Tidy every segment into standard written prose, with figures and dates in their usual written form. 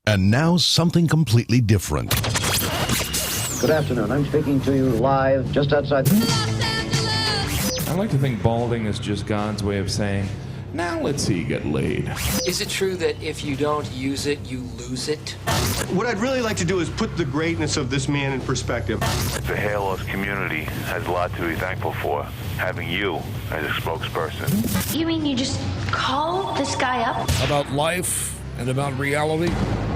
And now something completely different. Good afternoon. I'm speaking to you live just outside I like to think balding is just God's way of saying, now let's see you get laid. Is it true that if you don't use it, you lose it? What I'd really like to do is put the greatness of this man in perspective. The hair loss community has a lot to be thankful for, having you as a spokesperson. You mean you just call this guy up? About life and about reality.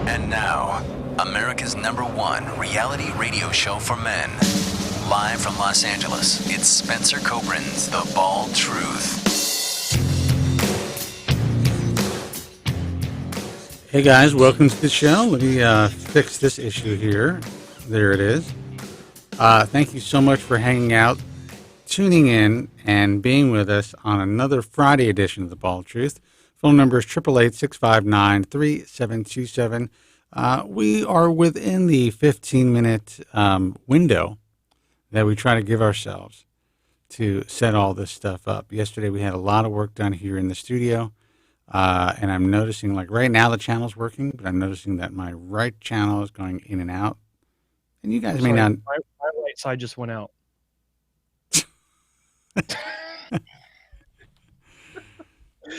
And now, America's #1 reality radio show for men. Live from Los Angeles, it's Spencer Kobren's The Bald Truth. Hey guys, welcome to the show. Let me fix this issue here. There it is. Thank you so much for hanging out, tuning in, and being with us on another Friday edition of The Bald Truth. Phone number is 888-659-3727. We are within the 15-minute window that we try to give ourselves to set all this stuff up. Yesterday we had a lot of work done here in the studio. And I'm noticing, like right now the channel's working, but I'm noticing that my right channel is going in and out. And you guys may not... My right side just went out.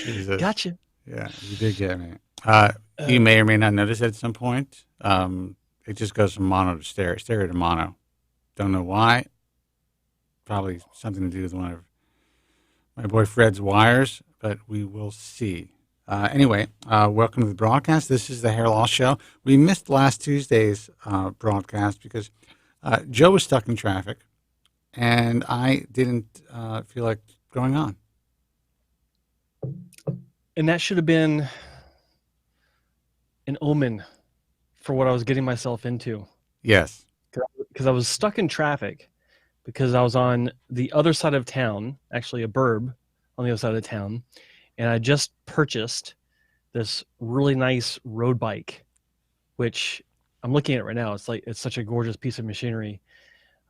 Jesus. Gotcha. Yeah, you did get me. You may or may not notice at some point. It just goes from mono to stereo to mono. Don't know why. Probably something to do with one of my boy Fred's wires, but we will see. Anyway, welcome to the broadcast. This is the Hair Loss Show. We missed last Tuesday's broadcast because Joe was stuck in traffic, and I didn't feel like going on. And that should have been an omen for what I was getting myself into. Yes. Because I was stuck in traffic because I was on the other side of town, actually a burb on the other side of town, and I just purchased this really nice road bike, which I'm looking at right now. It's such a gorgeous piece of machinery.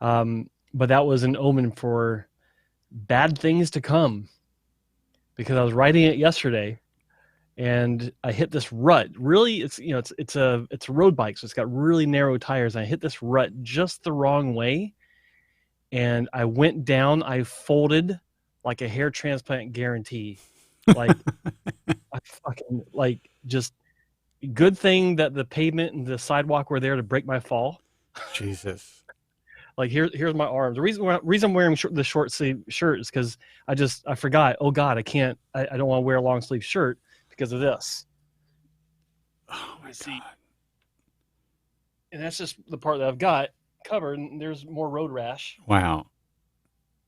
But that was an omen for bad things to come, because I was riding it yesterday and I hit this rut. Really, it's a road bike, so it's got really narrow tires. And I hit this rut just the wrong way, and I went down. I folded like a hair transplant guarantee. Like, I fucking, like, just good thing that the pavement and the sidewalk were there to break my fall. Jesus. Like, here's my arms. The reason I'm wearing the short sleeve shirt is because I forgot. Oh God, I don't want to wear a long sleeve shirt because of this. Oh my God. And that's just the part that I've got covered, and there's more road rash. Wow.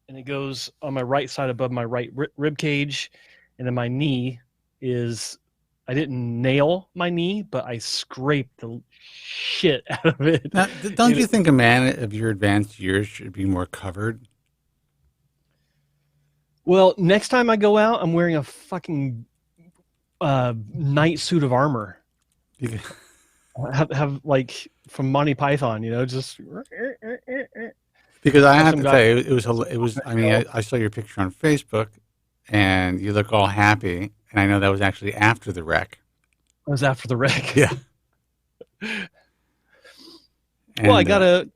And it goes on my right side above my right rib cage, and then my knee is, I didn't nail my knee, but I scraped the shit out of it. Now, don't you think a man of your advanced years should be more covered? Well, next time I go out, I'm wearing a fucking night suit of armor. have like from Monty Python, just because I have to say it was. I mean, I saw your picture on Facebook, and you look all happy, and I know that was actually after the wreck. It was after the wreck. Yeah. Well, I gotta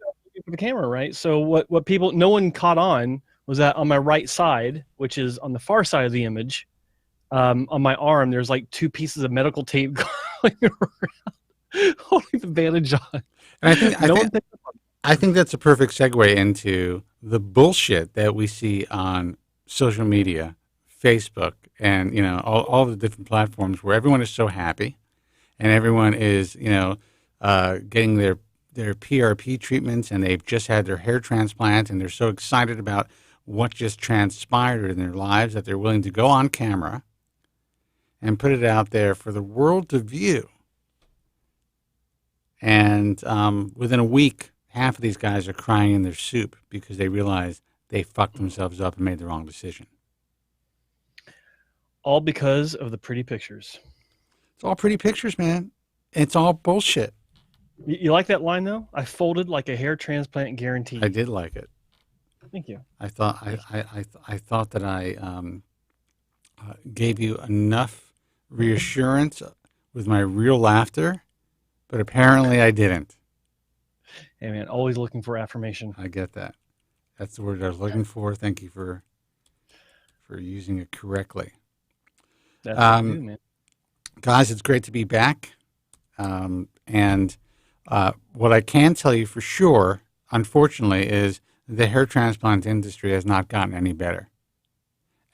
for the camera, right? So what people, no one caught on was that on my right side, which is on the far side of the image, on my arm, there's like two pieces of medical tape going around, holding the bandage on. And I think that's a perfect segue into the bullshit that we see on social media, Facebook, and all the different platforms where everyone is so happy, and everyone is getting their PRP treatments, and they've just had their hair transplant, and they're so excited about what just transpired in their lives that they're willing to go on camera and put it out there for the world to view. And within a week, half of these guys are crying in their soup because they realize they fucked themselves up and made the wrong decision. All because of the pretty pictures. It's all pretty pictures, man. It's all bullshit. You like that line, though? I folded like a hair transplant guarantee. I did like it. Thank you. I thought that I gave you enough reassurance with my real laughter but apparently I didn't. Hey, man, always looking for affirmation. I get that. That's the word I was looking for. Thank you for using it correctly. That's what you do, man. Guys, it's great to be back. And what I can tell you for sure, unfortunately, is the hair transplant industry has not gotten any better.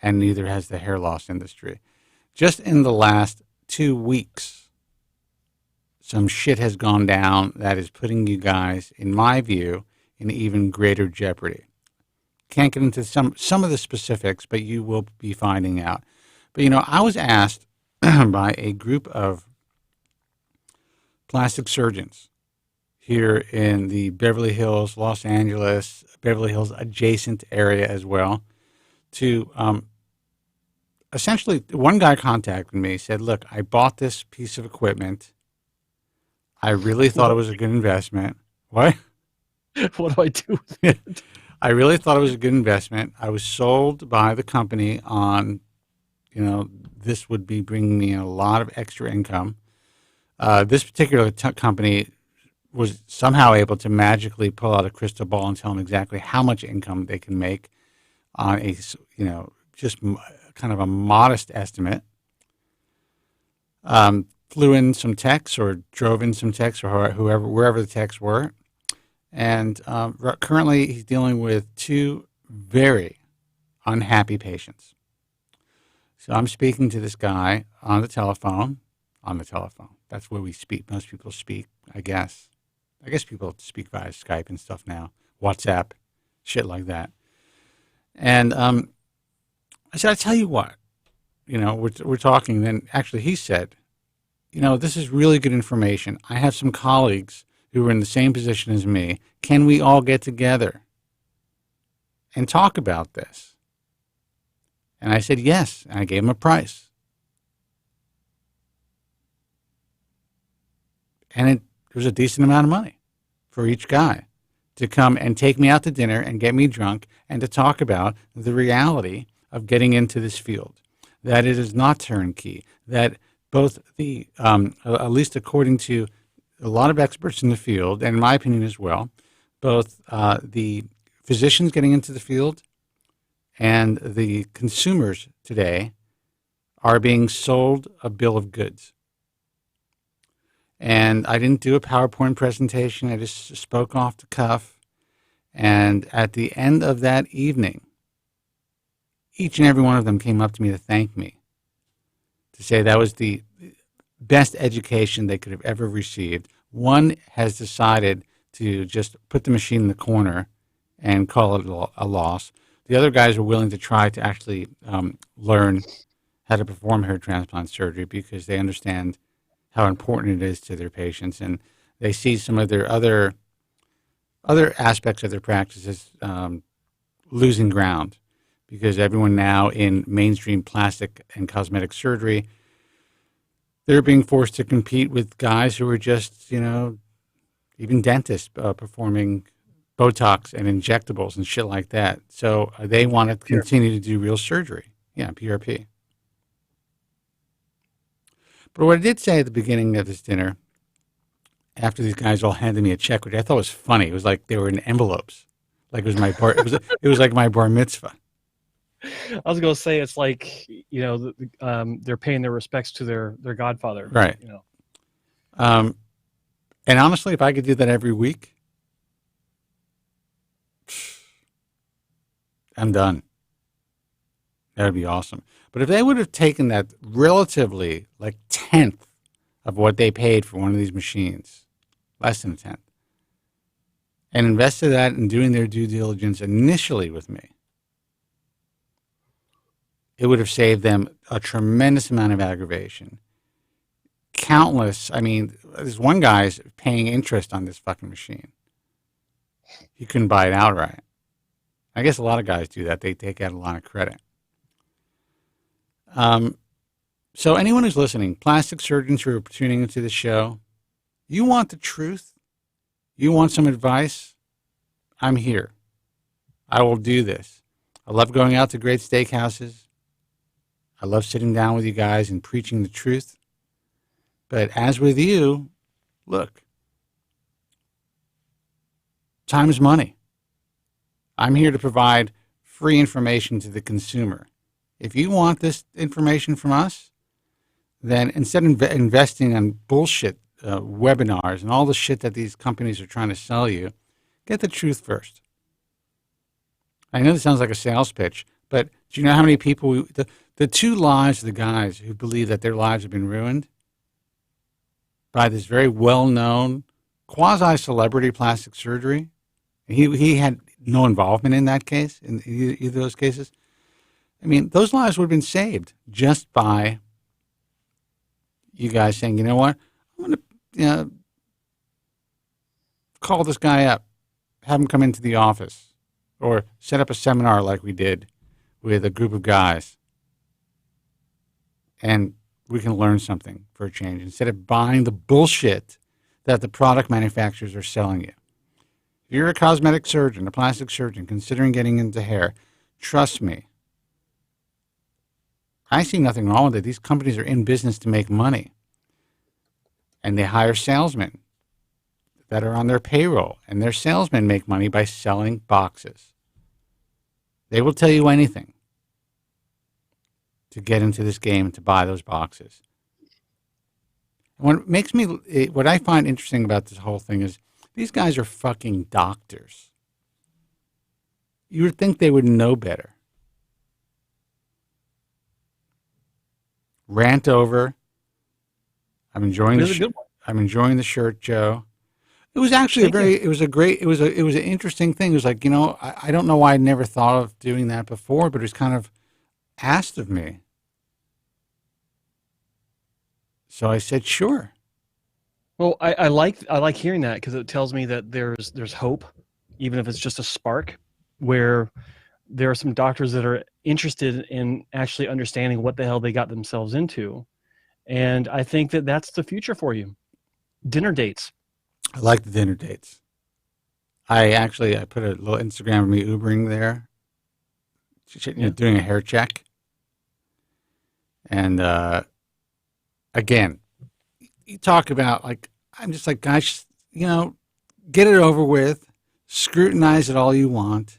And neither has the hair loss industry. Just in the last 2 weeks, some shit has gone down that is putting you guys, in my view, in even greater jeopardy. Can't get into some of the specifics, but you will be finding out. But, I was asked by a group of plastic surgeons here in the Beverly Hills, Los Angeles, Beverly Hills adjacent area as well, to essentially, one guy contacted me, said, look, I bought this piece of equipment. I really thought it was a good investment. What? What do I do with it? I really thought it was a good investment. I was sold by the company on, this would be bringing me a lot of extra income. This particular company was somehow able to magically pull out a crystal ball and tell them exactly how much income they can make on a, just kind of a modest estimate. Flew in some techs or drove in some techs or wherever the techs were. And currently he's dealing with 2 very unhappy patients. So I'm speaking to this guy on the telephone. That's where we speak. Most people speak, I guess. I guess people speak via Skype and stuff now. WhatsApp, shit like that. And I said, I tell you what, we're talking. Then actually he said, this is really good information. I have some colleagues who are in the same position as me. Can we all get together and talk about this? And I said, yes. And I gave him a price. And it was a decent amount of money for each guy to come and take me out to dinner and get me drunk and to talk about the reality of getting into this field, that it is not turnkey, that both the, at least according to a lot of experts in the field, and in my opinion as well, both the physicians getting into the field and the consumers today are being sold a bill of goods. And I didn't do a PowerPoint presentation. I just spoke off the cuff. And at the end of that evening, each and every one of them came up to me to thank me, to say that was the best education they could have ever received. One has decided to just put the machine in the corner and call it a loss. The other guys are willing to try to actually learn how to perform hair transplant surgery because they understand how important it is to their patients, and they see some of their other aspects of their practices losing ground because everyone now in mainstream plastic and cosmetic surgery, they're being forced to compete with guys who are just, even dentists performing Botox and injectables and shit like that. So they want to continue to do real surgery. Yeah, PRP. But what I did say at the beginning of this dinner, after these guys all handed me a check, which I thought was funny, it was like they were in envelopes, like it was my bar. It was like my bar mitzvah. I was going to say it's like they're paying their respects to their godfather, right? And honestly, if I could do that every week, I'm done. That would be awesome. But if they would have taken that relatively, like 10th of what they paid for one of these machines, less than a 10th, and invested that in doing their due diligence initially with me, it would have saved them a tremendous amount of aggravation. Countless, there's one guy's paying interest on this fucking machine. He couldn't buy it outright. I guess a lot of guys do that. They take out a line of credit. So anyone who's listening, plastic surgeons who are tuning into the show, you want the truth? You want some advice? I'm here. I will do this. I love going out to great steakhouses. I love sitting down with you guys and preaching the truth. But as with you, look, time is money. I'm here to provide free information to the consumer. If you want this information from us, then instead of investing on bullshit webinars and all the shit that these companies are trying to sell you, get the truth first. I know this sounds like a sales pitch, but do you know how many people, the two lives of the guys who believe that their lives have been ruined by this very well-known quasi-celebrity plastic surgery? He had no involvement in that case, in either of those cases. I mean, those lives would have been saved just by you guys saying, you know what, I'm going to call this guy up, have him come into the office, or set up a seminar like we did with a group of guys, and we can learn something for a change instead of buying the bullshit that the product manufacturers are selling you. If you're a cosmetic surgeon, a plastic surgeon, considering getting into hair, trust me, I see nothing wrong with it. These companies are in business to make money, and they hire salesmen that are on their payroll, and their salesmen make money by selling boxes. They will tell you anything to get into this game and to buy those boxes. What I find interesting about this whole thing is these guys are fucking doctors. You would think they would know better. Rant over. I'm enjoying the shirt, Joe. It was actually it was an interesting thing. It was like, I don't know why I'd never thought of doing that before, but it was kind of asked of me. So I said, sure. Well, I like hearing that because it tells me that there's hope, even if it's just a spark, where there are some doctors that are interested in actually understanding what the hell they got themselves into. And I think that that's the future for you. Dinner dates. I like the dinner dates. I put a little Instagram of me Ubering there, doing a hair check. And again, you talk about, like, I'm just like, guys, get it over with. Scrutinize it all you want.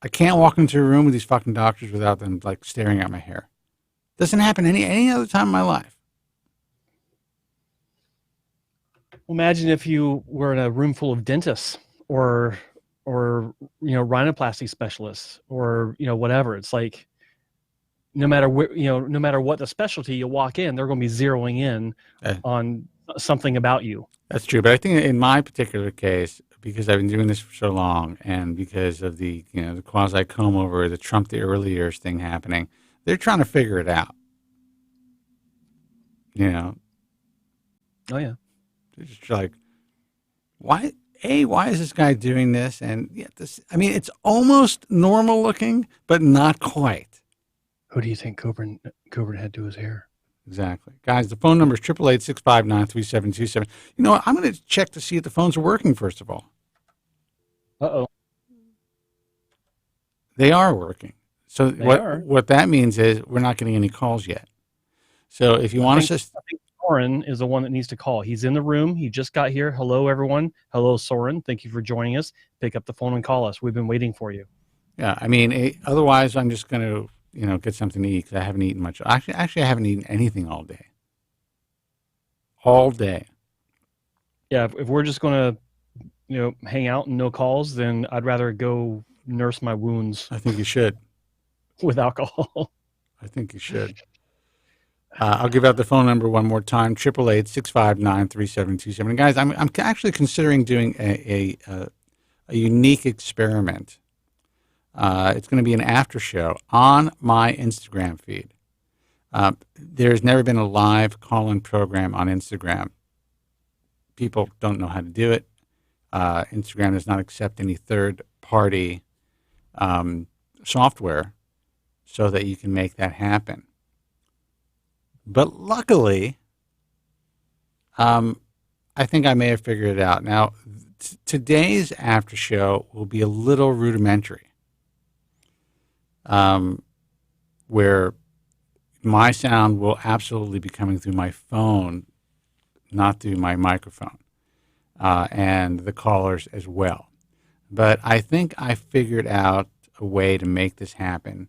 I can't walk into a room with these fucking doctors without them, like, staring at my hair. Doesn't happen any other time in my life. Imagine if you were in a room full of dentists or rhinoplasty specialists or whatever. It's like no matter what the specialty you walk in, they're going to be zeroing in on something about you. That's true, but I think in my particular case, because I've been doing this for so long, and because of the the quasi comb over, the Trump the early years thing happening, they're trying to figure it out. Oh yeah. They're just like, why is this guy doing this? And it's almost normal looking, but not quite. Who do you think Kobren had to his hair? Exactly. Guys, the phone number is 888-659-3727. You know what? I'm going to check to see if the phones are working, first of all. Uh-oh. They are working. So what that means is we're not getting any calls yet. So if you want us to... I think Soren is the one that needs to call. He's in the room. He just got here. Hello, everyone. Hello, Soren. Thank you for joining us. Pick up the phone and call us. We've been waiting for you. Yeah, otherwise I'm just going to... get something to eat because I haven't eaten much. Actually, I haven't eaten anything all day. All day. Yeah, if we're just going to, hang out and no calls, then I'd rather go nurse my wounds. I think you should. With alcohol. I think you should. I'll give out the phone number one more time: 888-659-3727. Guys, I'm actually considering doing a unique experiment. It's going to be an after show on my Instagram feed. There's never been a live call-in program on Instagram. People don't know how to do it. Instagram does not accept any third-party software so that you can make that happen. But luckily, I think I may have figured it out. Now, today's after show will be a little rudimentary. Where my sound will absolutely be coming through my phone not through my microphone, and the callers as well. But I think I figured out a way to make this happen.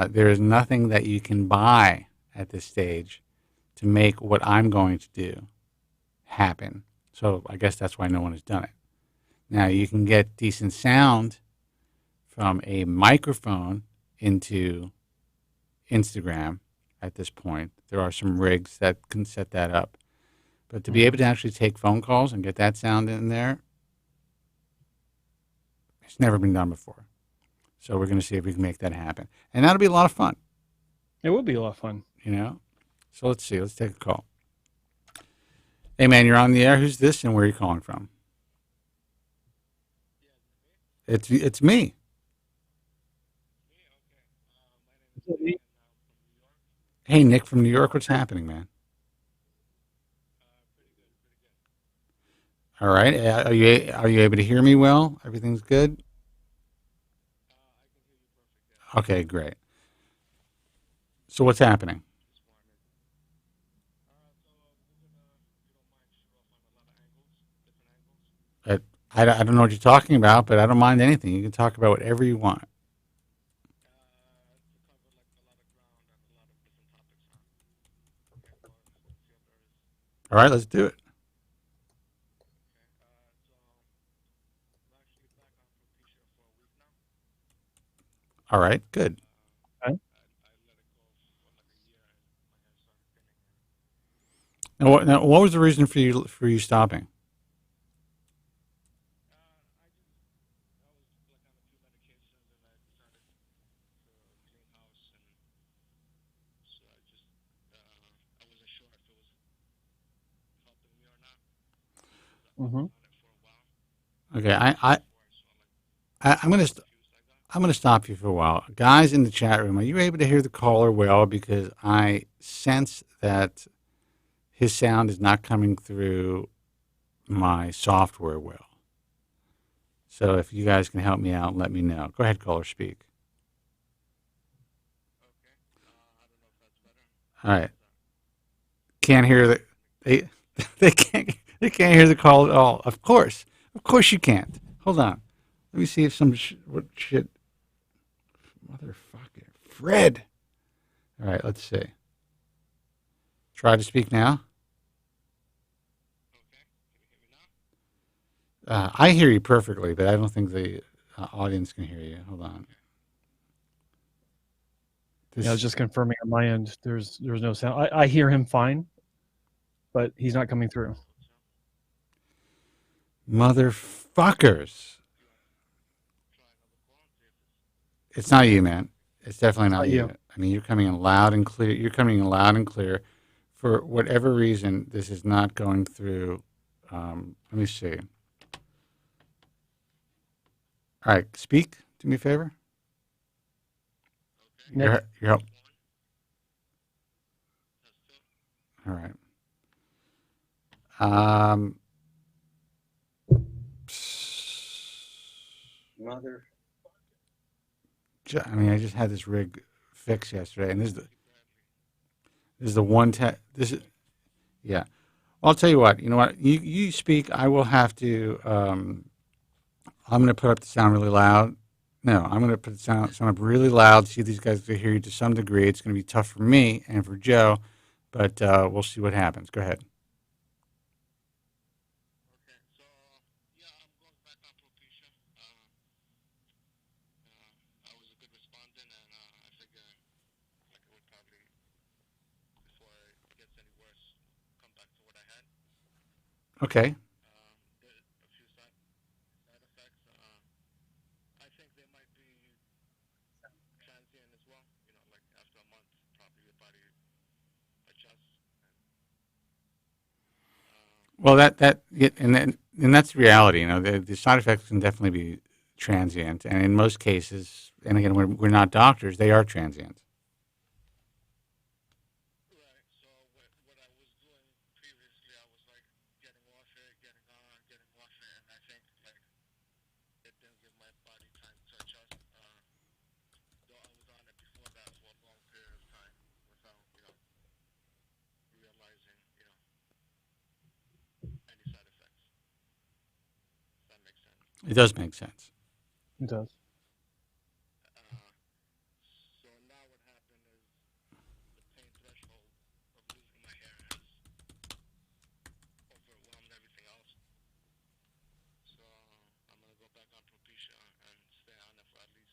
There is nothing that you can buy at this stage to make what I'm going to do happen. So I guess that's why no one has done it. Now, you can get decent sound from a microphone into Instagram at this point. There are some rigs that can set that up. But to be able to actually take phone calls and get that sound in there, it's never been done before. So we're going to see if we can make that happen. And that'll be a lot of fun. It would be a lot of fun. You know? So let's see. Let's take a call. Hey, man, you're on the air. Who's this and where are you calling from? It's me. Hey, Nick from New York. What's happening, man? All right. Are you able to hear me well? Everything's good? Okay, great. So what's happening? I don't know what you're talking about, but I don't mind anything. You can talk about whatever you want. All right, let's do it. All right, good. Okay. Now, what was the reason for you stopping? Mm-hmm. Okay, I'm gonna stop you for a while, guys in the chat room. Are you able to hear the caller well? Because I sense that his sound is not coming through my software well. So if you guys can help me out, let me know. Go ahead, caller, speak. All right. Can't hear they can't hear the call at all. Of course you can't. Hold on. Let me see if what shit. Motherfucker, Fred. All right, let's see. Try to speak now. I hear you perfectly, but I don't think the audience can hear you. Hold on. Yeah, I was just confirming on my end. There's no sound. I hear him fine, but he's not coming through. Motherfuckers. It's not you, man. It's definitely not you. I mean, you're coming in loud and clear. You're coming in loud and clear. For whatever reason, this is not going through. Let me see. All right, speak. Do me a favor. Your help. All right. Mother. I mean, I just had this rig fixed yesterday, and this is the one yeah. Well, I'll tell you what. You know what? You speak. I will have to. I'm going to put up the sound really loud. No, I'm going to put the sound up really loud. See if these guys can hear you to some degree. It's going to be tough for me and for Joe, but we'll see what happens. Go ahead. Okay. Well, and that's reality. You know, the side effects can definitely be transient, and in most cases, and again, we're not doctors; they are transient. It does make sense. It does. So now what happened is the pain threshold of losing my hair has overwhelmed everything else. So I'm going to go back on Propecia and stay on it for at least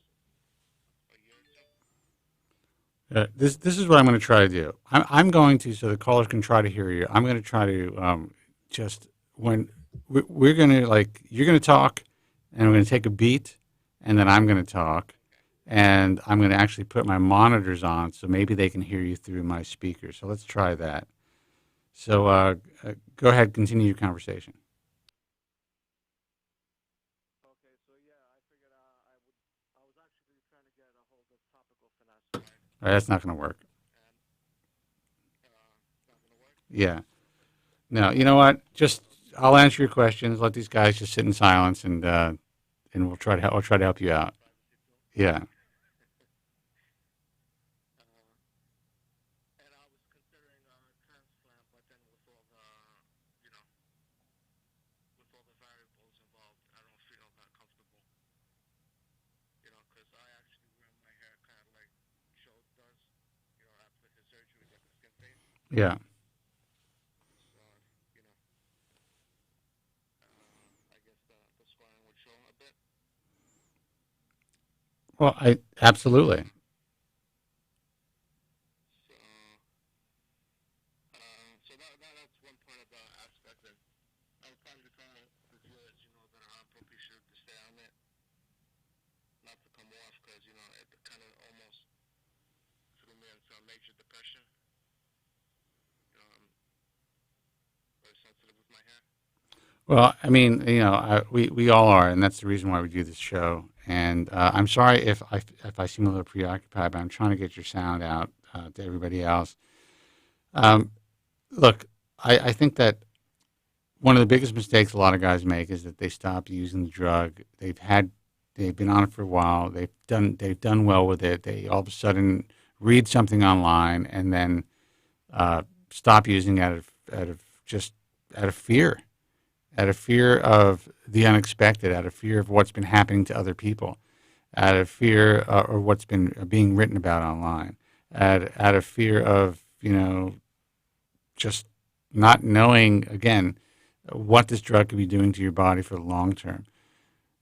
a year or two. This is what I'm going to try to do. I'm going to, so the callers can try to hear you. I'm going to try to just when we're going to you're going to talk, and we're going to take a beat, and then I'm going to talk, and I'm going to actually put my monitors on so maybe they can hear you through my speakers. So let's try that. So go ahead, continue your conversation. Okay, so yeah, I figured I was actually trying to get a hold of topical finesse. All right, that's not going to work. Not going to work? Yeah. No, you know what? Just I'll answer your questions. Let these guys just sit in silence, and we'll try to I'll try to help you out. Yeah. And I was considering transplant, but then with all the, with all the variables involved, I don't feel that comfortable. Because I actually wear my hair kind of like Joe does, after his surgery, like a skin fade. Yeah. So, I guess the scarring would show a bit. Well, I absolutely. So that's one part of the aspect that I would probably kind of prefer, that are on Propecia to stay on it, not to come off, because, it kind of almost threw me into a major depression. I'm very sensitive with my hair. Well, I mean, we all are, and that's the reason why we do this show. And I'm sorry if I seem a little preoccupied, but I'm trying to get your sound out to everybody else. Look, I think that one of the biggest mistakes a lot of guys make is that they stop using the drug. They've been on it for a while. They've done well with it. They all of a sudden read something online and then stop using it out of fear. Out of fear of the unexpected, out of fear of what's been happening to other people, out of fear or what's been being written about online, out of fear of, just not knowing, again, what this drug could be doing to your body for the long term.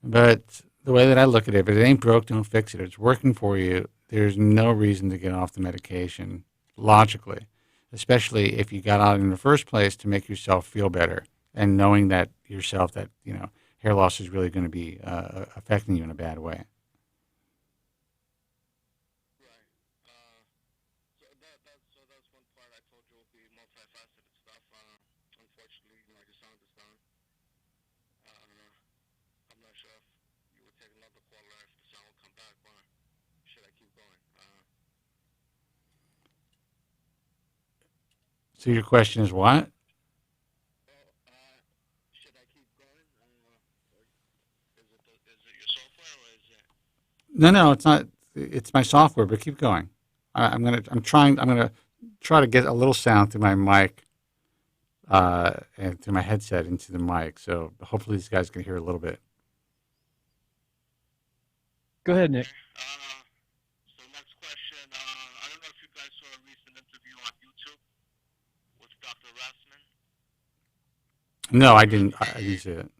But the way that I look at it, if it ain't broke, don't fix it. If it's working for you, there's no reason to get off the medication, logically, especially if you got on it in the first place to make yourself feel better. And knowing that yourself, that hair loss is really going to be affecting you in a bad way. Right. So that's one part I told you will be multifaceted stuff. Unfortunately, like your sound is done. I'm not sure if you would take another caller if the sound will come back, or should I keep going? So your question is what? No, it's not. It's my software, but keep going. I'm gonna try to get a little sound through my mic, and through my headset into the mic. So hopefully these guys can hear a little bit. Go ahead, Nick. So next question. I don't know if you guys saw a recent interview on YouTube with Dr. Rassman. No, I didn't. I didn't see it.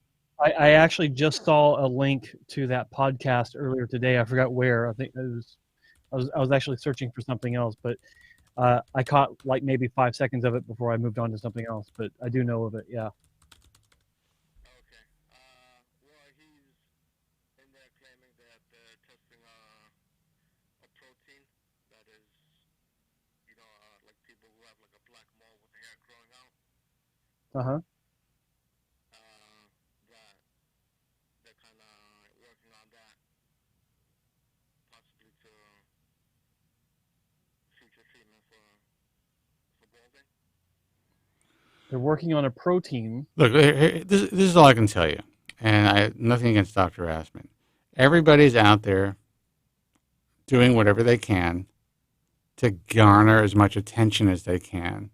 I actually just saw a link to that podcast earlier today. I forgot where. I think I was actually searching for something else, but I caught like maybe 5 seconds of it before I moved on to something else. But I do know of it. Yeah. Okay. Well, he's in there claiming that they're testing a protein that is, like people who have like a black mole with the hair growing out. Uh huh. They're kind of working on that, possibly to future treatment for balding. They're working on a protein. Look, this is all I can tell you, and I have nothing against Dr. Assman. Everybody's out there doing whatever they can to garner as much attention as they can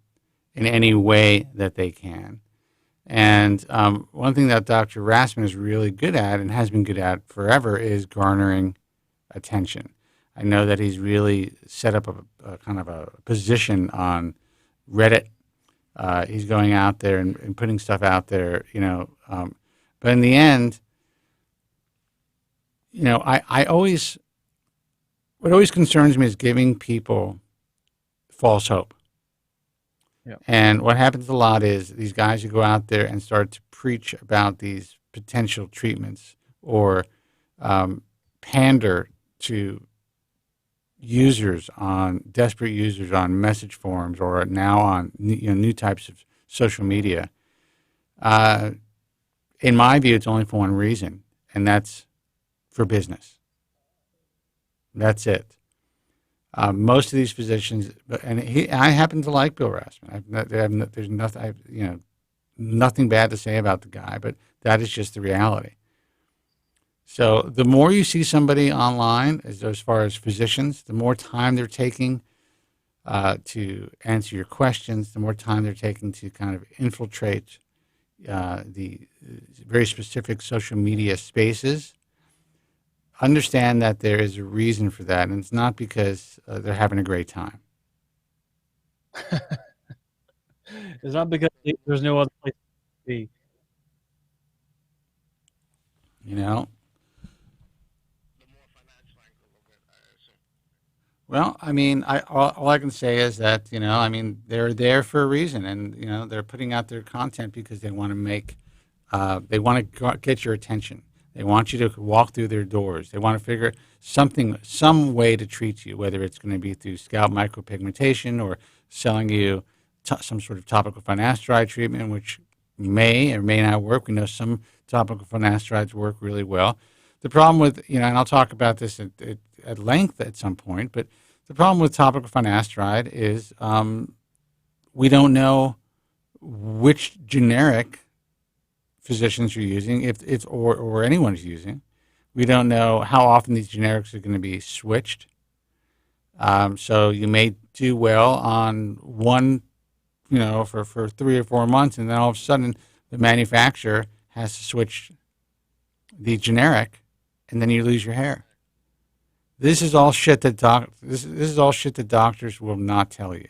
in any way that they can. And one thing that Dr. Rasmussen is really good at and has been good at forever is garnering attention. I know that he's really set up a kind of a position on Reddit. He's going out there and putting stuff out there, but in the end, I always, what always concerns me is giving people false hope. Yeah. And what happens a lot is these guys who go out there and start to preach about these potential treatments or pander to desperate users on message forums or now on new types of social media. In my view, it's only for one reason, and that's for business. That's it. Most of these physicians, I happen to like Bill Rasmussen. There's nothing bad to say about the guy, but that is just the reality. So the more you see somebody online, as far as physicians, the more time they're taking to answer your questions, the more time they're taking to kind of infiltrate the very specific social media spaces. Understand that there is a reason for that, and it's not because they're having a great time. It's not because there's no other place to be. Well, I mean, all I can say is that, they're there for a reason, and, they're putting out their content because they want to they want to get your attention. They want you to walk through their doors. They want to figure some way to treat you, whether it's going to be through scalp micropigmentation or selling you some sort of topical finasteride treatment, which may or may not work. We know some topical finasteride work really well. The problem with, and I'll talk about this at length at some point, but the problem with topical finasteride is we don't know which generic physicians are using, if it's or anyone's using. We don't know how often these generics are going to be switched. So you may do well on one, for 3 or 4 months, and then all of a sudden the manufacturer has to switch the generic, and then you lose your hair. This is all shit that this is all shit that doctors will not tell you.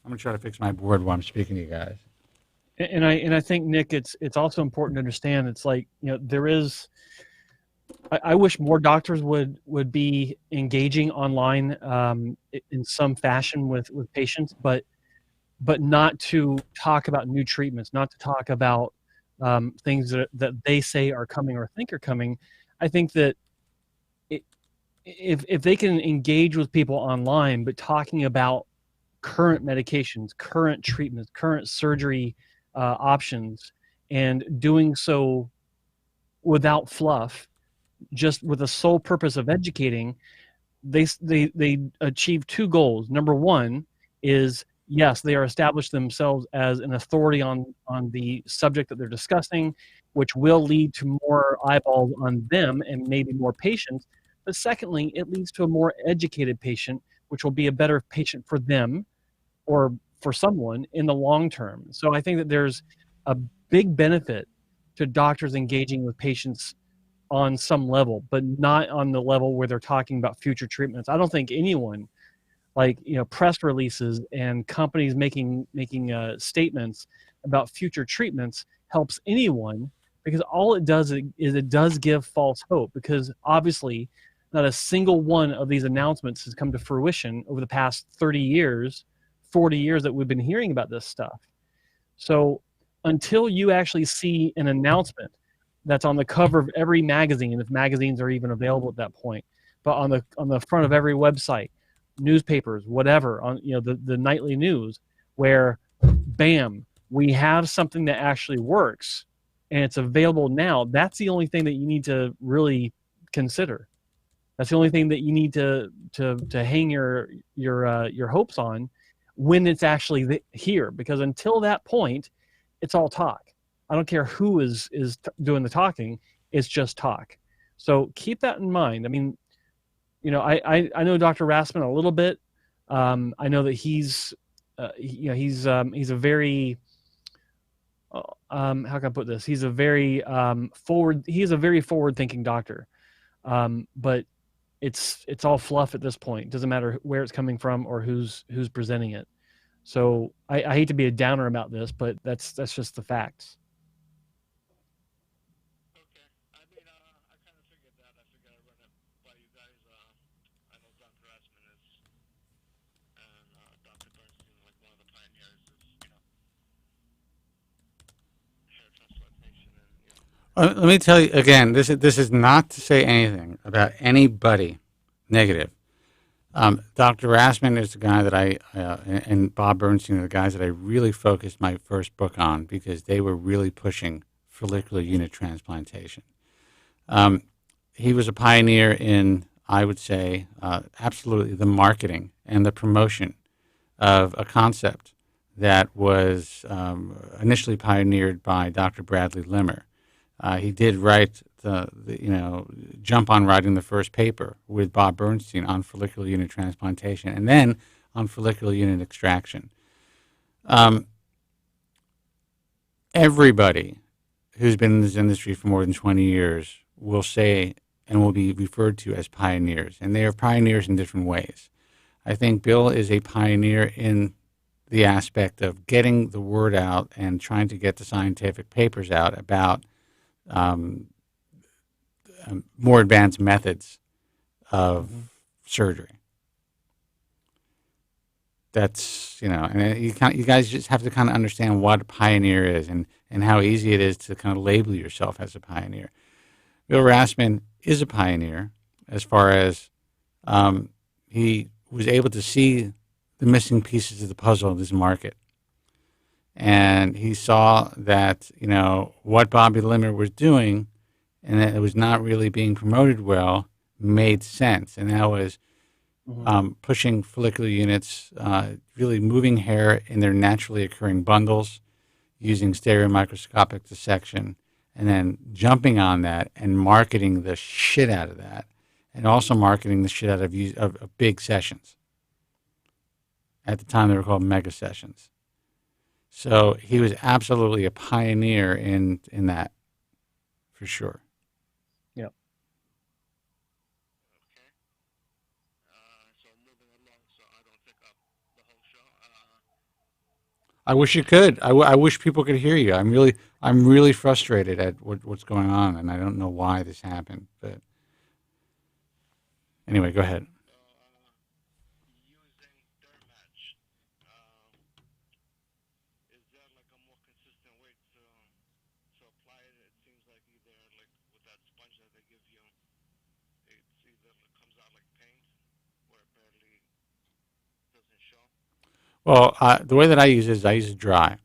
I'm gonna try to fix my board while I'm speaking to you guys. And I think, Nick, it's also important to understand. It's like, there is. I wish more doctors would be engaging online in some fashion with patients, but not to talk about new treatments, not to talk about things that they say are coming or think are coming. I think that if they can engage with people online, but talking about current medications, current treatments, current surgery options, and doing so without fluff, just with the sole purpose of educating, they achieve 2 goals. Number one is, yes, they are established themselves as an authority on the subject that they're discussing, which will lead to more eyeballs on them and maybe more patients. But secondly, it leads to a more educated patient, which will be a better patient for them or for someone in the long term. So I think that there's a big benefit to doctors engaging with patients on some level, but not on the level where they're talking about future treatments. I don't think anyone, press releases and companies making statements about future treatments helps anyone, because all it does is it does give false hope, because obviously not a single one of these announcements has come to fruition over the past 30 years, 40 years that we've been hearing about this stuff. So until you actually see an announcement that's on the cover of every magazine, if magazines are even available at that point, but on the front of every website, newspapers, whatever, on the nightly news, where bam, we have something that actually works and it's available now, that's the only thing that you need to really consider. That's the only thing that you need to hang your hopes on when it's actually here, because until that point, it's all talk. I don't care who is doing the talking, it's just talk. So keep that in mind. I mean, I know Dr. Rasmussen a little bit. I know that he's he's a very how can I put this? He's a very forward thinking doctor. But it's all fluff at this point. It doesn't matter where it's coming from or who's presenting it. So I hate to be a downer about this, but that's just the facts. Okay. I mean, I kind of figured that. I figured I'd run it by you guys. I know Dr. Asman is, and Dr. Bernstein, like one of the pioneers of, hair transplantation and, Let me tell you again. This is not to say anything about anybody negative. Dr. Asman is the guy that and Bob Bernstein are the guys that I really focused my first book on because they were really pushing follicular unit transplantation. He was a pioneer in, I would say, absolutely the marketing and the promotion of a concept that was initially pioneered by Dr. Bradley Limmer. He did write jump on writing the first paper with Bob Bernstein on follicular unit transplantation and then on follicular unit extraction. Everybody who's been in this industry for more than 20 years will say and will be referred to as pioneers, and they are pioneers in different ways. I think Bill is a pioneer in the aspect of getting the word out and trying to get the scientific papers out about more advanced methods of surgery. That's, and you guys just have to kind of understand what a pioneer is and how easy it is to kind of label yourself as a pioneer. Bill Rasman is a pioneer as far as he was able to see the missing pieces of the puzzle of this market. And he saw that, what Bobby Limmer was doing and that it was not really being promoted well made sense. And that was pushing follicular units, really moving hair in their naturally occurring bundles, using stereomicroscopic dissection, and then jumping on that and marketing the shit out of that, and also marketing the shit out of big sessions. At the time, they were called mega sessions. So he was absolutely a pioneer in that, for sure. Yep. okay. So moving along, so I don't take up the whole show. I wish you could. I wish people could hear you. I'm really frustrated at what's going on, and I don't know why this happened. But anyway, go ahead. Is there like a more consistent way to apply it? It seems like either like with that sponge that they give you, it's either comes out like paint or it barely doesn't show. Well, the way that I use it is I use it dry.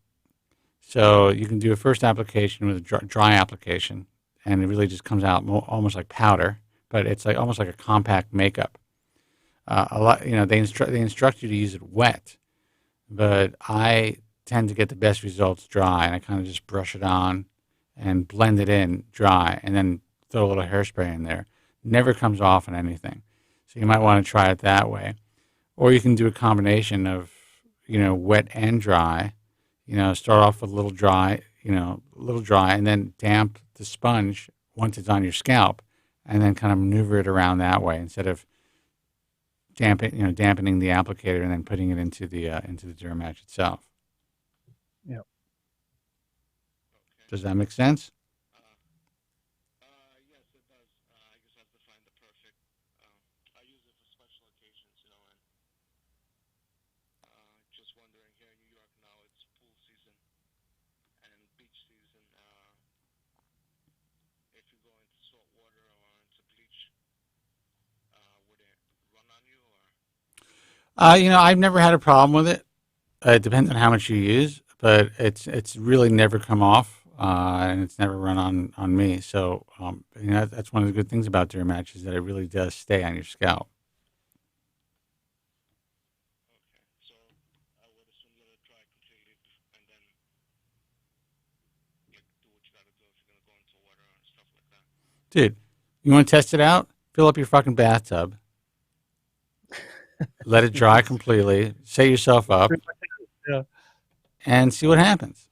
So you can do a first application with a dry application, and it really just comes out almost like powder, but it's like almost like a compact makeup. A lot, they instruct you to use it wet, but I tend to get the best results dry, and I kind of just brush it on and blend it in dry, and then throw a little hairspray in there. Never comes off on anything, so you might want to try it that way, or you can do a combination of wet and dry. Start off with a little dry, and then damp the sponge once it's on your scalp, and then kind of maneuver it around that way instead of dampening the applicator and then putting it into the Duramatch itself. Yeah. Okay. Does that make sense? Yes, it does. I just have to find the perfect. I use it for special occasions, and just wondering, here in New York now, it's pool season and beach season. If you go into salt water or into bleach, would it run on you or? I've never had a problem with it. It depends on how much you use, but it's really never come off, and it's never run on me. So that's one of the good things about Duramatch is that it really does stay on your scalp. Okay, so I would assume let it dry completely and then do what you gotta do if you're gonna go into water and stuff like that. Dude, you want to test it out? Fill up your fucking bathtub. Let it dry completely. Set yourself up. Yeah. and see what happens.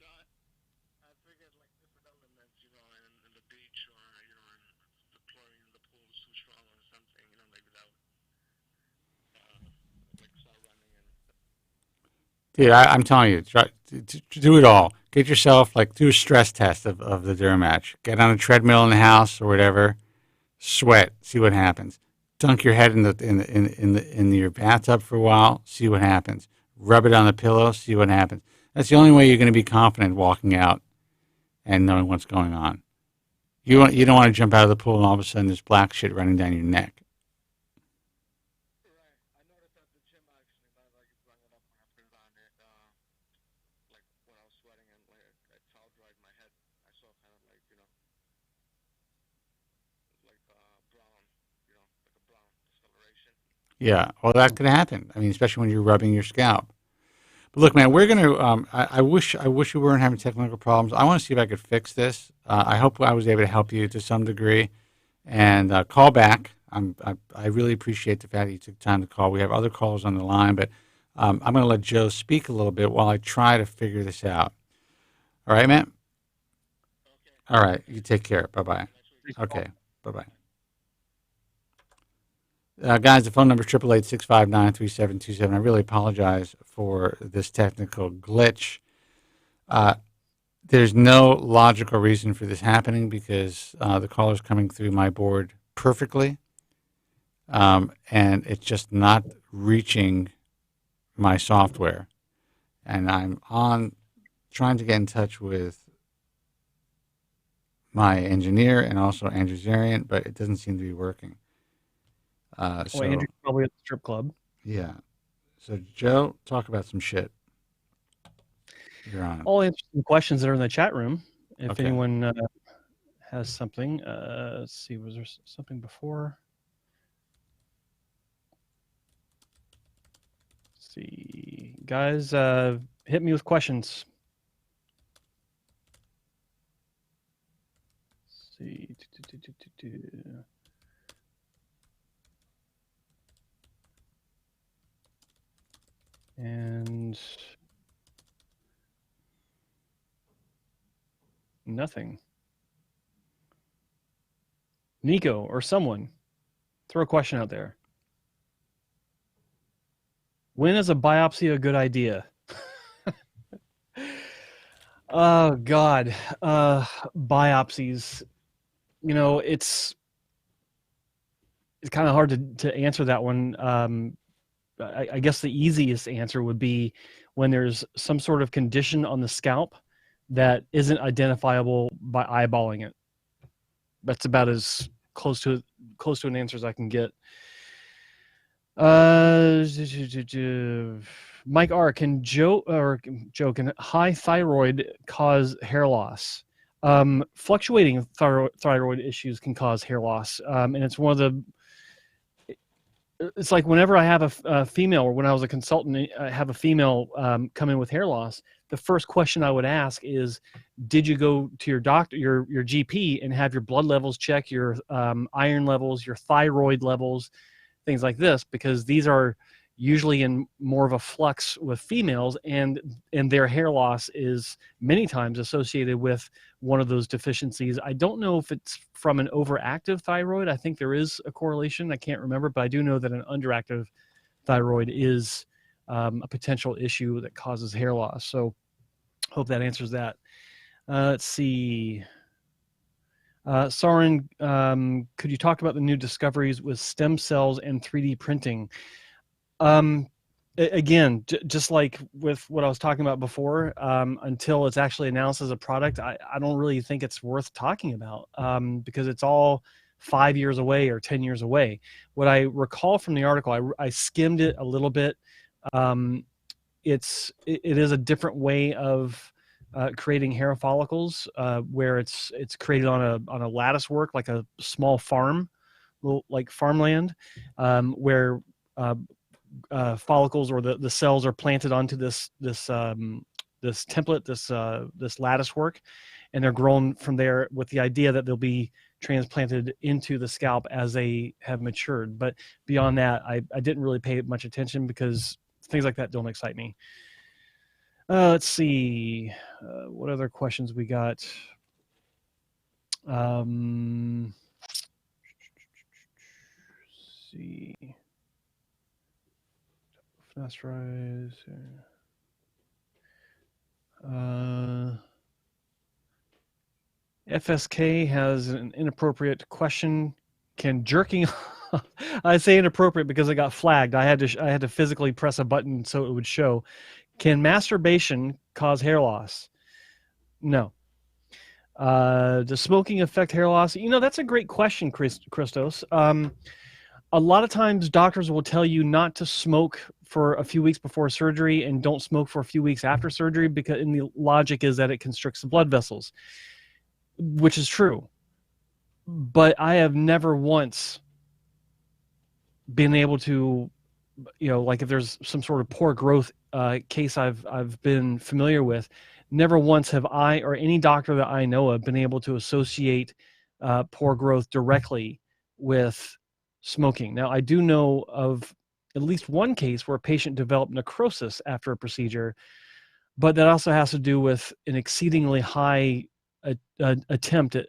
Dude, I'm telling you, try to do it all. Get yourself, like, do a stress test of the Durmatch. Get on a treadmill in the house or whatever. Sweat. See what happens. Dunk your head in your bathtub for a while. See what happens. Rub it on the pillow. See what happens. That's the only way you're going to be confident walking out and knowing what's going on. You don't want to jump out of the pool and all of a sudden there's black shit running down your neck. Yeah, well, that could happen. I mean, especially when you're rubbing your scalp. But look, man, we're gonna. I wish we weren't having technical problems. I want to see if I could fix this. I hope I was able to help you to some degree, and call back. I really appreciate the fact that you took time to call. We have other callers on the line, but I'm going to let Joe speak a little bit while I try to figure this out. All right, man. All right, you take care. Bye bye. Okay, bye bye. Guys, the phone number is 888-659-3727. I really apologize for this technical glitch. There's no logical reason for this happening because the caller's coming through my board perfectly, and it's just not reaching my software. And I'm trying to get in touch with my engineer and also Andrew Zarian, but it doesn't seem to be working. So Andrew's probably at the strip club. Yeah. So, Joe, talk about some shit. You're on. I'll answer some questions that are in the chat room. If Okay. anyone has something. Let's see. Was there something before? Let's see. Guys, hit me with questions. Let's see. And nothing. Nico or someone, throw a question out there. When is a biopsy a good idea? Oh God, biopsies. You know, it's kind of hard to answer that one. I guess the easiest answer would be when there's some sort of condition on the scalp that isn't identifiable by eyeballing it. That's about as close to an answer as I can get. Mike R, can high thyroid cause hair loss? Fluctuating thyroid issues can cause hair loss, and it's one of the. It's like whenever I have a female, or when I was a consultant, I have a female come in with hair loss. The first question I would ask is, did you go to your doctor, your GP, and have your blood levels checked, your iron levels, your thyroid levels, things like this? Because these are usually in more of a flux with females, and their hair loss is many times associated with one of those deficiencies. I don't know if it's from an overactive thyroid. I think there is a correlation. I can't remember, but I do know that an underactive thyroid is a potential issue that causes hair loss. So hope that answers that. Let's see. Soren, could you talk about the new discoveries with stem cells and 3D printing? Again, just like with what I was talking about before, until it's actually announced as a product, I don't really think it's worth talking about because it's all 5 years away or 10 years away. What I recall from the article, I skimmed it a little bit. It is a different way of creating hair follicles, where it's created on a lattice work, like a small farm, like farmland, where follicles or the cells are planted onto this template, this lattice work, and they're grown from there with the idea that they'll be transplanted into the scalp as they have matured. But beyond that, I didn't really pay much attention because things like that don't excite me. Let's see. What other questions we got? Let's see. Finasteride. FSK has an inappropriate question. Can jerking I say inappropriate because it got flagged. I had to physically press a button so it would show. Can masturbation cause hair loss? No. Does smoking affect hair loss? That's a great question, Christos. A lot of times doctors will tell you not to smoke for a few weeks before surgery and don't smoke for a few weeks after surgery, because the logic is that it constricts the blood vessels, which is true. But I have never once been able to, like if there's some sort of poor growth case I've been familiar with, never once have I or any doctor that I know of been able to associate poor growth directly with smoking. Now, I do know of at least one case where a patient developed necrosis after a procedure, but that also has to do with an exceedingly high attempt at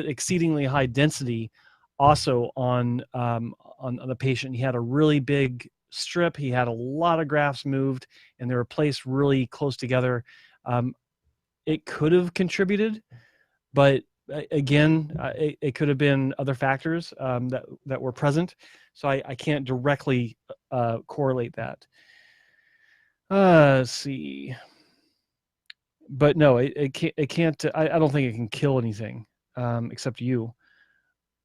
exceedingly high density, also on the patient. He had a really big strip. He had a lot of grafts moved, and they were placed really close together. It could have contributed, but again, it could have been other factors that were present. So I can't directly correlate that. Let's see. But no, it can't. I don't think it can kill anything except you.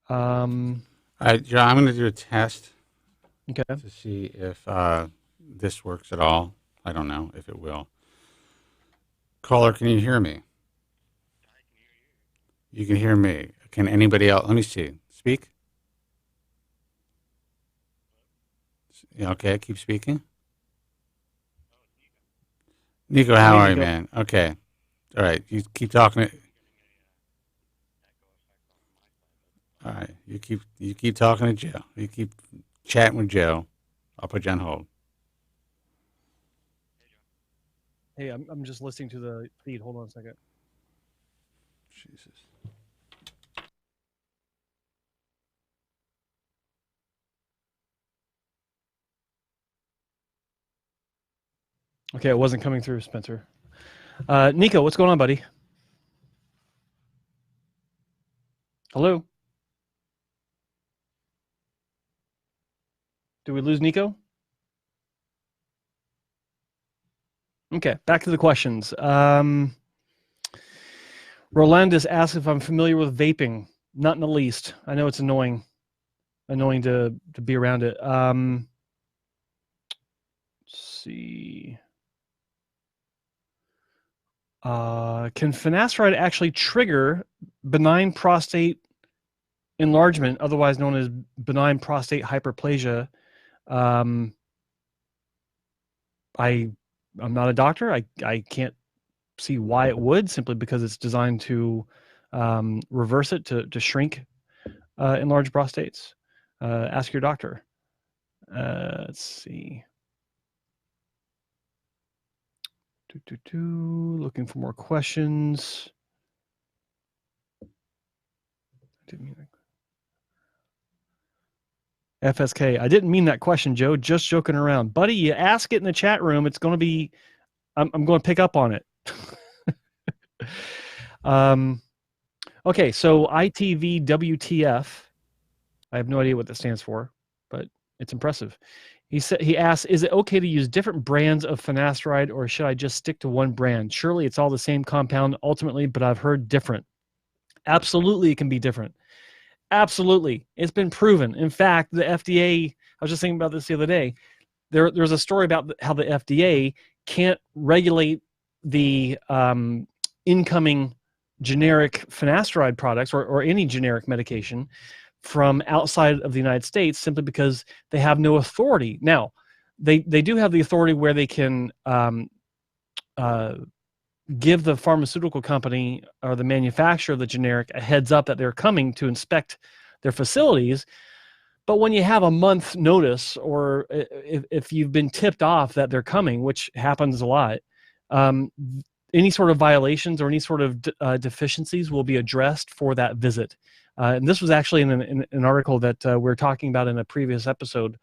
All right, John, I'm going to do a test. Okay. To see if this works at all. I don't know if it will. Caller, can you hear me? You can hear me. Can anybody else? Let me see. Speak. Okay, keep speaking. Nico, how are you, man? Okay. All right, you keep talking. All right, you keep talking to Joe. You keep chatting with Joe. I'll put you on hold. Hey, I'm just listening to the feed. Hold on a second. Jesus. Okay, it wasn't coming through, Spencer. Nico, what's going on, buddy? Hello? Did we lose Nico? Okay, back to the questions. Rolandis asks if I'm familiar with vaping. Not in the least. I know it's annoying to be around it. Let's see. Can finasteride actually trigger benign prostate enlargement, otherwise known as benign prostate hyperplasia? I'm not a doctor. I can't see why it would, simply because it's designed to reverse it, to shrink enlarged prostates. Ask your doctor. Let's see. Looking for more questions. Didn't mean that. FSK. I didn't mean that question, Joe. Just joking around, buddy. You ask it in the chat room. It's going to be. I'm going to pick up on it. Okay, so ITVWTF. I have no idea what that stands for, but it's impressive. He asks, is it okay to use different brands of finasteride, or should I just stick to one brand? Surely it's all the same compound ultimately, but I've heard different. Absolutely, it can be different. Absolutely. It's been proven. In fact, the FDA, I was just thinking about this the other day. There's a story about how the FDA can't regulate the incoming generic finasteride products or any generic medication from outside of the United States, simply because they have no authority. Now, they do have the authority where they can give the pharmaceutical company or the manufacturer of the generic a heads up that they're coming to inspect their facilities. But when you have a month's notice, or if you've been tipped off that they're coming, which happens a lot, any sort of violations or any sort of deficiencies will be addressed for that visit. And this was actually in an article that we were talking about in a previous episode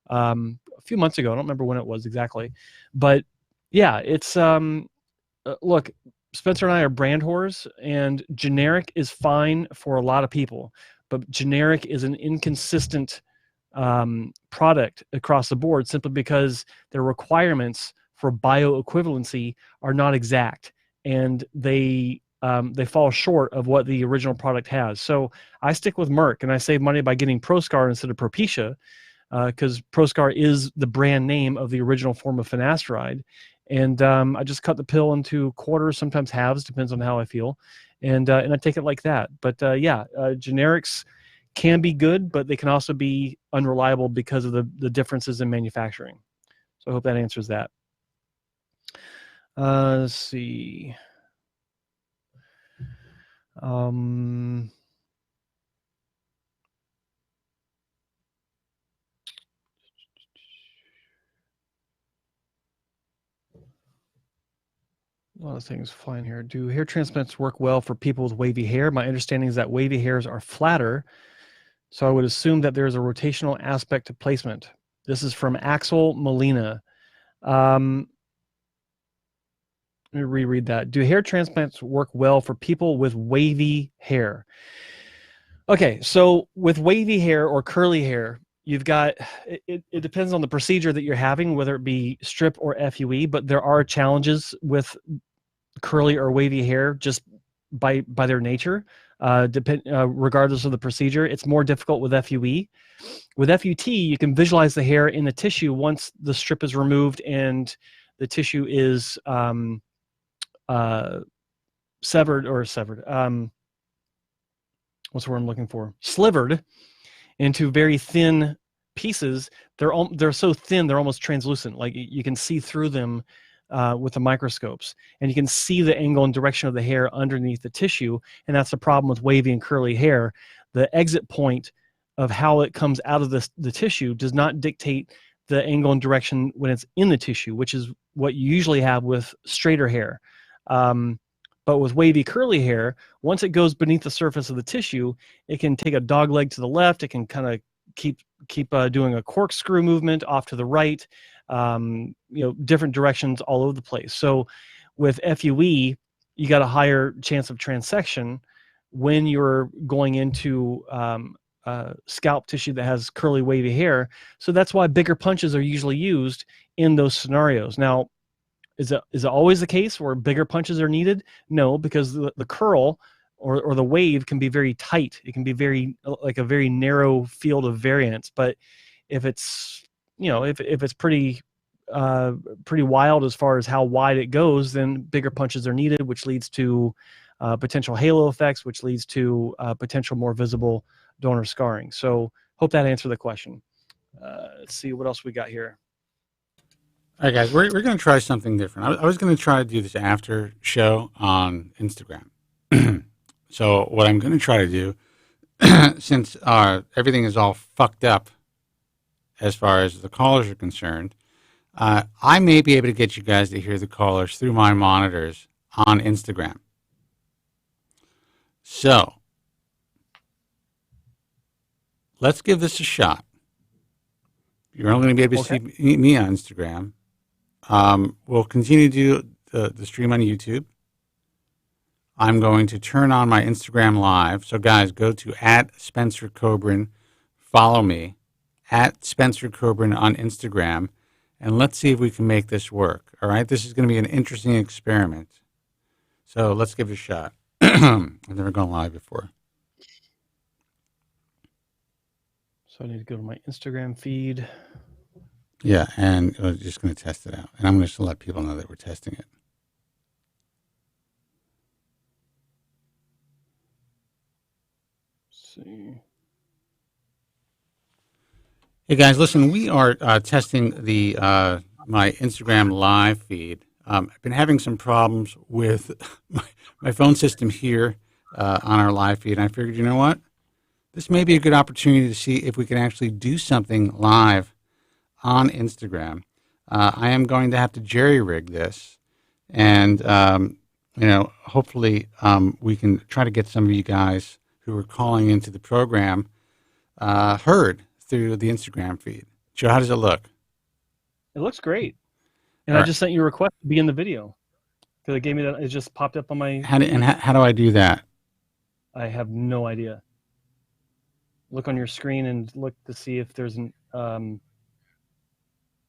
a few months ago. I don't remember when it was exactly. But yeah, it's look, Spencer and I are brand whores, and generic is fine for a lot of people. But generic is an inconsistent product across the board simply because their requirements for bioequivalency are not exact, and they fall short of what the original product has. So I stick with Merck, and I save money by getting Proscar instead of Propecia, because Proscar is the brand name of the original form of finasteride. And I just cut the pill into quarters, sometimes halves, depends on how I feel, and I take it like that. But generics can be good, but they can also be unreliable because of the differences in manufacturing. So I hope that answers that. Let's see. A lot of things flying here. Do hair transplants work well for people with wavy hair? My understanding is that wavy hairs are flatter, so I would assume that there's a rotational aspect to placement. This is from Axel Molina. Let me reread that. Do hair transplants work well for people with wavy hair? Okay, so with wavy hair or curly hair, you've got, it depends on the procedure that you're having, whether it be strip or FUE, but there are challenges with curly or wavy hair just by their nature. Regardless of the procedure, it's more difficult with FUE. With FUT, you can visualize the hair in the tissue once the strip is removed and the tissue is severed. What's the word I'm looking for? Slivered into very thin pieces. They're so thin they're almost translucent. Like you can see through them with the microscopes, and you can see the angle and direction of the hair underneath the tissue. And that's the problem with wavy and curly hair. The exit point of how it comes out of the tissue does not dictate the angle and direction when it's in the tissue, which is what you usually have with straighter hair. But with wavy curly hair, once it goes beneath the surface of the tissue, it can take a dog leg to the left. It can kind of keep doing a corkscrew movement off to the right, different directions all over the place. So with FUE, you got a higher chance of transection when you're going into scalp tissue that has curly, wavy hair. So that's why bigger punches are usually used in those scenarios. Now, is it always the case where bigger punches are needed? No, because the curl or the wave can be very tight. It can be very like a very narrow field of variance. But if it's if it's pretty wild as far as how wide it goes, then bigger punches are needed, which leads to potential halo effects, which leads to potential more visible donor scarring. So hope that answered the question. Let's see what else we got here. All right, guys, we're going to try something different. I was going to try to do this after show on Instagram. So what I'm going to try to do, since everything is all fucked up as far as the callers are concerned, I may be able to get you guys to hear the callers through my monitors on Instagram. So let's give this a shot. You're only going to be able to see me on Instagram. We'll continue to do the stream on YouTube. I'm going to turn on my Instagram Live. So, guys, go to @SpencerKobren. Follow me, @SpencerKobren on Instagram. And let's see if we can make this work. All right? This is going to be an interesting experiment. So let's give it a shot. I've never gone live before. So I need to go to my Instagram feed. Yeah, and we're just going to test it out. And I'm going to let people know that we're testing it. Let's see. Hey, guys, listen, we are testing the my Instagram live feed. I've been having some problems with my phone system here on our live feed. And I figured, you know what? this may be a good opportunity to see if we can actually do something live on Instagram. I am going to have to jerry-rig this, and hopefully we can try to get some of you guys who are calling into the program heard through the Instagram feed. Joe, how does it look? It looks great. And All I just sent you a request to be in the video. Because it gave me that, it just popped up on my... How do I do that? I have no idea. Look on your screen and look to see if there's a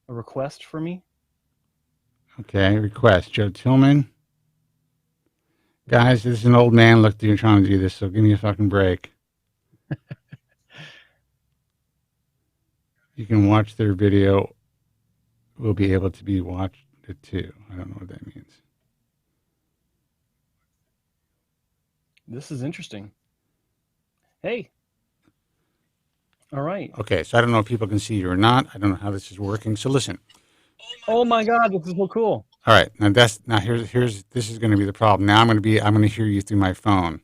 request for me. Okay, request. Joe Tillman. Guys, this is an old man look you're trying to do this, so give me a fucking break. You can watch their video. Will be able to be watched it too. I don't know what that means. This is interesting. Hey. All right. Okay, so I don't know if people can see you or not. I don't know how this is working. So listen. Oh my God, this is so cool. All right, now here's this is going to be the problem. Now I'm going to hear you through my phone.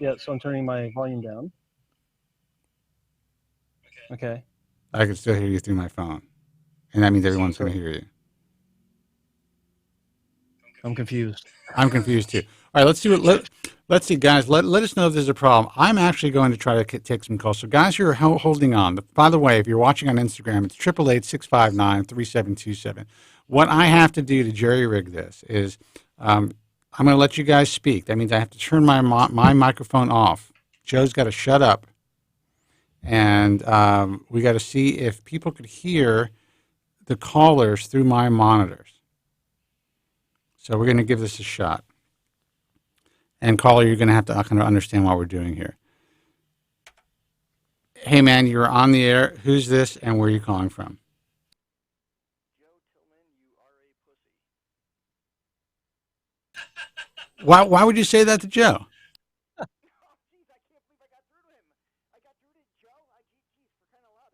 Yeah, so I'm turning my volume down. Okay. I can still hear you through my phone, and that means everyone's going to hear you. I'm confused. I'm confused too. All right, let's see, guys. Let us know if there's a problem. I'm actually going to try to take some calls. So, guys, you're holding on. By the way, if you're watching on Instagram, it's 888-659-3727. What I have to do to jerry-rig this is I'm going to let you guys speak. That means I have to turn my microphone off. Joe's got to shut up. And we got to see if people could hear the callers through my monitors. So we're going to give this a shot. And caller, you're going to have to kind of understand what we're doing here. Hey, man, you're on the air. Who's this, and where are you calling from? Joe Tillman, you are a pussy. Why would you say that to Joe? Oh, jeez, I can't believe I got through to him. I got through to Joe. Geez, for crying out loud.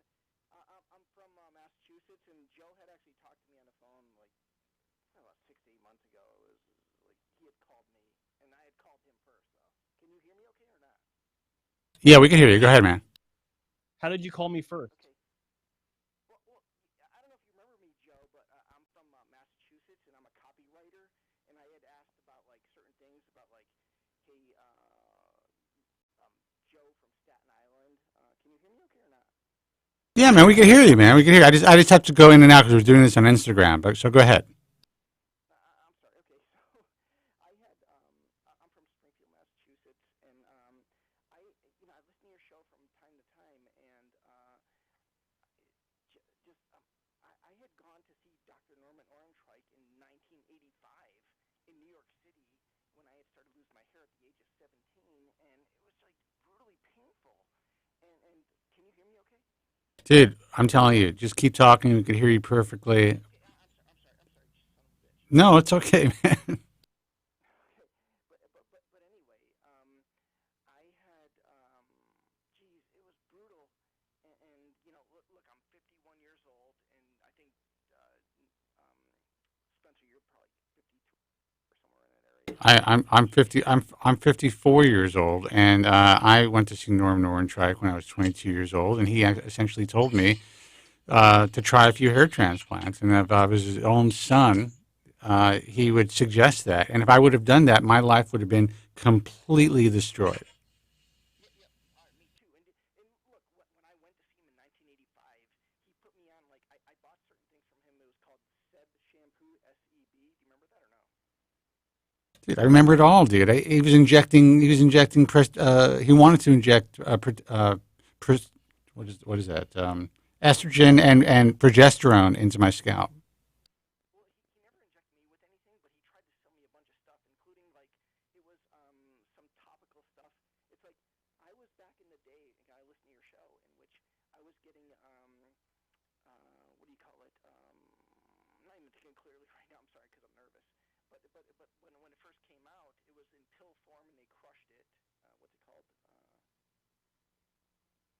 I'm from Massachusetts, and Joe had actually talked to me on the phone like about 6 to 8 months ago. It was like he had called me, and I had called him first, though. Can you hear me okay or not? Yeah, we can hear you. Go ahead, man. How did you call me first? Okay. Well, I don't know if you remember me, Joe, but I'm from Massachusetts, and I'm a copywriter, and I had asked about like certain things about like, hey, Joe from Staten Island. Can you hear me okay or not? Yeah, man, we can hear you, man. We can hear you. I just have to go in and out because we're doing this on Instagram. But so go ahead. I'm sorry. Okay, so I had I'm from Springfield, Massachusetts, and I listen to your show from time to time, and I had gone to see Dr. Norman Orenreich in 1985 in New York City when I had started losing my hair at the age of 17, and it was like brutally painful. And can you hear me okay? Dude, I'm telling you, just keep talking. We can hear you perfectly. Okay, I'm sorry, son of a bitch. No, it's okay, man. But anyway, I had, geez, it was brutal, and look, I'm 51 years old, and I think, Spencer, you're probably 52 or somewhere in that area. I'm 50. I'm 54 years old, and I went to see Norman Orenreich when I was 22 years old, and he essentially told me to try a few hair transplants, and if I was his own son, he would suggest that, and if I would have done that, my life would have been completely destroyed. Yeah, me too. And look, when I went to see him in 1985, he put me on I bought certain things from him. It was called Seb shampoo, SEB. Do you remember that or no? Dude, I remember it all, dude. He was injecting. He wanted to inject. What is that? Estrogen and progesterone into my scalp. Well, he never injected me with anything, but he tried to sell me a bunch of stuff, including it was some topical stuff. It's like I was back in the day, and I listened to your show in which I was getting what do you call it? I'm not even thinking clearly right now. I'm sorry because I'm nervous. But when it first came out, it was in pill form, and they crushed it. What's it called?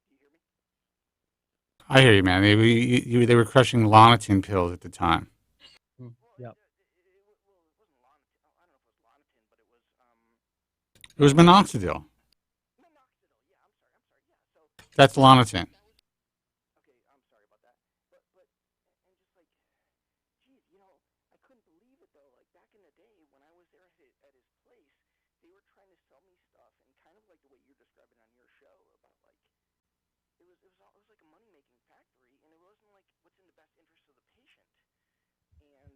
Do you hear me? I hear you, man. They were crushing Lonitin pills at the time. Yeah. It wasn't Lonitin. I don't know if it was Lonitin, but it was It was minoxidil. Minoxidil. Yeah, I'm sorry. Yeah. That's Lonatan. Okay, I'm sorry about that. But and just like, geez, I couldn't believe it though. Like back in the day when I was there at his place, they were trying to sell me stuff, and kind of like the way you're describing on your show about like it was like a money making factory, and it wasn't like what's in the best interest of the patient. And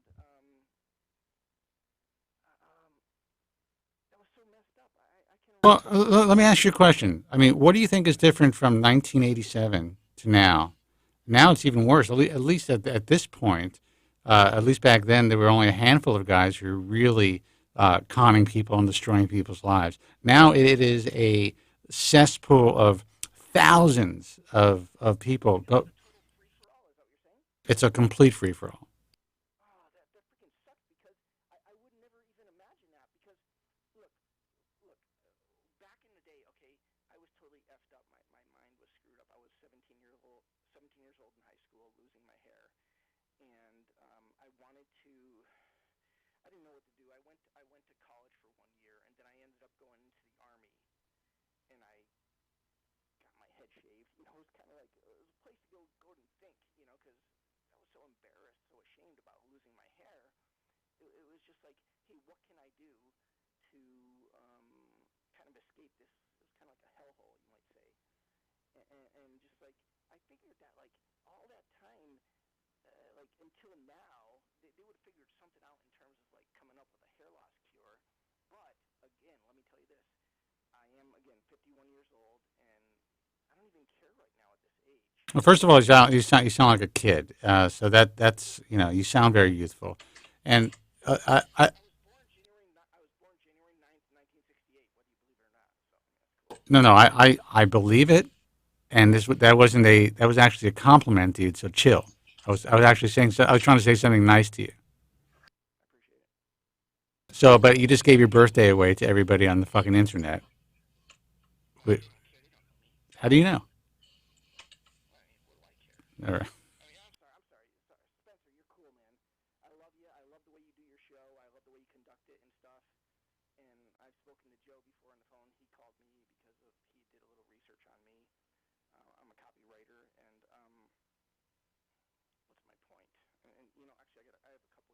that was so messed up. I can. Well, let me ask you a question. I mean, what do you think is different from 1987 to now? Now it's even worse. At least at this point, at least back then, there were only a handful of guys who were really conning people and destroying people's lives. Now it is a cesspool of thousands of people. It's a complete free-for-all. That freaking sucks because I would never even imagine that because look, back in the day, okay, I was totally effed up. My mind was screwed up. I was 17 years old in high school, losing my hair, and I didn't know what to do. I went to college for 1 year, and then I ended up going into the army, and I got my head shaved. It was kind of like it was a place to go and think, because I was so embarrassed, so ashamed about losing my hair. It was just like, hey, what can I do to kind of escape this? It was kind of like a hellhole, you might say, and just like I figured that like all that time, like until now, they would have figured something out in terms of like coming up with a hair loss cure. But again, let me tell you this: I am again 51 years old, and I don't even care right now at this age. Well, first of all, you sound like a kid. So that's you sound very youthful, and I I was born January 9th, 1968. Whether you believe it or not. So that's cool. no, I believe it, and that was actually a compliment, dude. So chill. I was actually saying I was trying to say something nice to you. I appreciate it. So, but you just gave your birthday away to everybody on the fucking internet. Wait, how do you know? All right. I'm sorry. Spencer, you're cool, man. I love you. I love the way you do your show. I love the way you conduct it and stuff. And I've spoken to Joe before on the phone. He called me because he did a little research on me. I'm a copywriter, and what's my point? And actually, I have a couple of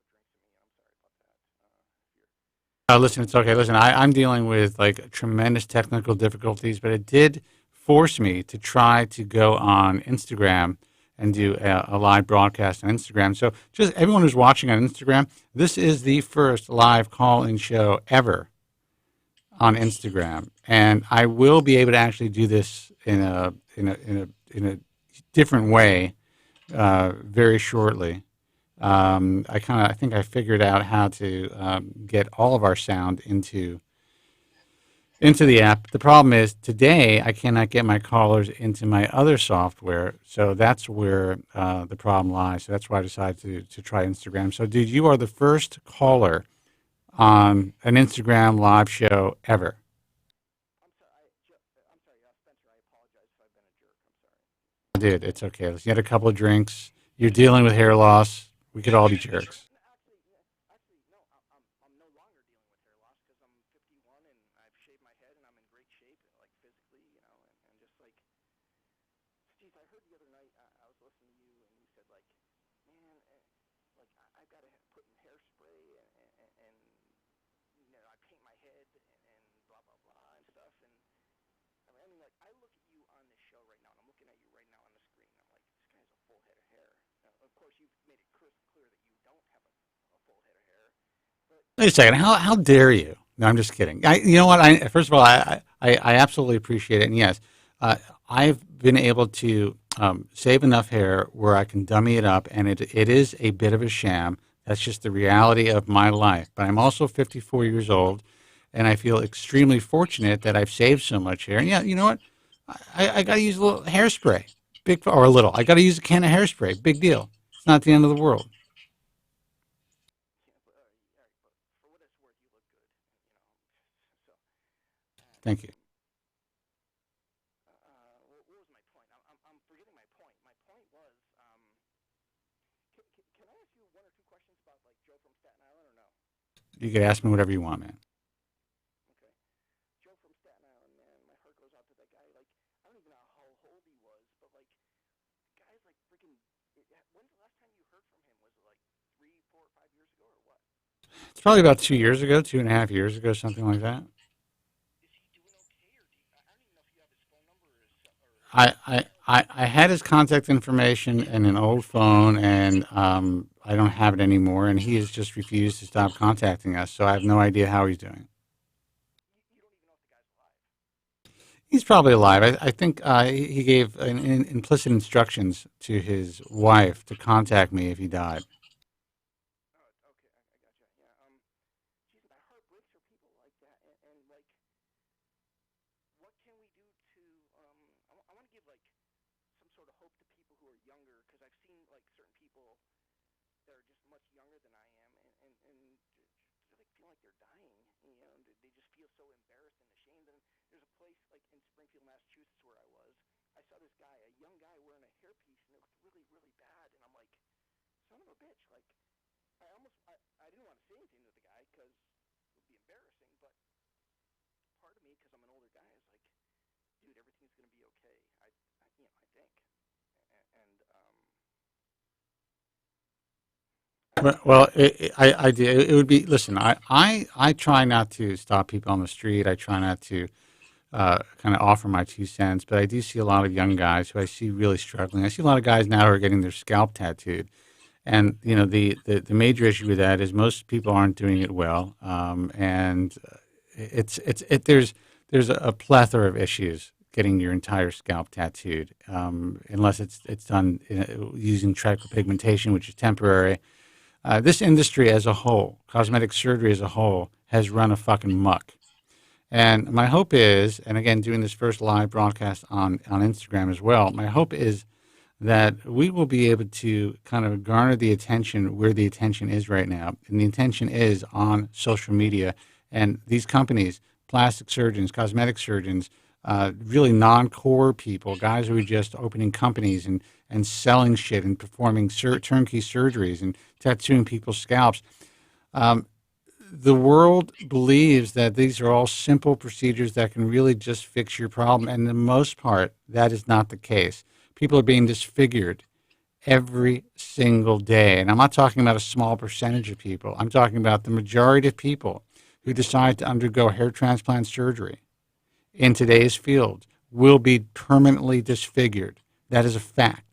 drinks in me, and I'm sorry about that. If you're Listen, it's okay. Listen, I'm dealing with like tremendous technical difficulties, but it did force me to try to go on Instagram and do a live broadcast on Instagram. So, just everyone who's watching on Instagram, this is the first live call-in show ever on Instagram, and I will be able to actually do this in a different way very shortly. I think I figured out how to get all of our sound into the app. The problem is today I cannot get my callers into my other software, so that's where the problem lies. So that's why I decided to try Instagram. So, dude, you are the first caller on an Instagram live show ever. I'm sorry, Spencer. I apologize if I've been a jerk. I'm sorry. Dude, it's okay. You had a couple of drinks. You're dealing with hair loss. We could all be jerks. Actually, no. I'm no longer dealing with hair loss because I'm 51 and I've shaved my head and I'm in great shape, like physically, and just like, Steve, I heard the other night I was listening to you and you said like, man, like I've got to put in hairspray and I paint my head and blah blah blah and stuff. And I mean, like I look at you on this show right now, and I'm looking at you right now on the screen. And I'm like, this guy has a full head of hair. Now, of course, you've made it crystal clear that you don't have a full head of hair. But Wait a second. How dare you? No, I'm just kidding. You know what? First of all, I absolutely appreciate it. And yes, I've been able to save enough hair where I can dummy it up, and it is a bit of a sham. That's just the reality of my life. But I'm also 54 years old, and I feel extremely fortunate that I've saved so much hair. And yeah, you know what? I got to use a little hairspray, or a little. I got to use a can of hairspray. Big deal. It's not the end of the world. for what it's worth, you look good. So Thank you. what was my point? I'm forgetting my point. My point was, can I ask you one or two questions about like Joe from Staten Island or no? You can ask me whatever you want, man. Okay. Joe from Staten Island, man, my heart goes out to that guy. Like, I don't even know how old he It's probably about 2 years ago, 2.5 years ago, something like that. I had his contact information in an old phone, and I don't have it anymore, and he has just refused to stop contacting us, so I have no idea how he's doing. He's probably alive. I think he gave implicit instructions to his wife to contact me if he died. Well, it would be. Listen, I try not to stop people on the street. I try not to kind of offer my 2 cents, but I do see a lot of young guys who I see really struggling. I see a lot of guys now who are getting their scalp tattooed, and the major issue with that is most people aren't doing it well, and there's a plethora of issues getting your entire scalp tattooed, unless it's done using trichopigmentation, which is temporary. This industry as a whole, cosmetic surgery as a whole, has run a fucking muck. And my hope is, and again, doing this first live broadcast on Instagram as well, my hope is that we will be able to kind of garner the attention where the attention is right now. And the attention is on social media. And these companies, plastic surgeons, cosmetic surgeons, really non-core people, guys who are just opening companies and selling shit and performing turnkey surgeries and tattooing people's scalps. The world believes that these are all simple procedures that can really just fix your problem. And the most part, that is not the case. People are being disfigured every single day. And I'm not talking about a small percentage of people. I'm talking about the majority of people who decide to undergo hair transplant surgery in today's field will be permanently disfigured. That is a fact.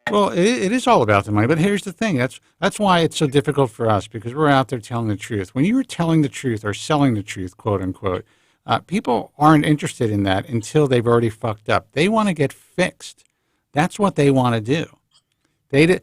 Well, it is all about the money, but here's the thing. That's why it's so difficult for us, because we're out there telling the truth. When you are telling the truth or selling the truth, quote unquote, people aren't interested in that until they've already fucked up. They want to get fixed. That's what they want to do. They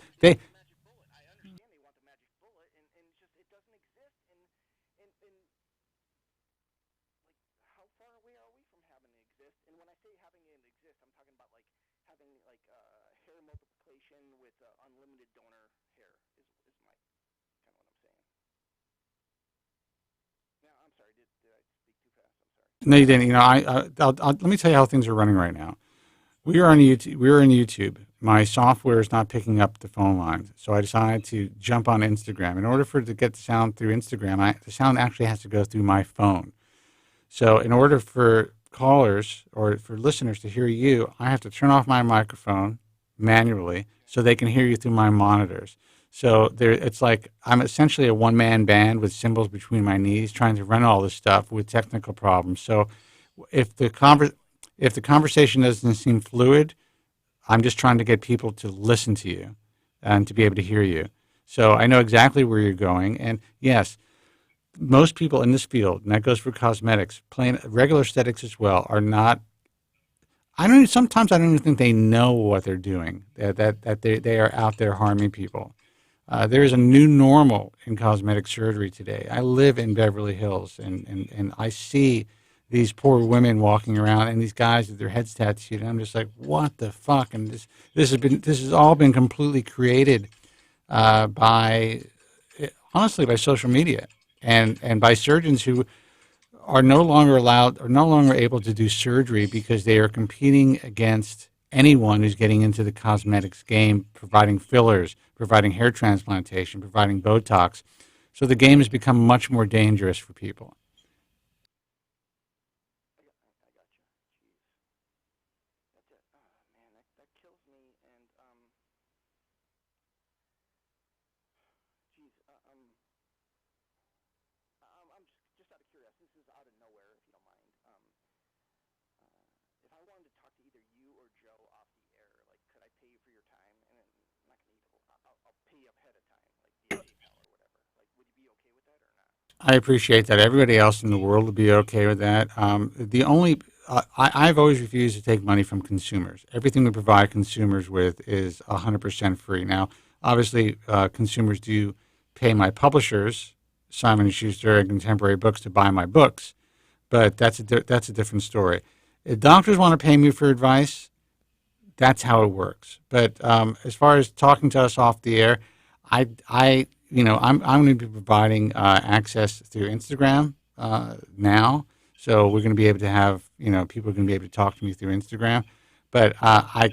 No, you didn't. Let me tell you how things are running right now. We are on YouTube. We're in YouTube. My software is not picking up the phone lines, so I decided to jump on Instagram. In order for it to get the sound through Instagram, the sound actually has to go through my phone. So in order for callers or for listeners to hear you, I have to turn off my microphone manually so they can hear you through my monitors. So it's like I'm essentially a one-man band with cymbals between my knees trying to run all this stuff with technical problems. So if the conversation doesn't seem fluid, I'm just trying to get people to listen to you and to be able to hear you. So I know exactly where you're going. And yes, most people in this field, and that goes for cosmetics, plain regular aesthetics as well, are not. Sometimes I don't even think they know what they're doing. That they are out there harming people. There is a new normal in cosmetic surgery today. I live in Beverly Hills, and I see these poor women walking around and these guys with their heads tattooed, and I'm just like, what the fuck? And this has all been completely created by social media and by surgeons who are no longer allowed or no longer able to do surgery because they are competing against anyone who's getting into the cosmetics game, providing fillers, providing hair transplantation, providing Botox. So the game has become much more dangerous for people. I appreciate that. Everybody else in the world would be okay with that. I've always refused to take money from consumers. Everything we provide consumers with is 100% free. Now, obviously, consumers do pay my publishers, Simon & Schuster and Contemporary Books, to buy my books, but that's a different story. If doctors want to pay me for advice, that's how it works. But as far as talking to us off the air, I'm going to be providing access through Instagram now. So we're going to be able to have, people are going to be able to talk to me through Instagram. But I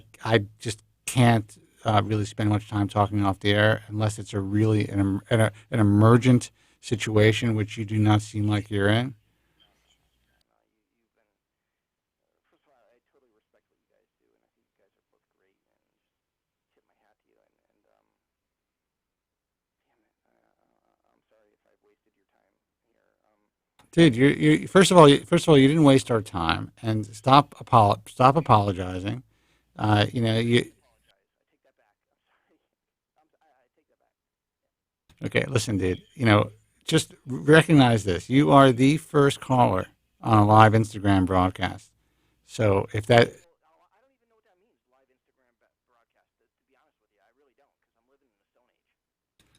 just can't really spend much time talking off the air unless it's a really an emergent situation, which you do not seem like you're in. Dude, you first of all, you didn't waste our time, and stop apologizing. Okay, listen, dude. Just recognize this: you are the first caller on a live Instagram broadcast. So if that,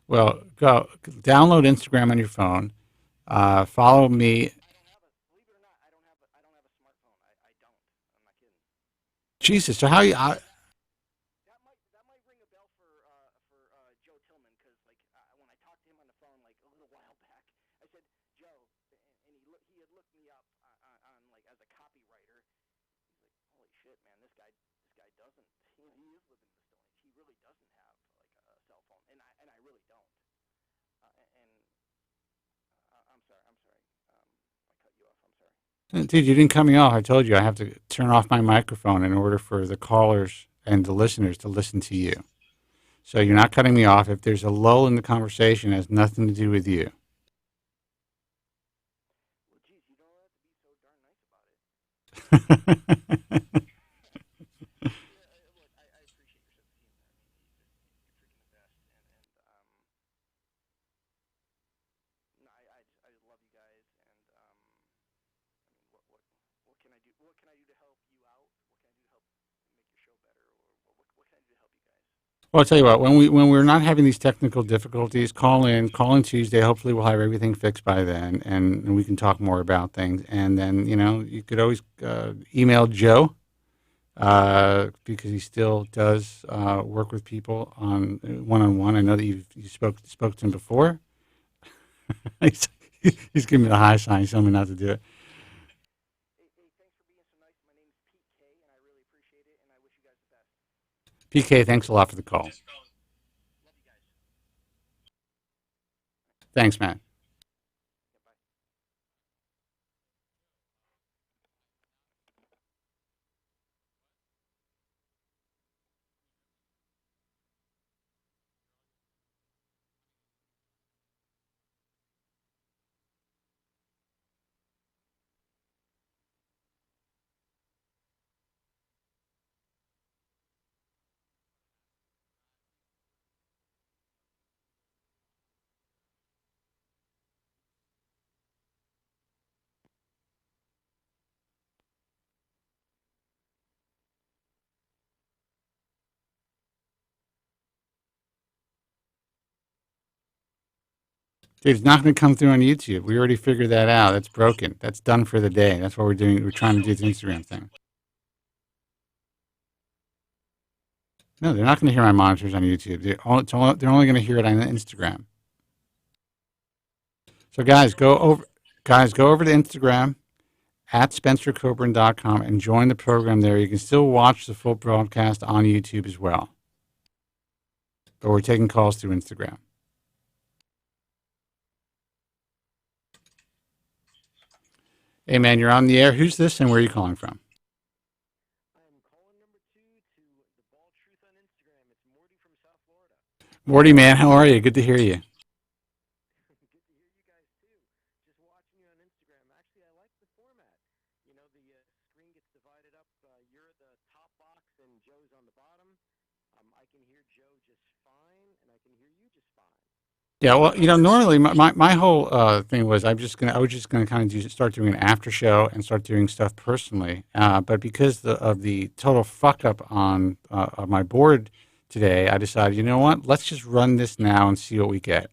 well, go download Instagram on your phone. Follow me. Jesus, so how you? That might ring a bell for Joe Tillman, because when I talked to him on the phone a little while back, I said, Joe, and he had looked me up on as a copywriter. He's like, holy shit, man, this guy doesn't. He is living in the Stone Age. He really doesn't have a cell phone, and I really don't. I'm sorry. I cut you off. I'm sorry. Dude, you didn't cut me off. I told you I have to turn off my microphone in order for the callers and the listeners to listen to you. So you're not cutting me off. If there's a lull in the conversation, it has nothing to do with you. Well, geez, you don't have to be so darn nice about it. Well, I'll tell you what. When we're not having these technical difficulties, call in Tuesday. Hopefully, we'll have everything fixed by then, and we can talk more about things. And then you could always email Joe because he still does work with people on one-on-one. I know that you spoke to him before. he's giving me the high sign. He's telling me not to do it. PK, thanks a lot for the call. Thanks, Matt. Dude, it's not going to come through on YouTube. We already figured that out. That's broken. That's done for the day. That's what we're doing. We're trying to do the Instagram thing. No, they're not going to hear my monitors on YouTube. They're only going to hear it on Instagram. So guys, go over to Instagram at SpencerKobren.com and join the program there. You can still watch the full broadcast on YouTube as well. But we're taking calls through Instagram. Hey, man, you're on the air. Who's this and where are you calling from? Morty, man, how are you? Good to hear you. Yeah, well, normally my whole thing was I was just gonna kind of start doing an after show and start doing stuff personally. But because of the total fuck up on of my board today, I decided, you know what? Let's just run this now and see what we get.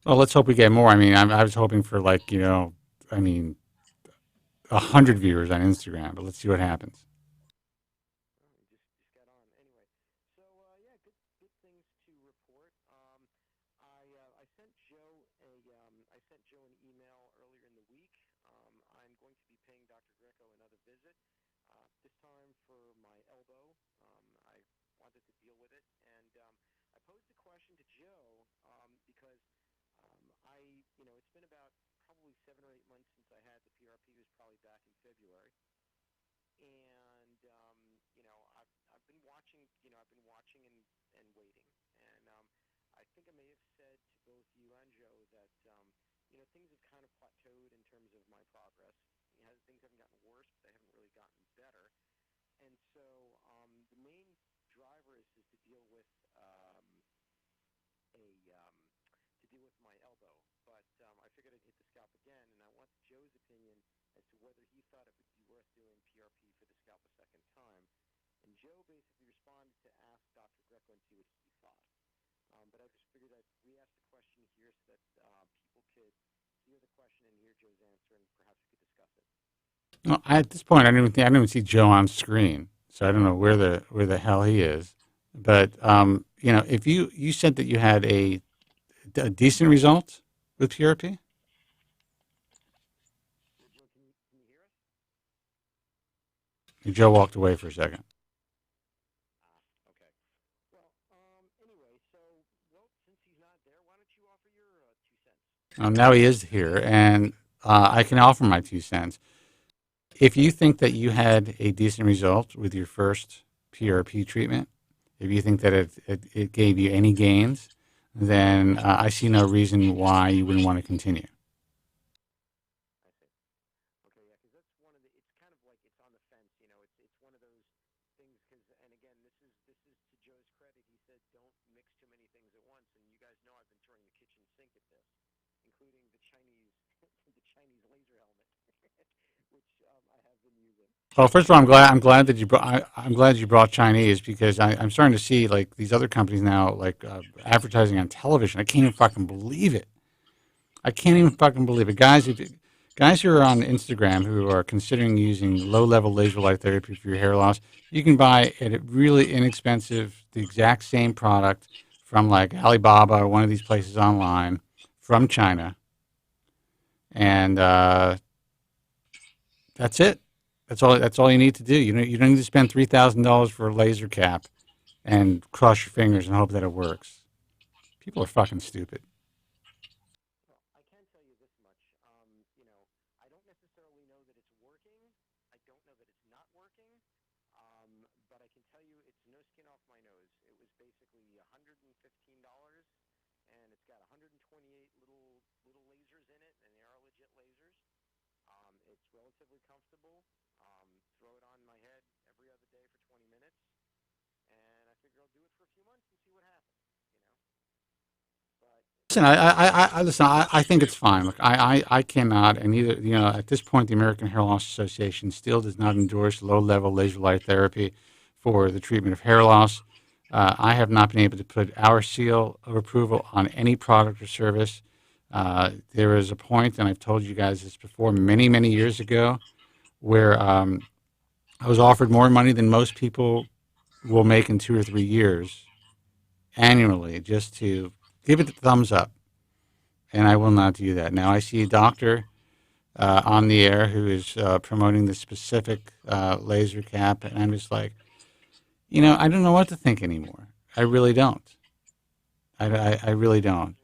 Well, let's hope we get more. I mean, I was hoping for 100 viewers on Instagram, but let's see what happens. Well, at this point, I don't even see Joe on screen, so I don't know where the hell he is. But if you said that you had a decent result with PRP. Joe walked away for a second. Now he is here, and I can offer my 2 cents. If you think that you had a decent result with your first PRP treatment, if you think that it gave you any gains, then I see no reason why you wouldn't want to continue. Well, first of all, I'm glad that you brought Chinese, because I'm starting to see these other companies now advertising on television. I can't even fucking believe it. Guys who are on Instagram who are considering using low-level laser light therapy for your hair loss, you can buy at a really inexpensive, the exact same product from Alibaba or one of these places online from China, and that's it. That's all you need to do. You don't need to spend $3,000 for a laser cap and cross your fingers and hope that it works. People are fucking stupid. Listen, I think it's fine. Look, I cannot, and either, at this point, the American Hair Loss Association still does not endorse low-level laser light therapy for the treatment of hair loss. I have not been able to put our seal of approval on any product or service. There is a point, and I've told you guys this before, many, many years ago, where I was offered more money than most people will make in 2 or 3 years annually just to give it the thumbs up. And I will not do that. Now I see a doctor on the air who is promoting the specific laser cap, and I'm just like, I don't know what to think anymore. I really don't. I really don't.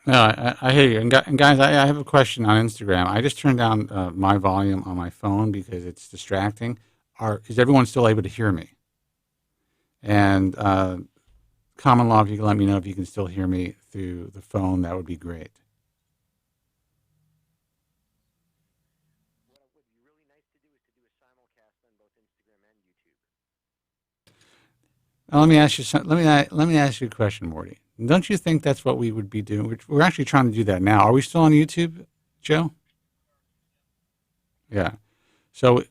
No, I hear you. And guys, I have a question on Instagram. I just turned down my volume on my phone because it's distracting. Is everyone still able to hear me? And common law, if you can let me know if you can still hear me through the phone, that would be great. Now, let me ask you let me ask you a question, Morty. Don't you think that's what we would be doing? We're actually trying to do that now. Are we still on YouTube, Joe? Yeah. So.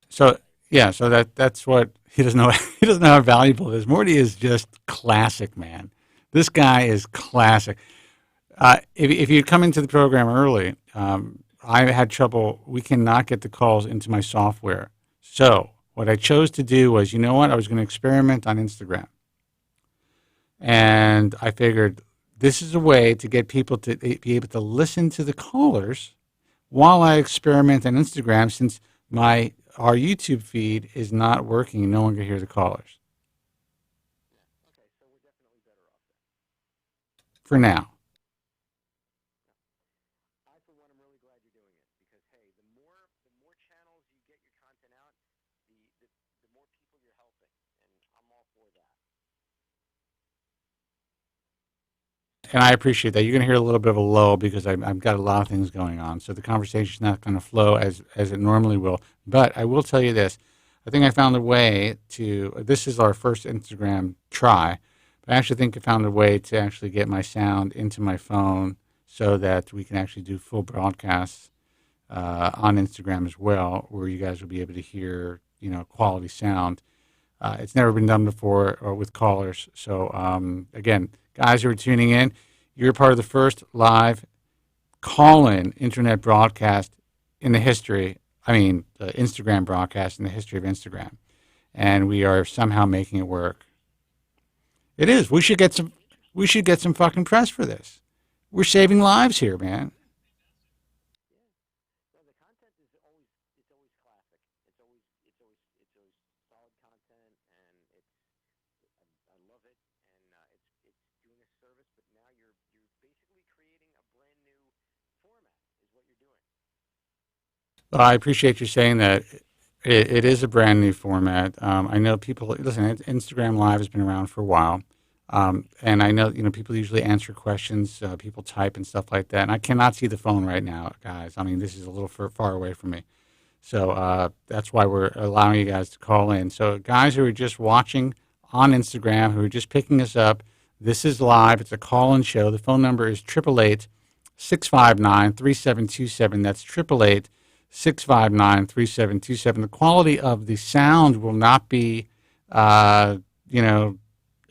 So yeah, so that's what he doesn't know. He doesn't know how valuable it is. Morty is just classic, man. This guy is classic. If you come into the program early, I had trouble. We cannot get the calls into my software. So what I chose to do was, I was going to experiment on Instagram. And I figured this is a way to get people to be able to listen to the callers while I experiment on Instagram, since our YouTube feed is not working and no one can hear the callers. For now. And I appreciate that. You're going to hear a little bit of a lull because I've got a lot of things going on. So the conversation's not going to flow as it normally will. But I will tell you this. I think I found a way this is our first Instagram try, but I actually think I found a way to actually get my sound into my phone so that we can actually do full broadcasts on Instagram as well, where you guys will be able to hear, quality sound. It's never been done before with callers. So, again, guys who are tuning in, you're part of the first live call-in internet broadcast in the history, Instagram broadcast in the history of Instagram. And we are somehow making it work. It is. We should get some fucking press for this. We're saving lives here, man. I appreciate you saying that. It is a brand new format. I know people listen. Instagram Live has been around for a while, and I know people usually answer questions. People type and stuff like that. And I cannot see the phone right now, guys. This is a little far away from me, so that's why we're allowing you guys to call in. So guys who are just watching on Instagram, who are just picking us up, this is live. It's a call-in show. The phone number is 888-659-3727. That's 888-659-3727. The quality of the sound will not be,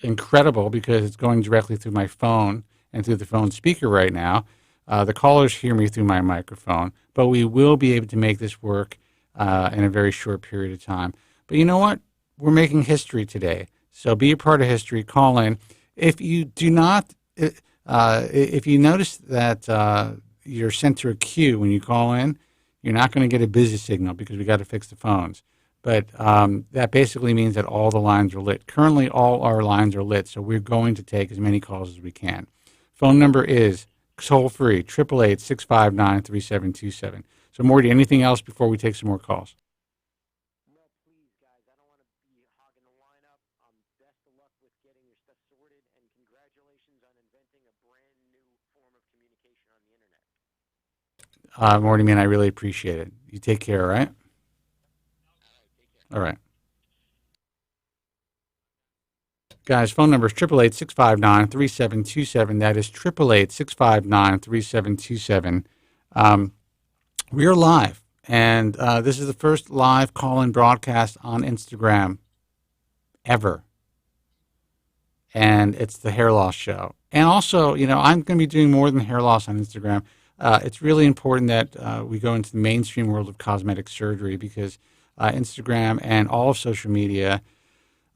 incredible because it's going directly through my phone and through the phone speaker right now. The callers hear me through my microphone, but we will be able to make this work in a very short period of time. But you know what? We're making history today. So be a part of history. Call in. If you do not, if you notice that you're sent to a queue when you call in, you're not going to get a busy signal because we got to fix the phones. but that basically means that all the lines are lit. Currently, all our lines are lit, so we're going to take as many calls as we can. Phone number is toll-free, 888-659-3727. So, Morty, anything else before we take some more calls? No, please, guys. I don't want to be hogging the lineup. Best of luck with getting your stuff sorted, and congratulations on inventing a brand new form of communication on the internet. Morty, man, I really appreciate it. You take care, all right? All right. Guys, phone number is 888-659-3727. That is 888-659-3727. We are live, and this is the first live call-in broadcast on Instagram ever. And it's the Hair Loss Show. And also, I'm going to be doing more than hair loss on Instagram. It's really important that we go into the mainstream world of cosmetic surgery because Instagram and all of social media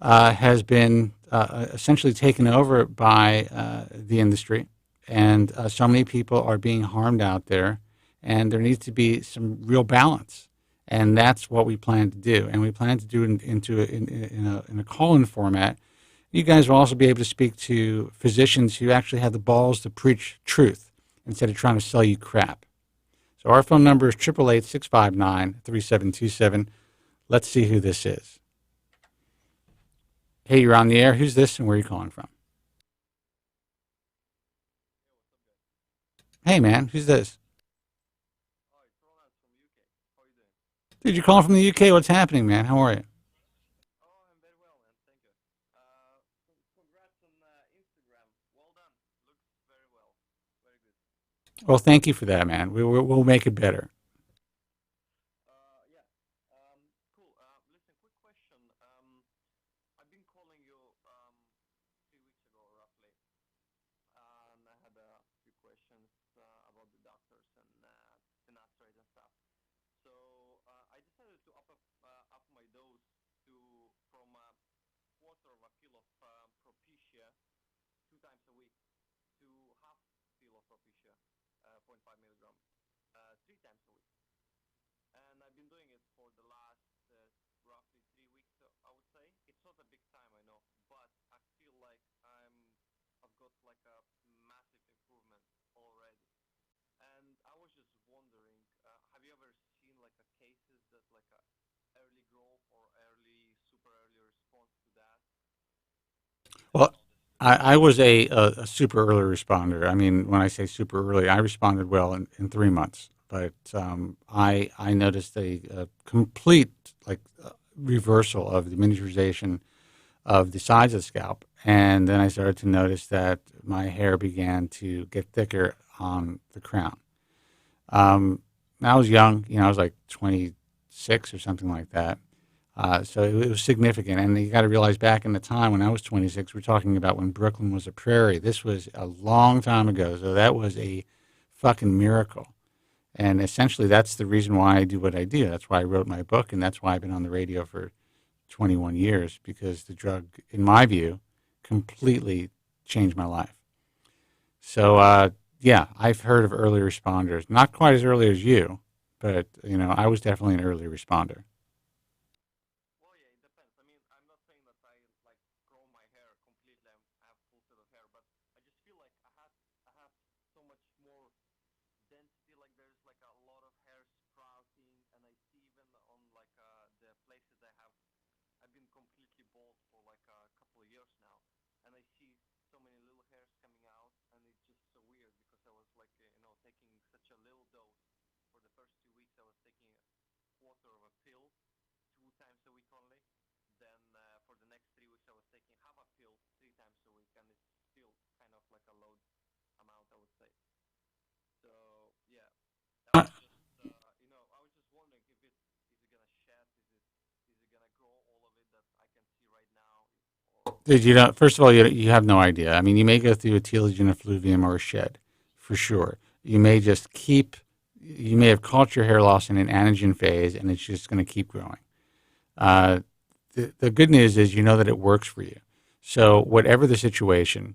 has been essentially taken over by the industry. And so many people are being harmed out there. And there needs to be some real balance. And that's what we plan to do. And we plan to do it in a call-in format. You guys will also be able to speak to physicians who actually have the balls to preach truth instead of trying to sell you crap. So our phone number is 888-659-3727. Let's see who this is. Hey, you're on the air. Who's this and where are you calling from? Hey, man, who's this? Dude, you're calling from the UK. What's happening, man? How are you? Well, thank you for that, man. We'll make it better. Well, I was a super early responder. I mean, when I say super early, I responded well in 3 months. But I noticed a complete reversal of the miniaturization of the sides of the scalp. And then I started to notice that my hair began to get thicker on the crown. I was young, I was like 26 or something like that. So it was significant. And you got to realize back in the time when I was 26, we're talking about when Brooklyn was a prairie. This was a long time ago. So that was a fucking miracle. And essentially that's the reason why I do what I do. That's why I wrote my book. And that's why I've been on the radio for 21 years, because the drug, in my view, completely changed my life. So, yeah, I've heard of early responders. Not quite as early as you, but, I was definitely an early responder. Dude, first of all, you have no idea. I mean, you may go through a telogen effluvium or a shed, for sure. You may have caught your hair loss in an anagen phase, and it's just going to keep growing. The good news is that it works for you. So whatever the situation,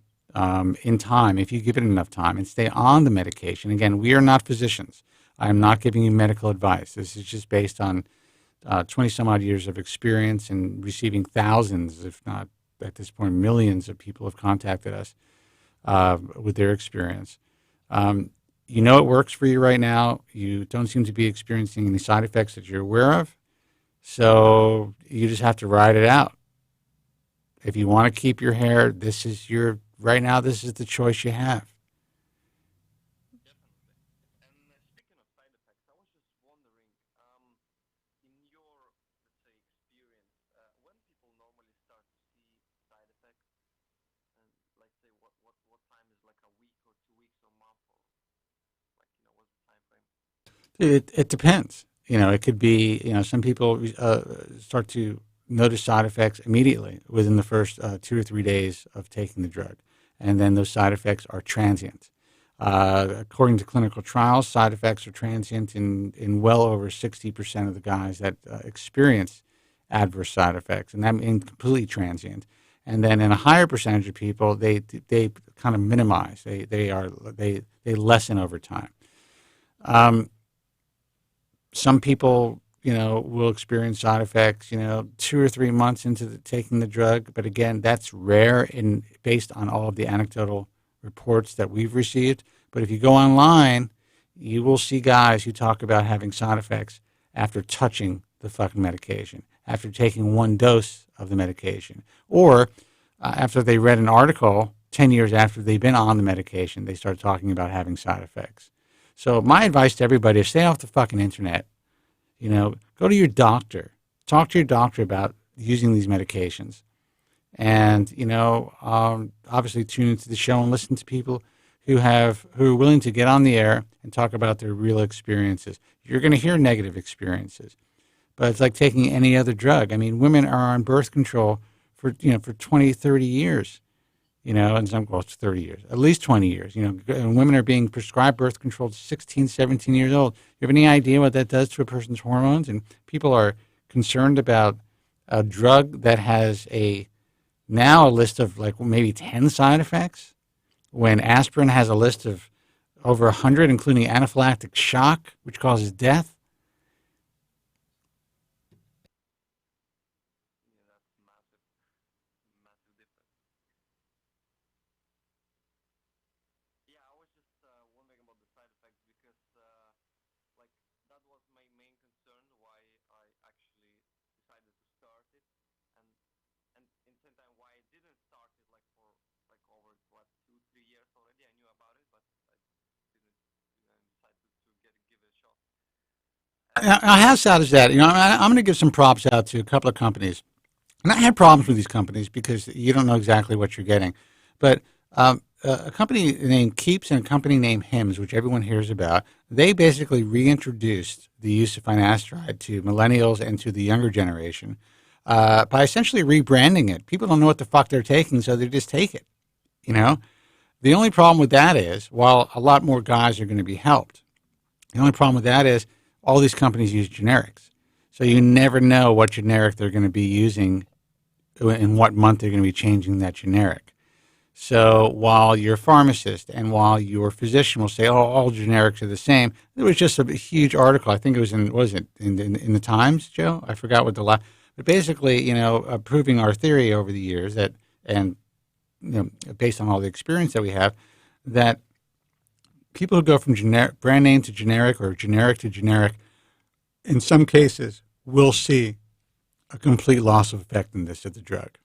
in time, if you give it enough time and stay on the medication, again, we are not physicians. I am not giving you medical advice. This is just based on 20 some odd years of experience and receiving thousands, if not at this point millions of people have contacted us with their experience. You know it works for you right now. You don't seem to be experiencing any side effects that you're aware of. So you just have to ride it out. If you want to keep your hair, this is the choice you have. It depends. It could be, some people start to notice side effects immediately within the first 2 or 3 days of taking the drug. And then those side effects are transient. According to clinical trials, side effects are transient in well over 60% of the guys that experience adverse side effects, and that means completely transient. And then in a higher percentage of people, they kind of minimize. They lessen over time. Some people, will experience side effects, 2 or 3 months into taking the drug. But again, that's rare based on all of the anecdotal reports that we've received. But if you go online, you will see guys who talk about having side effects after touching the fucking medication, after taking 1 dose of the medication, or after they read an article 10 years after they've been on the medication, they start talking about having side effects. So my advice to everybody is stay off the fucking internet. Go to your doctor. Talk to your doctor about using these medications. And, obviously tune into the show and listen to people who are willing to get on the air and talk about their real experiences. You're going to hear negative experiences. But it's like taking any other drug. I mean, women are on birth control for 20, 30 years. And some, 30 years, at least 20 years, and women are being prescribed birth control at 16, 17 years old. You have any idea what that does to a person's hormones? And people are concerned about a drug that has now a list of maybe 10 side effects, when aspirin has a list of over 100, including anaphylactic shock, which causes death. How sad is that? I'm going to give some props out to a couple of companies. And I had problems with these companies because you don't know exactly what you're getting. But a company named Keeps and a company named Hims, which everyone hears about, they basically reintroduced the use of finasteride to millennials and to the younger generation by essentially rebranding it. People don't know what the fuck they're taking, so they just take it. The only problem with that is, while a lot more guys are going to be helped, the only problem with that is all these companies use generics. So you never know what generic they're going to be using in what month they're going to be changing that generic. So while your pharmacist and while your physician will say, oh, all generics are the same, there was just a huge article. I think it was in the Times, Joe? I forgot what but basically, proving our theory over the years that, and based on all the experience that we have, that people who go from brand name to generic or generic to generic, in some cases, will see a complete loss of effectiveness of the drug.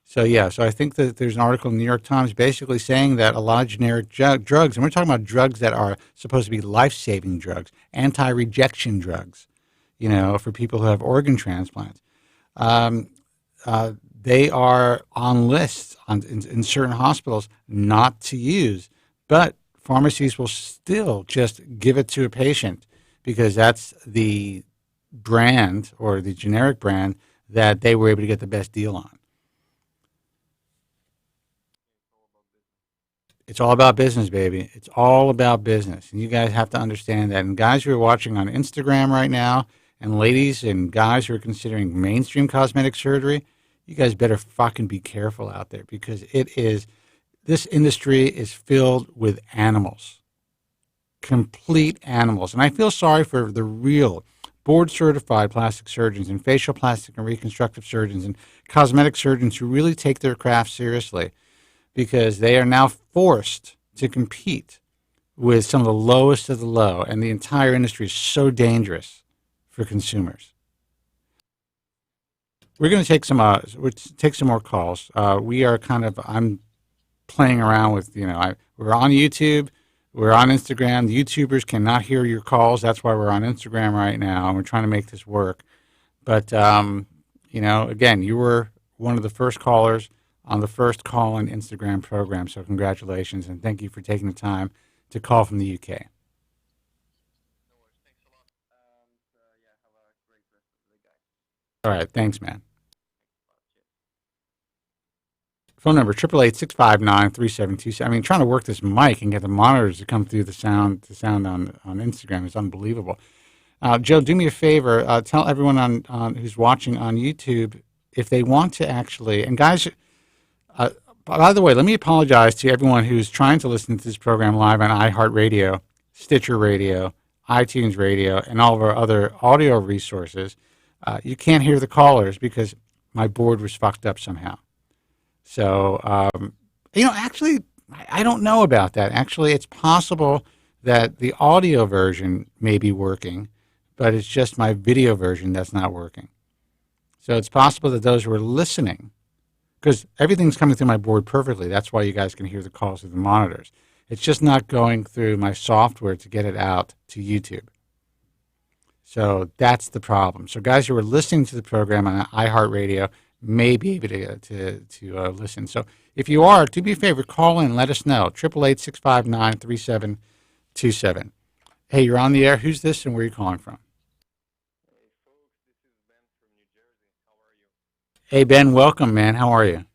So I think that there's an article in the New York Times basically saying that a lot of generic drugs, and we're talking about drugs that are supposed to be life-saving drugs, anti-rejection drugs, for people who have organ transplants, they are on lists in certain hospitals not to use, but pharmacies will still just give it to a patient because that's the brand or the generic brand that they were able to get the best deal on. It's all about business, baby. It's all about business. And you guys have to understand that. And guys who are watching on Instagram right now, and ladies and guys who are considering mainstream cosmetic surgery, you guys better fucking be careful out there because this industry is filled with animals, complete animals. And I feel sorry for the real board-certified plastic surgeons and facial plastic and reconstructive surgeons and cosmetic surgeons who really take their craft seriously, because they are now forced to compete with some of the lowest of the low, and the entire industry is so dangerous for consumers. We're going to take some more calls. I'm playing around with, we're on YouTube, we're on Instagram. The YouTubers cannot hear your calls. That's why we're on Instagram right now, and we're trying to make this work. But, again, you were one of the first callers on the first call-in Instagram program, so congratulations, and thank you for taking the time to call from the UK. No worries. Thanks a lot. Have a great rest of the day. All right, thanks, man. Phone number 888-659-3727. I mean, trying to work this mic and get the monitors to come through the sound on Instagram is unbelievable. Joe, do me a favor. Tell everyone on who's watching on YouTube if they want to actually. And guys, by the way, let me apologize to everyone who's trying to listen to this program live on iHeartRadio, Stitcher Radio, iTunes Radio, and all of our other audio resources. You can't hear the callers because my board was fucked up somehow. So, actually, I don't know about that. Actually, it's possible that the audio version may be working, but it's just my video version that's not working. So it's possible that those who are listening, because everything's coming through my board perfectly. That's why you guys can hear the calls through the monitors. It's just not going through my software to get it out to YouTube. So that's the problem. So guys who are listening to the program on iHeartRadio may be able to listen. So if you are, do me a favor, call in, let us know. 888-659-3727. Hey, you're on the air. Who's this and where are you calling from? Hey, folks, this is Ben from New Jersey. How are you? Hey, Ben, welcome, man. How are you?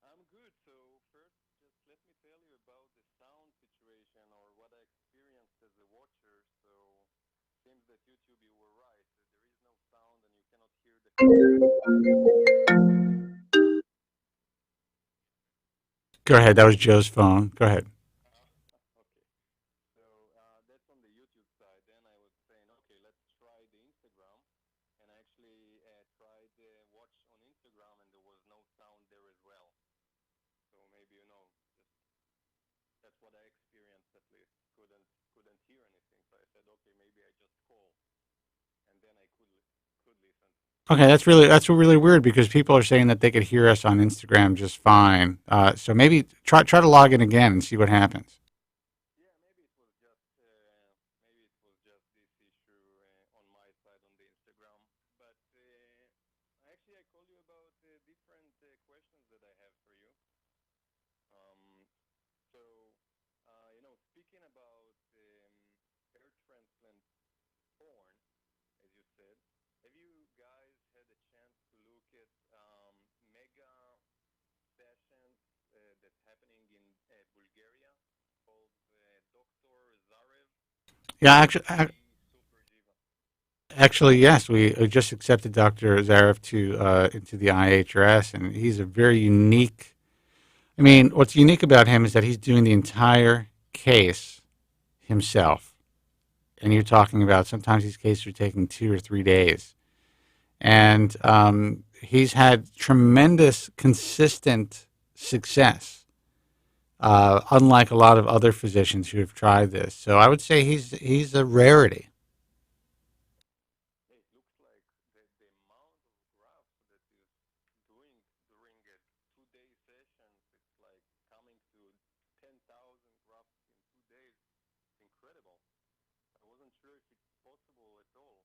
I'm good. So first, just let me tell you about the sound situation or what I experienced as a watcher. So seems that YouTube, you were right. There is no sound and you cannot hear the... Go ahead. That was Joe's phone. Go ahead. Okay. So that's on the YouTube side. Then I was saying, okay, let's try the Instagram. And I actually tried the watch on Instagram and there was no sound there as well. So maybe, just that's what I experienced at least. Couldn't hear anything. So I said, okay, maybe I just call. And then I could listen. Okay, that's really weird because people are saying that they could hear us on Instagram just fine. So maybe try to log in again and see what happens. Yeah, maybe it was just this issue on my side on the Instagram. But actually, I called you about different questions that I have for you. Speaking about hair transplant porn, as you said, have you guys had a chance to look at mega sessions that's happening in Bulgaria called Dr. Zarev? Yeah, actually, yes. We just accepted Dr. Zarev into the IHRS, and he's a very unique. I mean, what's unique about him is that he's doing the entire case himself. And you're talking about sometimes these cases are taking 2 or 3 days. And he's had tremendous, consistent success, unlike a lot of other physicians who have tried this. So I would say he's a rarity. It looks like the amount of grafts that is doing during a 2-day session, it's like coming to 10,000 grafts in 2 days. It's incredible. I wasn't sure if it's possible at all.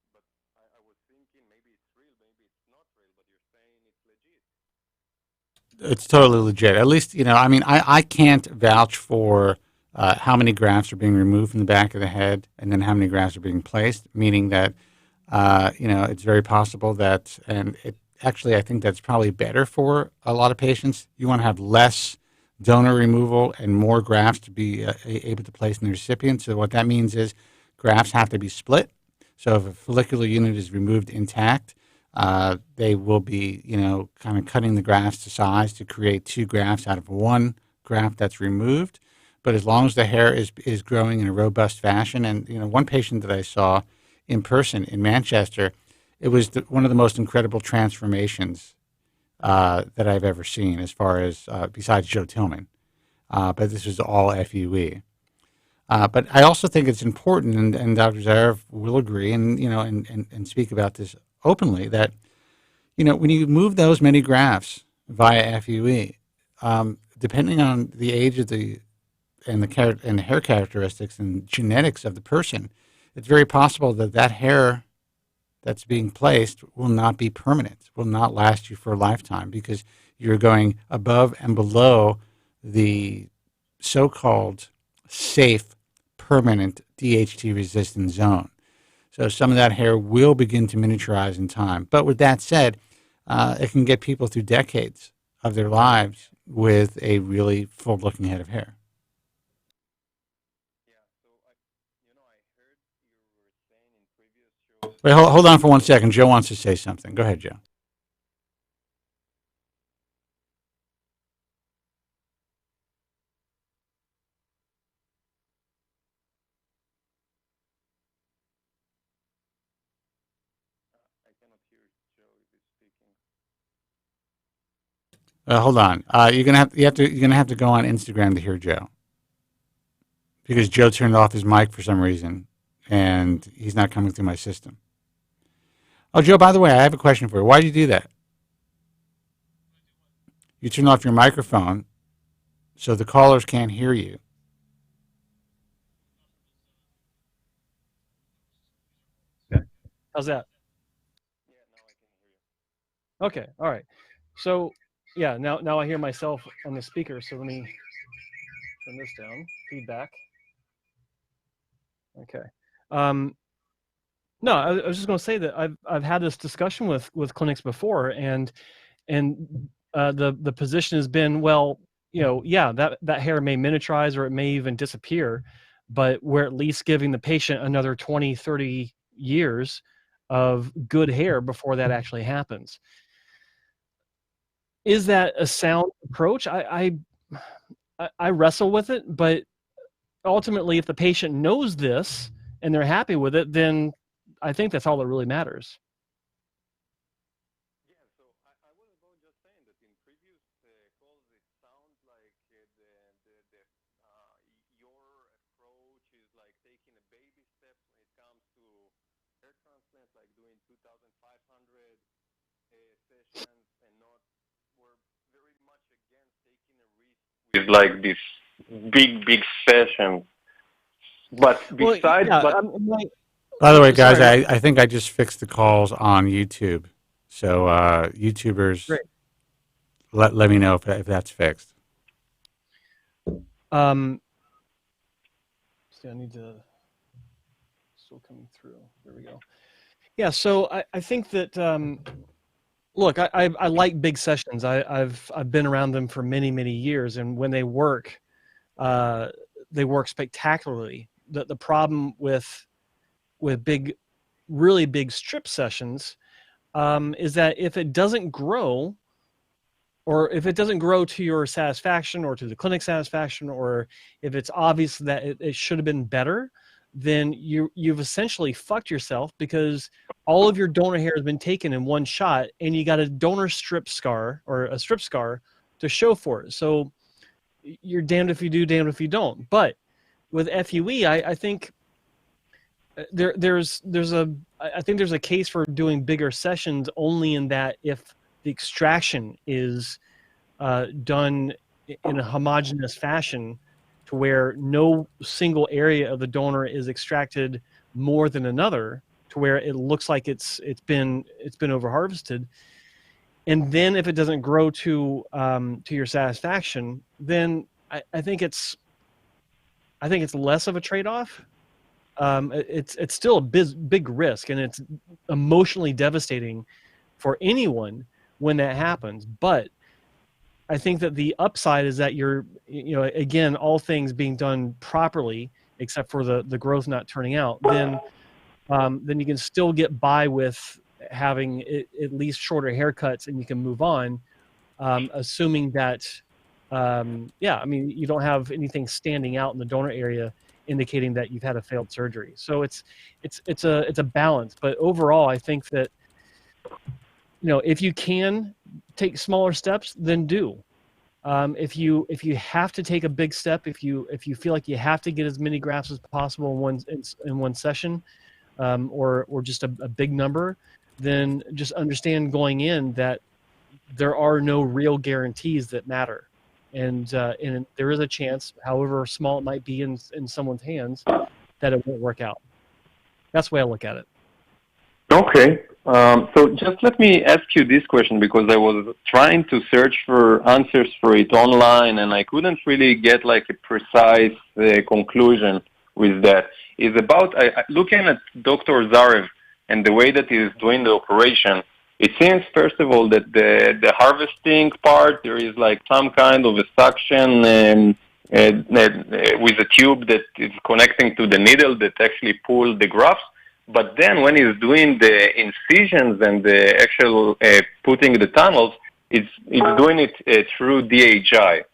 But I was thinking maybe it's real, maybe it's not real, but you're saying it's legit. It's totally legit. At least, I can't vouch for how many grafts are being removed from the back of the head and then how many grafts are being placed, meaning that, it's very possible that, and I think that's probably better for a lot of patients. You want to have less donor removal and more grafts to be able to place in the recipient. So what that means is grafts have to be split. So if a follicular unit is removed intact, they will be, kind of cutting the grafts to size to create 2 grafts out of 1 graft that's removed. But as long as the hair is growing in a robust fashion, and one patient that I saw in person in Manchester, it was one of the most incredible transformations that I've ever seen, as far as besides Joe Tillman. But this was all FUE. But I also think it's important, and Dr. Zarev will agree, and speak about this openly, that when you move those many grafts via FUE, depending on the age of the hair characteristics and genetics of the person, it's very possible that hair that's being placed will not be permanent, will not last you for a lifetime, because you're going above and below the so-called safe, permanent DHT-resistant zone. So some of that hair will begin to miniaturize in time. But with that said, it can get people through decades of their lives with a really full-looking head of hair. Wait, hold on for 1 second. Joe wants to say something. Go ahead, Joe. Hold on. You're gonna have to go on Instagram to hear Joe, because Joe turned off his mic for some reason, and he's not coming through my system. Oh, Joe, by the way, I have a question for you. Why did you do that? You turned off your microphone so the callers can't hear you. How's that? Okay, all right. So, yeah, now I hear myself on the speaker. So let me turn this down. Feedback. Okay. No, I was just going to say that I've had this discussion with clinics before, and the position has been, well, yeah, that hair may miniaturize or it may even disappear, but we're at least giving the patient another 20, 30 years of good hair before that actually happens. Is that a sound approach? I wrestle with it, but ultimately, if the patient knows this and they're happy with it, then I think that's all that really matters. Yeah, so I was about just saying that in previous calls, it sounds like your approach is like taking a baby step when it comes to hair transplant, like doing 2,500 sessions, and not, we're very much against taking a risk with like this big session. But besides, by the way, guys, I think I just fixed the calls on YouTube. So YouTubers, let me know if that's fixed. See, I need to still coming through. There we go. Yeah, so I think that look, I like big sessions. I've been around them for many years, and when they work spectacularly. The problem with really big strip sessions is that if it doesn't grow, or if it doesn't grow to your satisfaction or to the clinic satisfaction, or if it's obvious that it should have been better, then you've essentially fucked yourself, because all of your donor hair has been taken in one shot, and you got a donor strip scar or a strip scar to show for it. So you're damned if you do, damned if you don't. But with FUE, I think there's a case for doing bigger sessions, only in that if the extraction is done in a homogeneous fashion, to where no single area of the donor is extracted more than another, to where it looks like it's been over harvested. And then if it doesn't grow to your satisfaction, then I think it's less of a trade-off. It's still a big risk, and it's emotionally devastating for anyone when that happens. But I think that the upside is that you're, again, all things being done properly, except for the growth not turning out, then you can still get by with having at least shorter haircuts, and you can move on, assuming that yeah, I mean, you don't have anything standing out in the donor area indicating that you've had a failed surgery. So it's a balance. But overall, I think that, if you can take smaller steps, then do. If you have to take a big step, if you feel like you have to get as many grafts as possible in one session, or just a big number, then just understand going in that there are no real guarantees that matter, and there is a chance, however small it might be in someone's hands, that it won't work out. That's the way I look at it. Okay. So just let me ask you this question, because I was trying to search for answers for it online, and I couldn't really get like a precise conclusion with that. Is about looking at Dr. Zarev and the way that he's doing the operation. It seems, first of all, that the harvesting part, there is like some kind of a suction with a tube that is connecting to the needle that actually pull the grafts. But then when he's doing the incisions and the actual putting the tunnels, it's doing it through DHI,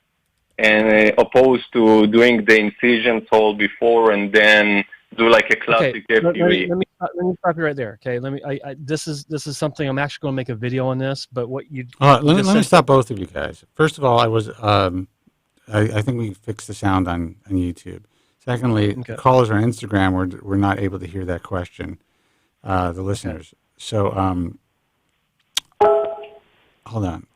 and opposed to doing the incisions all before and then do like a classic FUE. Let me stop you right there. Okay, this is something I'm actually going to make a video on this. But what you let me stop both of you guys. First of all, I think we fixed the sound on YouTube. Secondly, callers on Instagram were not able to hear that question, the listeners. So, hold on.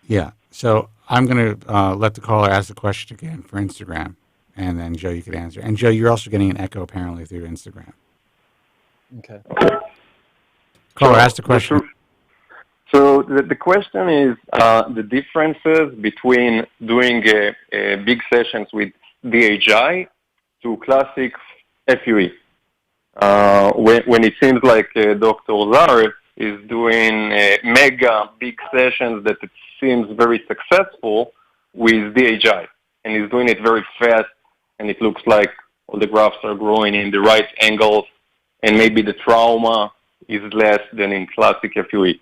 Yeah, so I'm going to let the caller ask the question again for Instagram, and then, Joe, you could answer. And, Joe, you're also getting an echo, apparently, through Instagram. Okay. Caller, ask the question. So the question is the differences between doing big sessions with DHI to classic FUE. When it seems like Dr. Zarev is doing mega big sessions that it seems very successful with DHI, and he's doing it very fast, and it looks like all the grafts are growing in the right angles, and maybe the trauma is less than in classic FUE.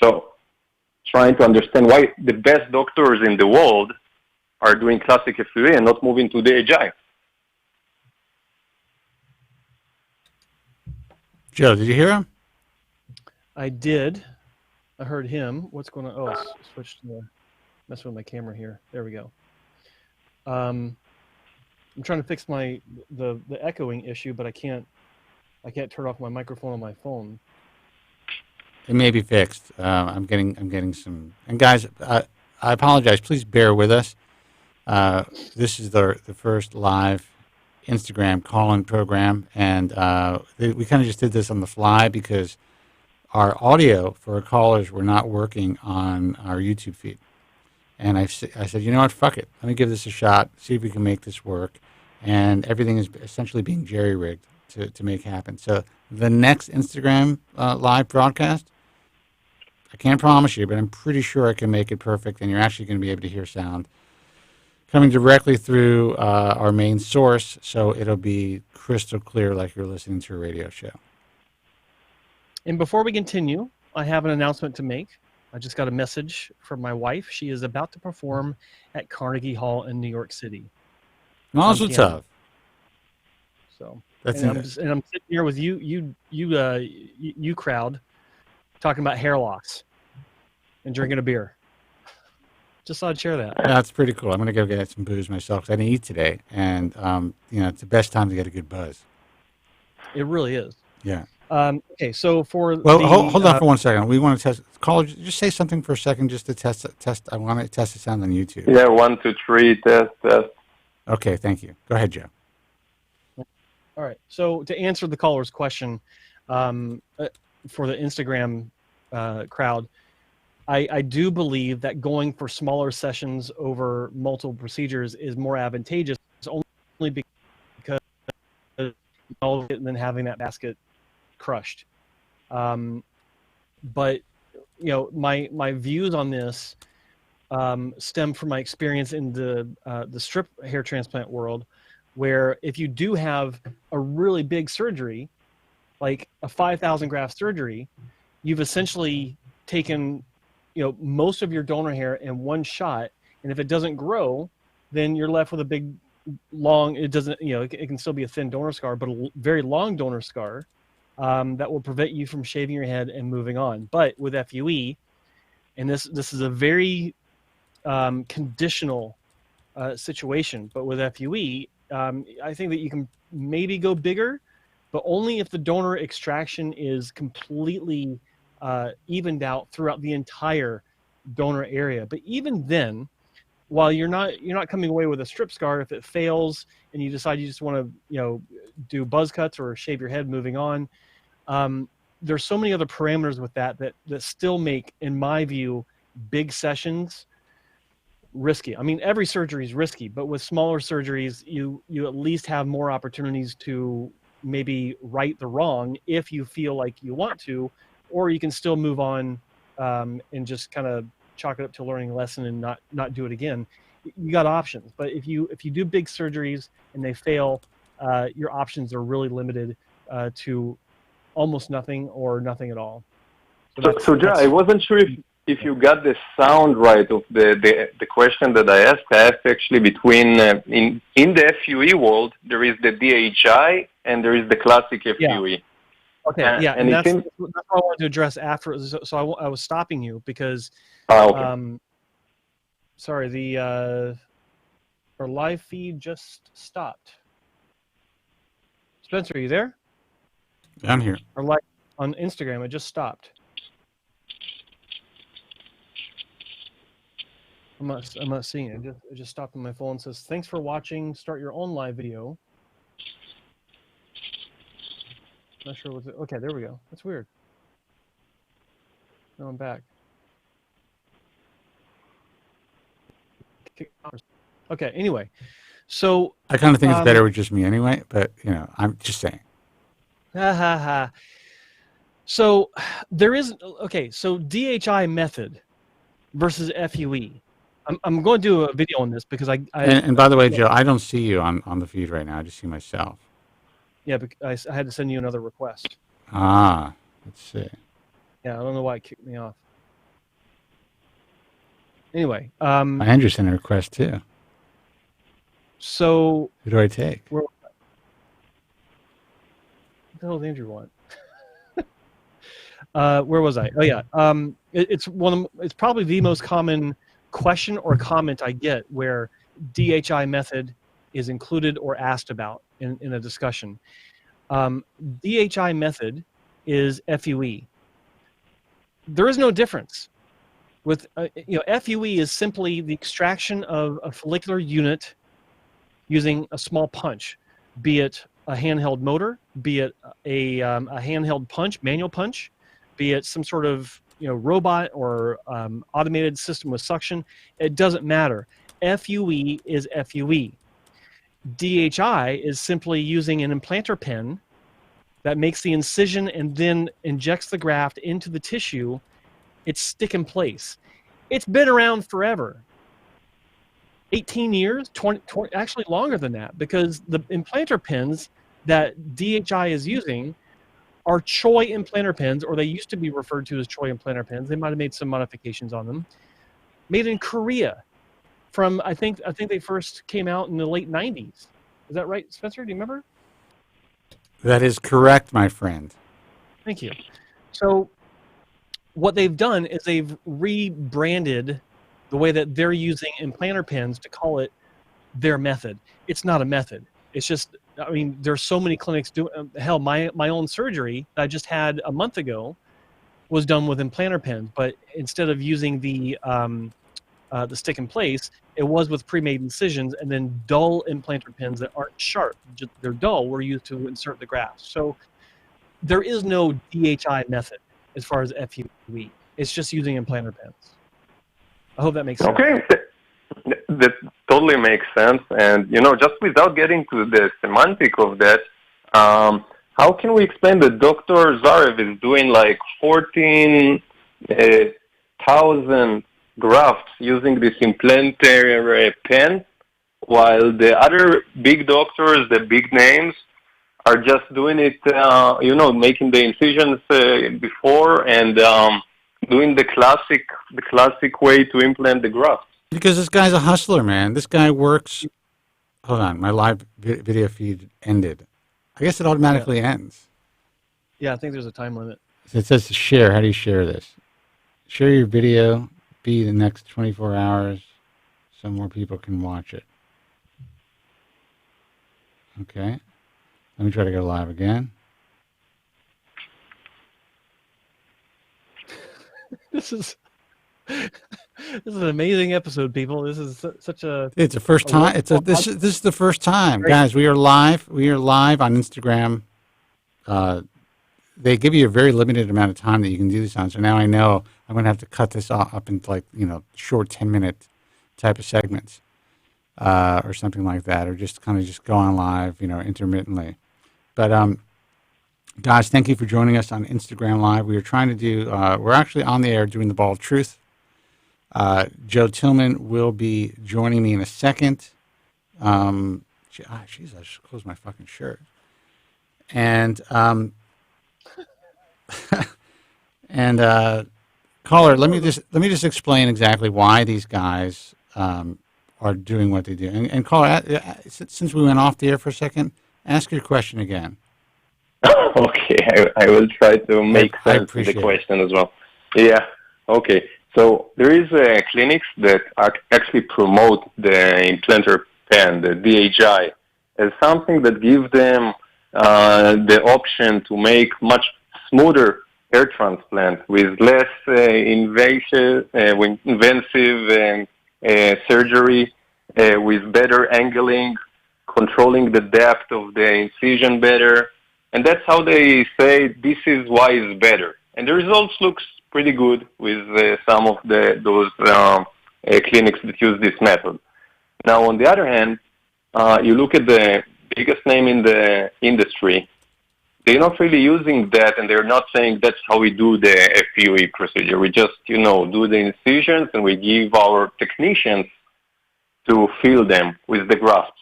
So trying to understand why the best doctors in the world are doing classic FUE and not moving to DHI. Joe, did you hear him? I did. I heard him. What's going on? Oh, switched to messing with my camera here. There we go. I'm trying to fix the echoing issue, but I can't turn off my microphone on my phone. It may be fixed. I'm getting some. And guys, I apologize. Please bear with us. This is the first live Instagram call-in program, and we kind of just did this on the fly because our audio for our callers were not working on our YouTube feed. And I said, you know what, fuck it. Let me give this a shot, see if we can make this work. And everything is essentially being jerry-rigged to make happen. So the next Instagram live broadcast, I can't promise you, but I'm pretty sure I can make it perfect, and you're actually going to be able to hear sound coming directly through our main source, so it'll be crystal clear like you're listening to a radio show. And before we continue, I have an announcement to make. I just got a message from my wife. She is about to perform at Carnegie Hall in New York City. Mazel tov. So that's I'm sitting here with you crowd, talking about hair loss and drinking a beer. Just thought I'd share that. That's pretty cool. I'm going to go get some booze myself because I didn't eat today, and it's the best time to get a good buzz. It really is. Yeah. Okay, so hold on for 1 second. We want to test. Caller, just say something for a second, just to test. I want to test the sound on YouTube. Yeah, 1, 2, 3, test. Okay, thank you. Go ahead, Joe. All right. So to answer the caller's question, for the Instagram crowd, I do believe that going for smaller sessions over multiple procedures is more advantageous, only because and then having that basket crushed. But my views on this stem from my experience in the strip hair transplant world, where if you do have a really big surgery, like a 5,000 graft surgery, you've essentially taken most of your donor hair in one shot, and if it doesn't grow, then you're left with a big, long. It doesn't, it can still be a thin donor scar, but a very long donor scar that will prevent you from shaving your head and moving on. But with FUE, and this is a very conditional situation, but with FUE, I think that you can maybe go bigger, but only if the donor extraction is completely evened out throughout the entire donor area. But even then, while you're not coming away with a strip scar, if it fails and you decide you just want to do buzz cuts or shave your head moving on, there's so many other parameters with that still make, in my view, big sessions risky. I mean, every surgery is risky, but with smaller surgeries, you at least have more opportunities to maybe right the wrong if you feel like you want to, or you can still move on and just kind of chalk it up to a learning lesson and not do it again. You got options, but if you do big surgeries and they fail, your options are really limited to almost nothing or nothing at all. So Joe, I wasn't sure if you got the sound right of the question that I asked. I asked actually between in the FUE world there is the DHI and there is the classic FUE. Yeah. Okay, and that's what I wanted to address after. So I was stopping you because, sorry, our live feed just stopped. Spencer, are you there? I'm here. Our live on Instagram, it just stopped. I'm not seeing it. It just stopped on my phone and says, "Thanks for watching. Start your own live video." Not sure what's it. Okay, there we go. That's weird. Now I'm back. Okay, anyway. So I kind of think it's better with just me anyway, but I'm just saying. So there is so DHI method versus FUE. I'm going to do a video on this because and by the way, Joe, I don't see you on the feed right now. I just see myself. Yeah, I had to send you another request. Let's see. Yeah, I don't know why it kicked me off. Anyway, Andrew sent a request too. So who do I take? What the hell does Andrew want? Where was I? Oh yeah, it's probably the most common question or comment I get where DHI method is included or asked about in a discussion. DHI method is FUE. There is no difference. With FUE is simply the extraction of a follicular unit using a small punch, be it a handheld motor, be it a handheld punch, manual punch, be it some sort of robot or automated system with suction. It doesn't matter. FUE is FUE. DHI is simply using an implanter pen that makes the incision and then injects the graft into the tissue. It's stick in place. It's been around forever. 18 years, 20, actually longer than that, because the implanter pens that DHI is using are Choi implanter pens, or they used to be referred to as Choi implanter pens. They might have made some modifications on them. Made in Korea. From I think they first came out in the late 90s. Is that right, Spencer? Do you remember? That is correct, my friend. Thank you. So what they've done is they've rebranded the way that they're using implanter pens to call it their method. It's not a method. It's just, I mean, there's so many clinics doing. Hell, my own surgery that I just had a month ago was done with implanter pens, but instead of using the stick in place, it was with pre-made incisions, and then dull implanter pins that aren't sharp. They're dull were used to insert the graft. So there is no DHI method as far as FUE. It's just using implanter pens. I hope that makes sense. Okay, that totally makes sense. And just without getting to the semantic of that, how can we explain that Dr. Zarev is doing like 14,000 grafts using this implanter pen, while the other big doctors, the big names, are just doing it, making the incisions before and doing the classic way to implant the graft. Because this guy's a hustler, man. This guy works. Hold on, my live video feed ended. I guess it automatically ends. Yeah, I think there's a time limit. So it says to share. How do you share this? Share your video. Be the next 24 hours, so more people can watch it. Okay. Let me try to go live again. This is an amazing episode, people. This is such a. It's the first time. This is the first time, guys. We are live. We are live on Instagram. They give you a very limited amount of time that you can do this on. So now I know I'm going to have to cut this up into short 10-minute type of segments or something like that, or just kind of go on live, intermittently. But guys, thank you for joining us on Instagram Live. We are trying to do. We're actually on the air doing the Ball of Truth. Joe Tillman will be joining me in a second. Jeez, I just closed my fucking shirt. And and caller, let me just explain exactly why these guys are doing what they do. And caller, since we went off the air for a second, ask your question again. Okay, I will try to make sense of the question as well. Yeah. Okay. So there is clinics that actually promote the implanter pen, the DHI, as something that gives them the option to make much smoother hair transplant with less invasive surgery, with better angling, controlling the depth of the incision better. And that's how they say this is why it's better. And the results looks pretty good with some of those clinics that use this method. Now, on the other hand, you look at the biggest name in the industry, they're not really using that, and they're not saying that's how we do the FUE procedure. We just, do the incisions, and we give our technicians to fill them with the grafts.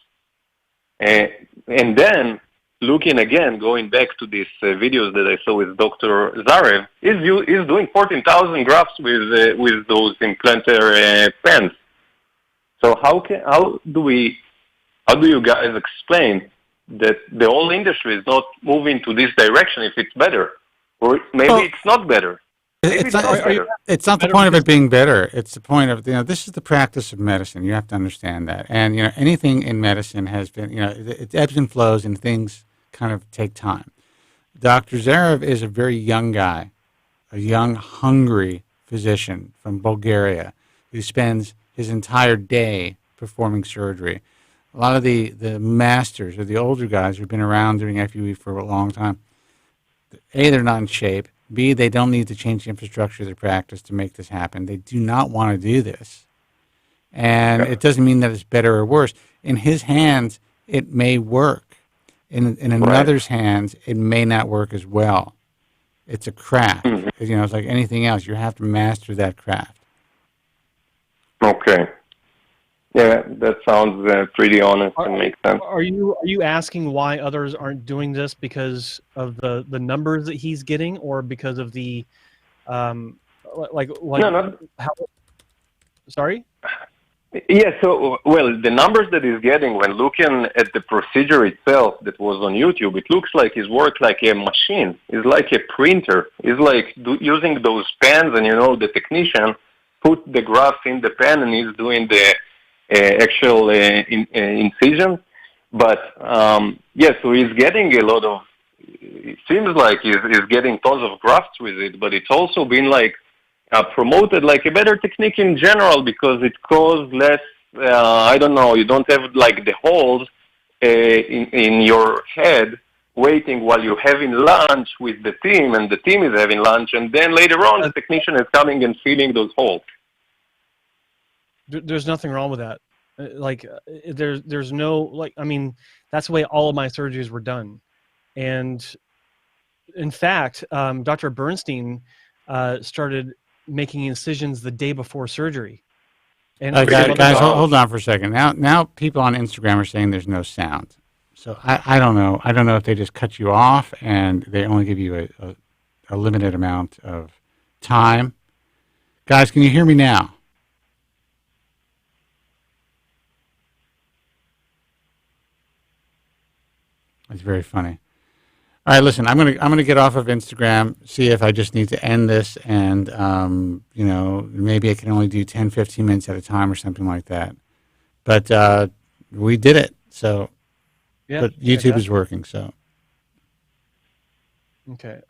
And then, looking again, going back to these videos that I saw with Dr. Zarev, is doing 14,000 grafts with those implanter pens. So how do you guys explain that the whole industry is not moving to this direction if it's better, or maybe it's not better? It's not the point of it being better. It's the point of, this is the practice of medicine. You have to understand that. And, anything in medicine has been, it ebbs and flows, and things kind of take time. Dr. Zarev is a very young guy, a young, hungry physician from Bulgaria who spends his entire day performing surgery. A lot of the masters or the older guys who've been around doing FUE for a long time, A, they're not in shape. B, they don't need to change the infrastructure of their practice to make this happen. They do not want to do this. And it doesn't mean that it's better or worse. In his hands, it may work. In another's hands, it may not work as well. It's a craft. Mm-hmm. It's like anything else. You have to master that craft. Okay. Yeah, that sounds pretty honest and makes sense. Are you asking why others aren't doing this because of the numbers that he's getting, or because of the No, not. Sorry? Yeah, so, the numbers that he's getting when looking at the procedure itself that was on YouTube, it looks like he's worked like a machine. It's like a printer. It's like using those pens, and, the technician put the graft in the pen, and he's doing the actual incision. But, so he's getting a lot of, it seems like he's getting tons of grafts with it, but it's also been promoted like a better technique in general, because it causes less, you don't have the holes in your head waiting while you're having lunch with the team, and the team is having lunch, and then later on the technician is coming and filling those holes. There's nothing wrong with that. There's no, that's the way all of my surgeries were done. And in fact, Dr. Bernstein started making incisions the day before surgery. And guys, hold on for a second. Now people on Instagram are saying there's no sound. So I don't know. I don't know if they just cut you off and they only give you a limited amount of time Guys, can you hear me now? That's very funny. All right, listen, I'm gonna get off of Instagram, see if I just need to end this, and maybe I can only do 10, 15 minutes at a time or something like that. But we did it. So, yeah, but YouTube is working. So, okay.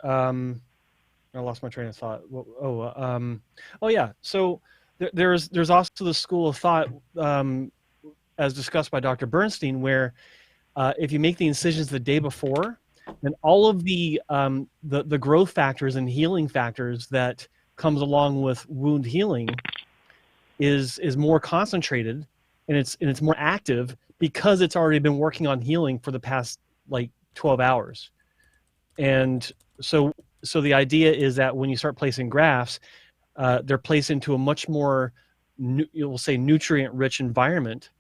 I lost my train of thought. Oh yeah. So there's also the school of thought, as discussed by Dr. Bernstein, where if you make the incisions the day before, then all of the growth factors and healing factors that comes along with wound healing is more concentrated, and it's more active because it's already been working on healing for the past like 12 hours. And so the idea is that when you start placing grafts, they're placed into a much more, you'll say, nutrient-rich environment,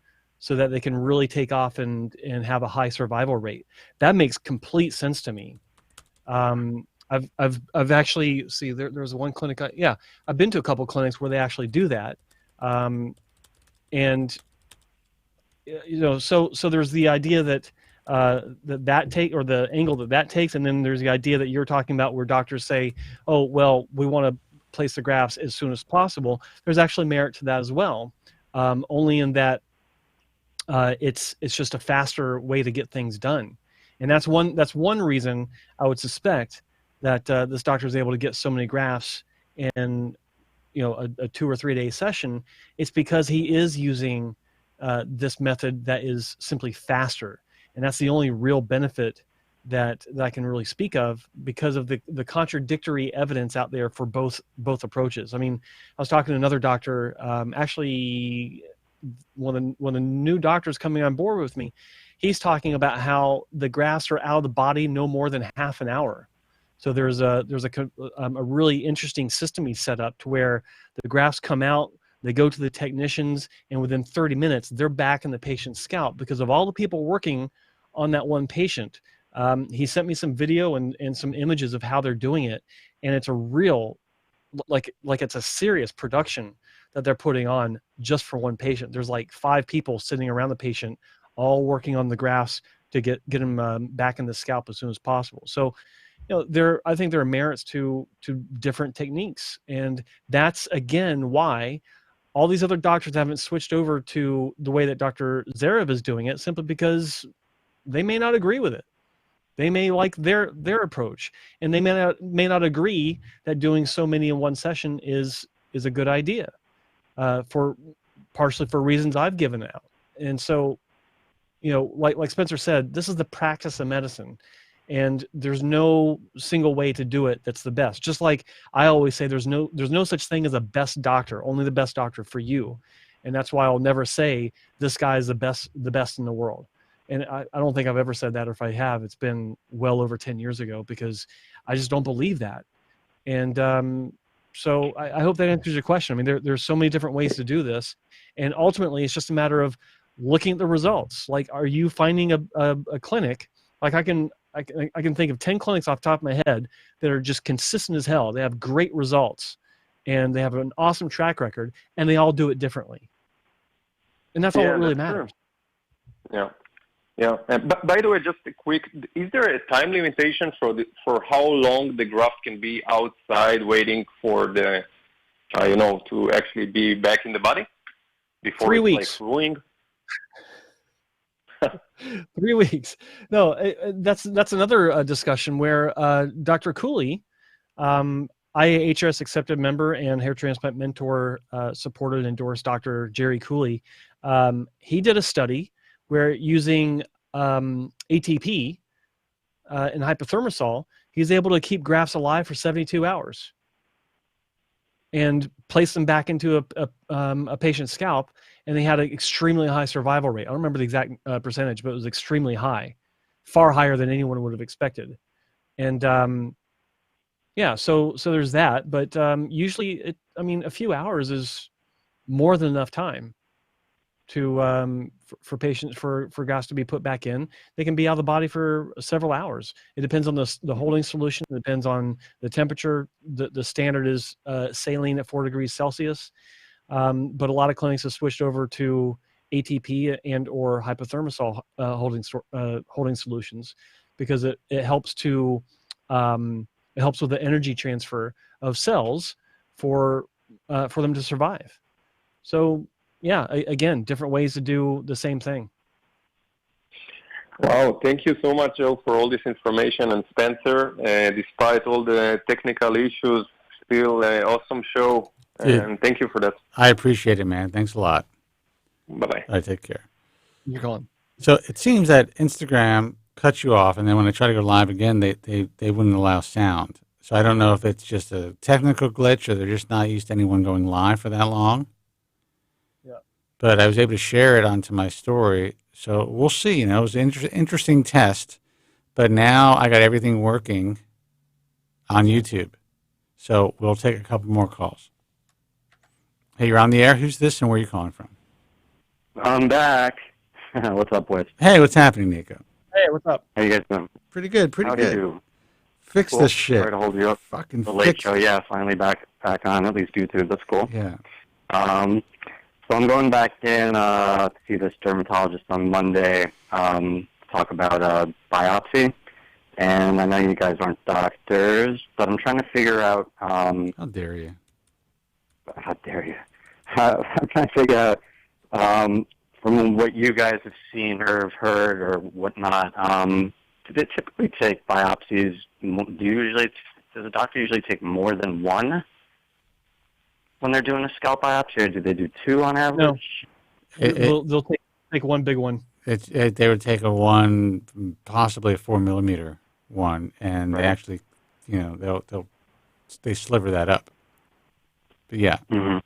so that they can really take off and have a high survival rate. That makes complete sense to me. I've actually there's one clinic. I've been to a couple clinics where they actually do that, and so there's the idea that that take, or the angle that takes, and then there's the idea that you're talking about where doctors say, oh well, we want to place the grafts as soon as possible. There's actually merit to that as well, only in that it's just a faster way to get things done. And that's one reason I would suspect that this doctor is able to get so many grafts in a 2 or 3 day session. It's because he is using this method that is simply faster, and that's the only real benefit that I can really speak of, because of the contradictory evidence out there for both approaches. I mean, I was talking to another doctor, actually one of the new doctors coming on board with me. He's talking about how the grafts are out of the body no more than half an hour. So there's a really interesting system he's set up to where the grafts come out, they go to the technicians, and within 30 minutes they're back in the patient's scalp because of all the people working on that one patient. He sent me some video and some images of how they're doing it, and it's a real, like it's a serious production that they're putting on just for one patient. There's like 5 people sitting around the patient, all working on the grafts to get them back in the scalp as soon as possible. So, I think there are merits to different techniques, and that's again why all these other doctors haven't switched over to the way that Dr. Zarev is doing it, simply because they may not agree with it. They may like their approach, and they may not agree that doing so many in one session is a good idea, partially for reasons I've given out. And so, like Spencer said, this is the practice of medicine, and there's no single way to do it that's the best. Just like I always say, there's no such thing as a best doctor, only the best doctor for you. And that's why I'll never say this guy is the best in the world. And I don't think I've ever said that, or if I have, it's been well over 10 years ago, because I just don't believe that. And so I hope that answers your question. I mean, there's so many different ways to do this, and ultimately it's just a matter of looking at the results. Like, are you finding a clinic? Like I can think of 10 clinics off the top of my head that are just consistent as hell. They have great results, and they have an awesome track record, and they all do it differently. And that's all that really matters. True. Yeah. And by the way, just a quick, is there a time limitation for how long the graft can be outside waiting for the, to actually be back in the body before 3 it's weeks. like ruining? 3 weeks. No, that's another discussion where Dr. Cooley, IAHRS accepted member and hair transplant mentor, supported and endorsed Dr. Jerry Cooley. He did a study where, using ATP and hypothermosol, he's able to keep grafts alive for 72 hours and place them back into a patient's scalp, and they had an extremely high survival rate. I don't remember the exact percentage, but it was extremely high, far higher than anyone would have expected. And so there's that. But usually, a few hours is more than enough time to for patients for guys to be put back in. They can be out of the body for several hours. It depends on the holding solution. It depends on the temperature. The standard is saline at 4 degrees Celsius, but a lot of clinics have switched over to ATP and or hypothermosol holding solutions because it helps to it helps with the energy transfer of cells for them to survive. So yeah, again, different ways to do the same thing. Wow, thank you so much, Joe, for all this information. And Spencer, despite all the technical issues, still awesome show. And thank you for that. I appreciate it, man. Thanks a lot. Bye-bye. All right, take care. You're going. So it seems that Instagram cuts you off, and then when I try to go live again, they wouldn't allow sound. So I don't know if it's just a technical glitch or they're just not used to anyone going live for that long. Yeah. But I was able to share it onto my story. So we'll see. It was an interesting test. But now I got everything working on YouTube. So we'll take a couple more calls. Hey, you're on the air. Who's this and where are you calling from? I'm back. What's up, boys? Hey, what's happening, Nico? Hey, what's up? How you guys doing? Pretty good, pretty How good. do you do? Fix Cool. this shit. Sorry to hold you up. Fucking the late show, yeah, finally back on, at least YouTube. That's cool. Yeah. So I'm going back in to see this dermatologist on Monday, talk about biopsy. And I know you guys aren't doctors, but I'm trying to figure out... how dare you? How dare you? I'm trying to figure out, from what you guys have seen or have heard or whatnot, do they typically take biopsies? Does a doctor usually take more than one when they're doing a scalp biopsy, or do they do two on average? No. They'll take one big one. They would take a one, possibly a 4 millimeter one, and Right. they actually, they sliver that up. But yeah. Mm-hmm.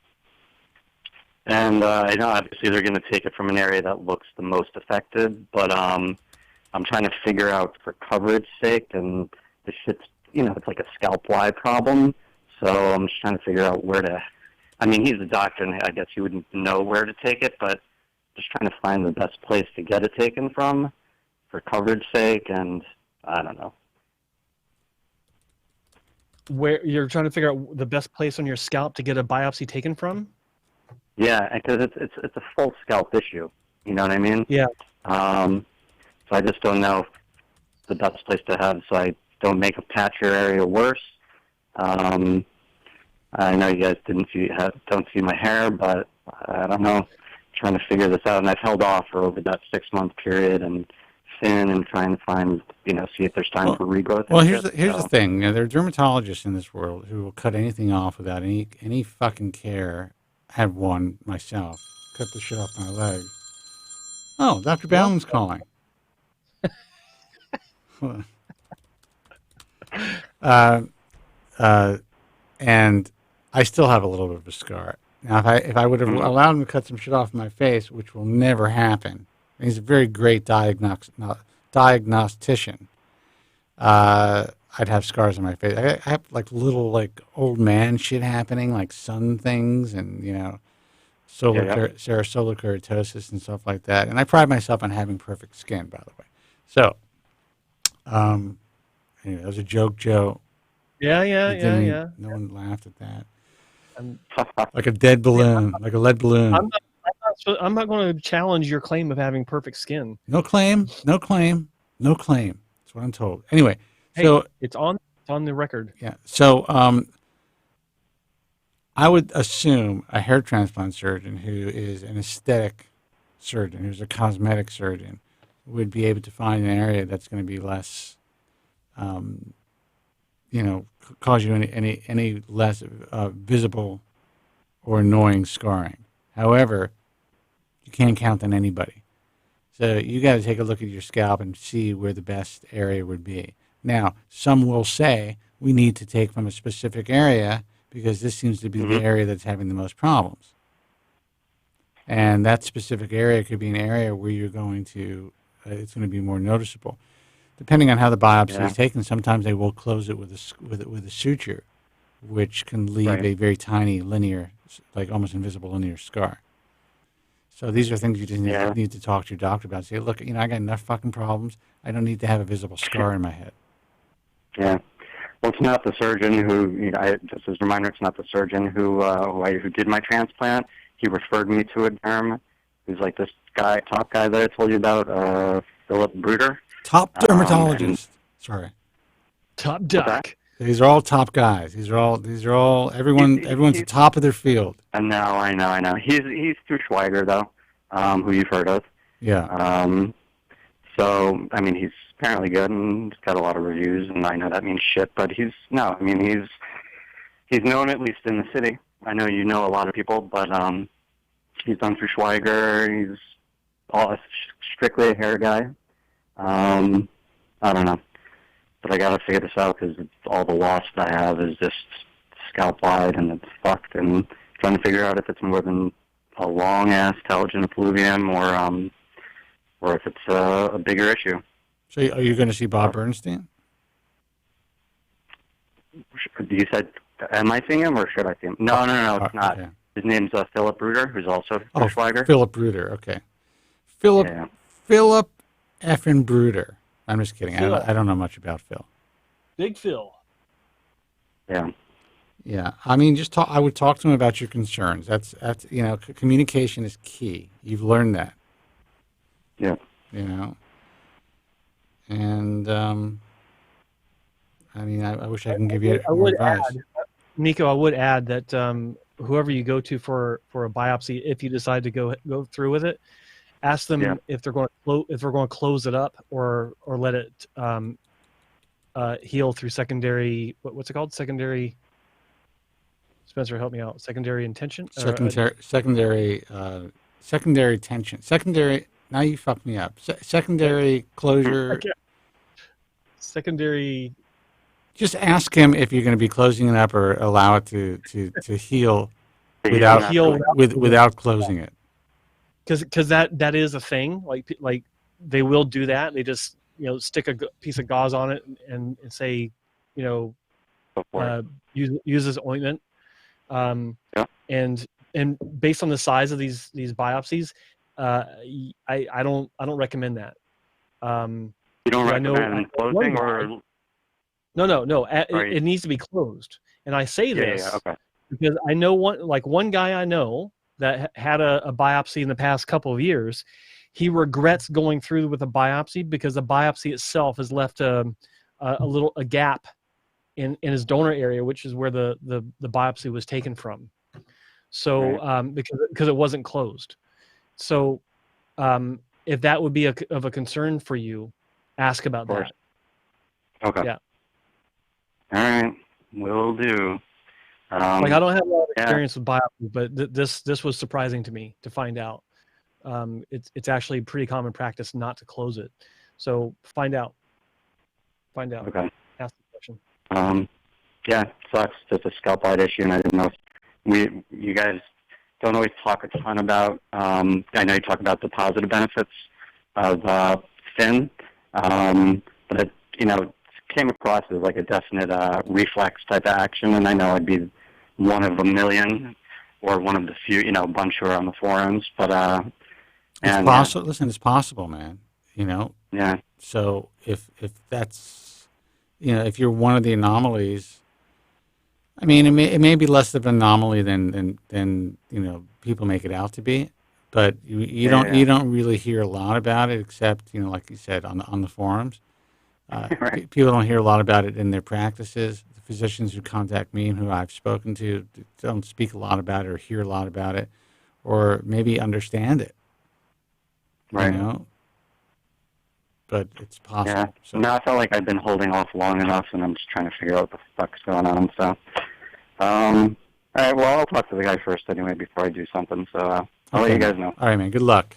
And I know obviously they're going to take it from an area that looks the most affected, but I'm trying to figure out for coverage sake, and this shit's, it's like a scalp-wide problem, so I'm just trying to figure out where to, I mean, he's a doctor, and I guess he wouldn't know where to take it, but just trying to find the best place to get it taken from for coverage sake, and I don't know. Where you're trying to figure out the best place on your scalp to get a biopsy taken from? Yeah, because it's a full scalp issue. You know what I mean? Yeah. So I just don't know the best place to have, so I don't make a patchier area worse. I know you guys don't see my hair, but I don't know. Trying to figure this out, and I've held off for over that 6-month period and thin and trying to find, see if there's time for regrowth. Well, here's the thing. There are dermatologists in this world who will cut anything off without any fucking care. I have one myself. Cut the shit off my leg. Oh, Dr. Bowman's calling. And I still have a little bit of a scar. Now, if I would have allowed him to cut some shit off my face, which will never happen, he's a very great diagnostician. I'd have scars on my face. I have little old man shit happening, like sun things, and solar keratosis and stuff like that. And I pride myself on having perfect skin, by the way. So, anyway, that was a joke, Joe. Yeah. No one laughed at that. Like a dead balloon, like a lead balloon. I'm not going to challenge your claim of having perfect skin. No claim. That's what I'm told. Anyway, hey, so it's on the record. Yeah. So I would assume a hair transplant surgeon who is an aesthetic surgeon, who's a cosmetic surgeon, would be able to find an area that's going to be less, cause you any less visible or annoying scarring. However, you can't count on anybody. So you got to take a look at your scalp and see where the best area would be. Now, some will say we need to take from a specific area because this seems to be the area that's having the most problems. And that specific area could be an area where you're going to, it's going to be more noticeable. Depending on how the biopsy is taken, sometimes they will close it with a suture, which can leave a very tiny linear, like almost invisible linear scar. So these are things you just need to talk to your doctor about. Say, look, I got enough fucking problems. I don't need to have a visible scar in my head. Yeah. Well, it's not the surgeon who, just as a reminder, it's not the surgeon who did my transplant. He referred me to a derm who's like this guy, top guy that I told you about, Philip Bruder. Top dermatologist. Sorry. Top doc. These are all top guys. These are all everyone's the top of their field. I know. He's through Schweiger though, who you've heard of. Yeah. So I mean, he's apparently good and he's got a lot of reviews, and I know that means shit, but he's known at least in the city. I know you know a lot of people, but he's done through Schweiger. He's strictly a hair guy. I don't know. But I gotta figure this out because all the loss that I have is just scalp-wide and it's fucked. And trying to figure out if it's more than a long-ass telogen effluvium or if it's a bigger issue. So are you going to see Bob Bernstein? You said, am I seeing him or should I see him? No, it's not. Okay. His name's Philip Bruder, who's also Schweiger. Philip Bruder, okay. Philip effing Bruder. I'm just kidding. I don't know much about Phil. Big Phil. Yeah. Yeah. I mean, I would talk to him about your concerns. That's communication is key. You've learned that. Yeah. And I mean, I wish I can give you more advice. Nico, I would add that whoever you go to for a biopsy, if you decide to go through with it, ask them if they're going to close it up or let it heal through secondary. What's it called? Secondary. Spencer, help me out. Secondary intention. Secondary tension. Secondary. Now you fucked me up. Secondary closure. Secondary. Just ask him if you're going to be closing it up or allow it to heal without closing it. Because that is a thing. Like they will do that. They just stick a piece of gauze on it and say use this ointment. And based on the size of these biopsies, I don't recommend that. You don't recommend closing or? No. It needs to be closed. And I say this because I know one guy I know that had a biopsy in the past couple of years. He regrets going through with a biopsy because the biopsy itself has left a gap in his donor area, which is where the biopsy was taken from. So because it wasn't closed. So if that would be of a concern for you, ask about that. Okay. Yeah. All right. Will do. I don't have a lot of experience with biopsy, but this was surprising to me to find out. It's actually pretty common practice not to close it. So find out. Okay. Ask the question. Sucks. Just a scalp-wide issue, and I didn't know if you guys don't always talk a ton about. I know you talk about the positive benefits of thin, but it came across as like a definite reflex type of action, and I know I'd be one of a million or one of the few, a bunch who are on the forums, but it's possible. Listen, it's possible, man. Yeah. So if that's, if you're one of the anomalies, I mean, it may be less of an anomaly than people make it out to be, but you don't really hear a lot about it, except like you said on the forums. Right. People don't hear a lot about it in their practices. The physicians who contact me and who I've spoken to don't speak a lot about it or hear a lot about it, or maybe understand it. Right. But it's possible. Yeah. So. No, I felt like I've been holding off long enough, and I'm just trying to figure out what the fuck's going on. So, all right. Well, I'll talk to the guy first anyway before I do something. So I'll let you guys know. All right, man. Good luck.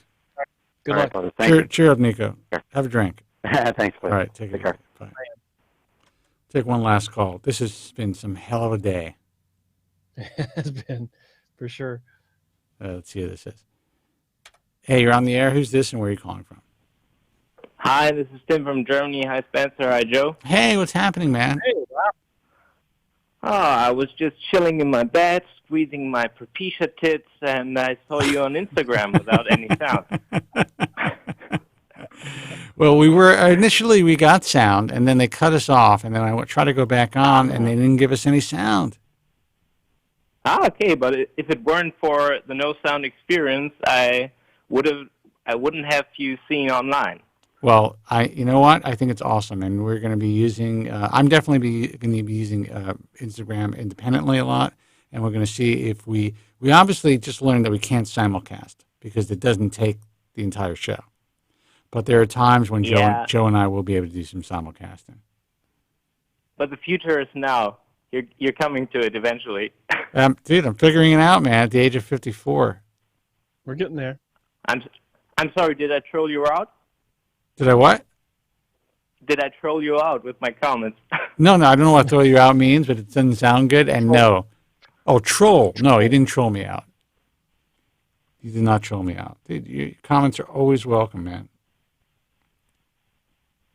Good luck. Brother. Thank you. Cheer up, Nico. Sure. Have a drink. Thanks, buddy. All right, take care. Bye. Take one last call. This has been some hell of a day. It has been, for sure. Let's see who this is. Hey, you're on the air. Who's this and where are you calling from? Hi, this is Tim from Germany. Hi, Spencer. Hi, Joe. Hey, what's happening, man? Hey, Oh, I was just chilling in my bed, squeezing my propecia tits, and I saw you on Instagram without any sound. Well, we got sound, and then they cut us off, and then I tried to go back on, and they didn't give us any sound. Ah, okay, but if it weren't for the no sound experience, I wouldn't have you seen online. Well, you know what? I think it's awesome, and we're going to be using. I'm definitely going to be using Instagram independently a lot, and we're going to see if we obviously just learned that we can't simulcast because it doesn't take the entire show. But there are times when Joe and I will be able to do some simulcasting. But the future is now. You're coming to it eventually. Dude, I'm figuring it out, man. At the age of 54. We're getting there. I'm sorry. Did I troll you out? Did I what? Did I troll you out with my comments? No, I don't know what throw you out means, but it doesn't sound good. And no. Oh, troll. No, he didn't troll me out. He did not troll me out. Dude, your comments are always welcome, man.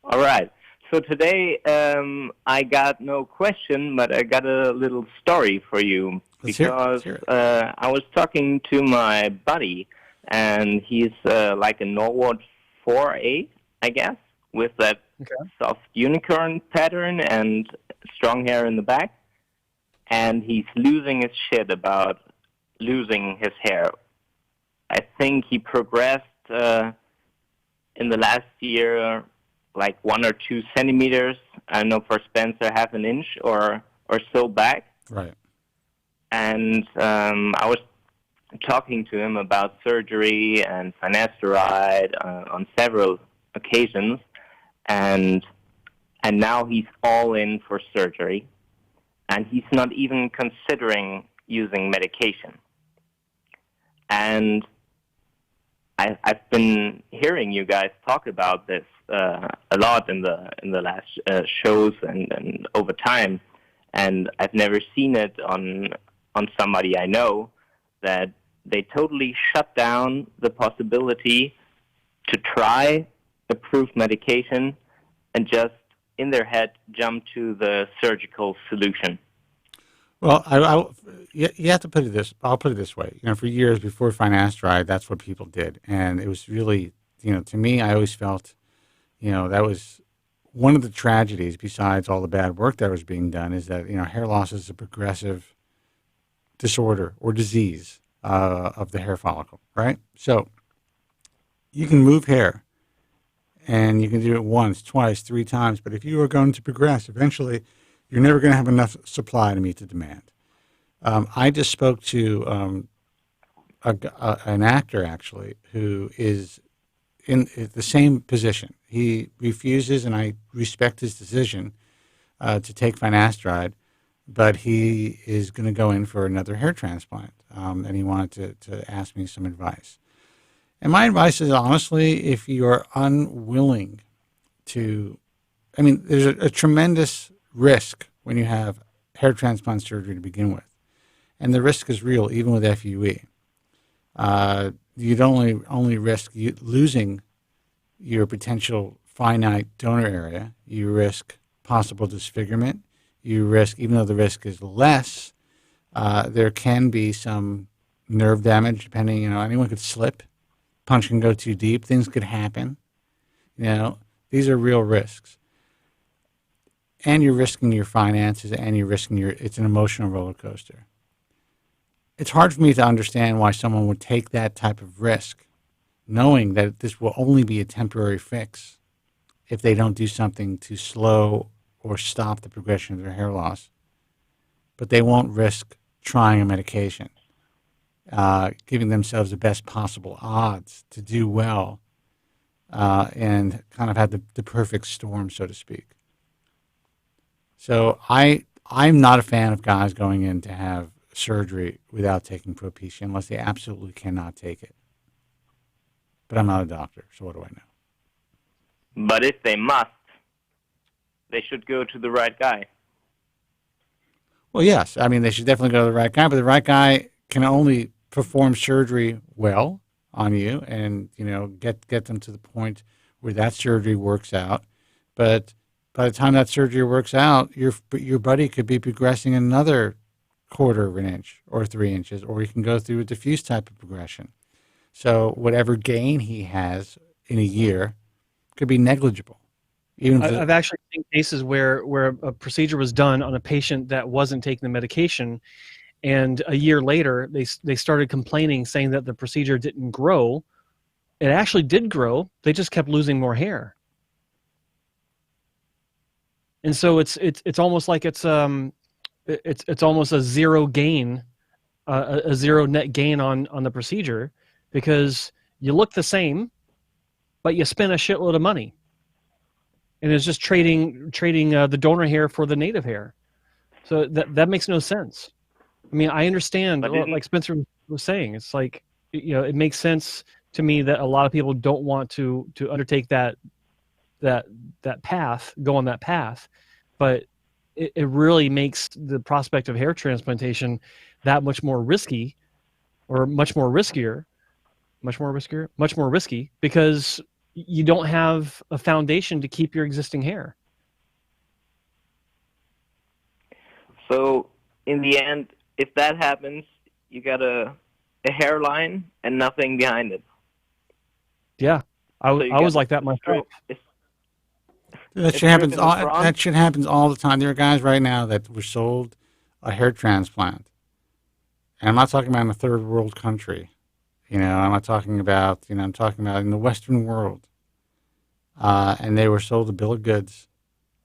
All right. So today I got no question, but I got a little story for you. Let's because hear it. I was talking to my buddy, and he's like a Norwood 4A, I guess, with that soft unicorn pattern and strong hair in the back. And he's losing his shit about losing his hair. I think he progressed in the last year like 1 or 2 centimeters. I know for Spencer, half an inch or so back. Right. And I was talking to him about surgery and finasteride on several occasions, and now he's all in for surgery, and he's not even considering using medication. And I've been hearing you guys talk about this a lot in the last shows and over time, and I've never seen it on somebody I know that they totally shut down the possibility to try approved medication and just in their head jump to the surgical solution. Well, you have to put it this. I'll put it this way. For years before finasteride, that's what people did, and it was really, to me, I always felt, that was one of the tragedies. Besides all the bad work that was being done, is that hair loss is a progressive disorder or disease of the hair follicle, right? So you can move hair, and you can do it once, twice, 3 times, but if you are going to progress, eventually you're never going to have enough supply to meet the demand. I just spoke to an actor, actually, who is in the same position. He refuses, and I respect his decision to take finasteride, but he is going to go in for another hair transplant, and he wanted to ask me some advice. And my advice is, honestly, if you are unwilling to, there's a tremendous risk when you have hair transplant surgery to begin with. And the risk is real, even with FUE. You'd only risk losing your potential finite donor area. You risk possible disfigurement. You risk, even though the risk is less, there can be some nerve damage, depending, anyone could slip. Punch can go too deep. Things could happen. These are real risks. And you're risking your finances, and you're risking it's an emotional roller coaster. It's hard for me to understand why someone would take that type of risk, knowing that this will only be a temporary fix if they don't do something to slow or stop the progression of their hair loss. But they won't risk trying a medication, giving themselves the best possible odds to do well, and kind of have the perfect storm, so to speak. So I'm not a fan of guys going in to have surgery without taking Propecia unless they absolutely cannot take it. But I'm not a doctor, so what do I know? But if they must, they should go to the right guy. Well, yes. They should definitely go to the right guy, but the right guy can only perform surgery well on you and, get them to the point where that surgery works out. But by the time that surgery works out, your buddy could be progressing another quarter of an inch or 3 inches, or he can go through a diffuse type of progression. So whatever gain he has in a year could be negligible. I've actually seen cases where a procedure was done on a patient that wasn't taking the medication, and a year later they started complaining, saying that the procedure didn't grow. It actually did grow. They just kept losing more hair. And so it's almost like it's almost a zero gain, a zero net gain on the procedure, because you look the same, but you spend a shitload of money, and it's just trading the donor hair for the native hair. So that makes no sense. I mean, I understand, like Spencer was saying, it's like, it makes sense to me that a lot of people don't want to undertake that path, go on that path, but it really makes the prospect of hair transplantation that much more risky, or much more risky, because you don't have a foundation to keep your existing hair. So in the end, if that happens, you got a hairline and nothing behind it. Yeah, I was like that myself. That shit happens. That shit happens all the time. There are guys right now that were sold a hair transplant, and I'm not talking about in a third world country. I'm not talking about. I'm talking about in the Western world, and they were sold a bill of goods,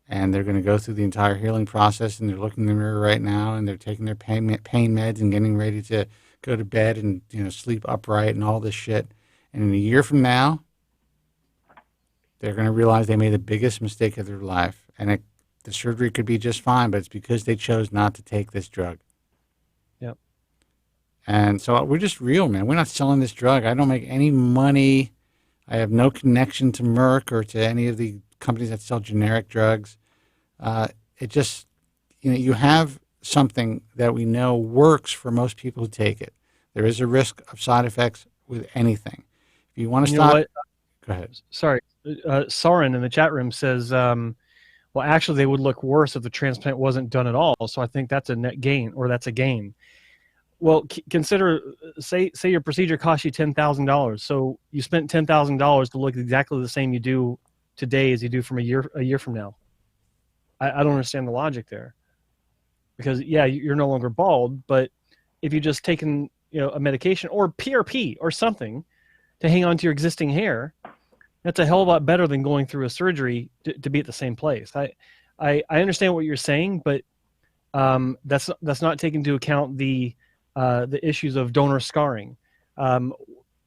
and they're going to go through the entire healing process, and they're looking in the mirror right now, and they're taking their pain meds and getting ready to go to bed and sleep upright and all this shit. And in a year from now, they're going to realize they made the biggest mistake of their life. And the surgery could be just fine, but it's because they chose not to take this drug. Yep. And so we're just real, man. We're not selling this drug. I don't make any money. I have no connection to Merck or to any of the companies that sell generic drugs. It just, you have something that we know works for most people who take it. There is a risk of side effects with anything. If you want to stop, go ahead. Sorry. Soren in the chat room says, well, actually, they would look worse if the transplant wasn't done at all. So I think that's a net gain, or that's a gain. Well, consider, say your procedure cost you $10,000. So you spent $10,000 to look exactly the same you do today as you do from a year from now. I don't understand the logic there. Because, yeah, you're no longer bald, but if you just taken a medication or PRP or something to hang on to your existing hair, that's a hell of a lot better than going through a surgery to be at the same place. I understand what you're saying, but that's not taking into account the issues of donor scarring.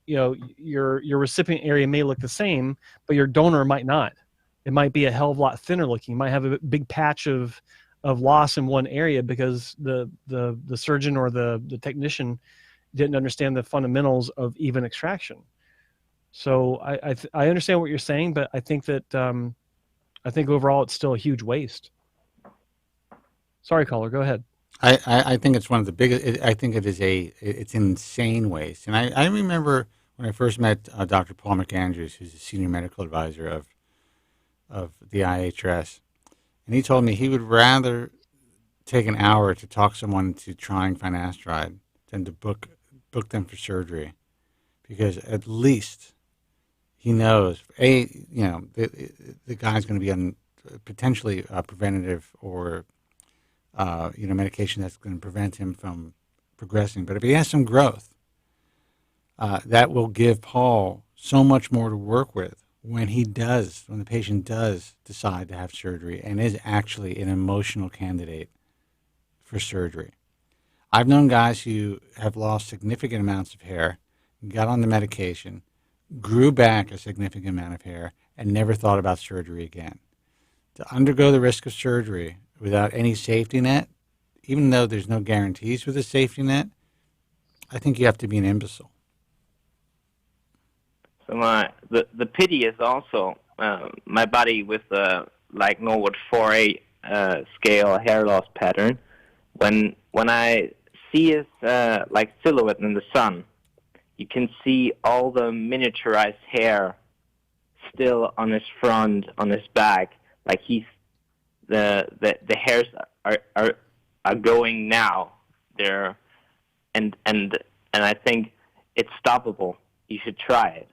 Your recipient area may look the same, but your donor might not. It might be a hell of a lot thinner looking. You might have a big patch of loss in one area because the surgeon or the technician didn't understand the fundamentals of even extraction. So I understand what you're saying, but I think that I think overall it's still a huge waste. Sorry, caller, go ahead. I think it's one of the biggest. I think it's an insane waste. And I remember when I first met Dr. Paul McAndrews, who's the senior medical advisor of the IHRS, and he told me he would rather take an hour to talk someone into trying finasteride than to book them for surgery, because at least he knows the guy's going to be on potentially preventative or medication that's going to prevent him from progressing. But if he has some growth, that will give Paul so much more to work with when the patient does decide to have surgery and is actually an emotional candidate for surgery. I've known guys who have lost significant amounts of hair, got on the medication, grew back a significant amount of hair, and never thought about surgery again. To undergo the risk of surgery without any safety net, even though there's no guarantees with a safety net, I think you have to be an imbecile. So the pity is also my body with like Norwood 4A scale hair loss pattern. When I see his like silhouette in the sun, you can see all the miniaturized hair still on his front, on his back. Like he's the hairs are going now. They're and I think it's stoppable. You should try it.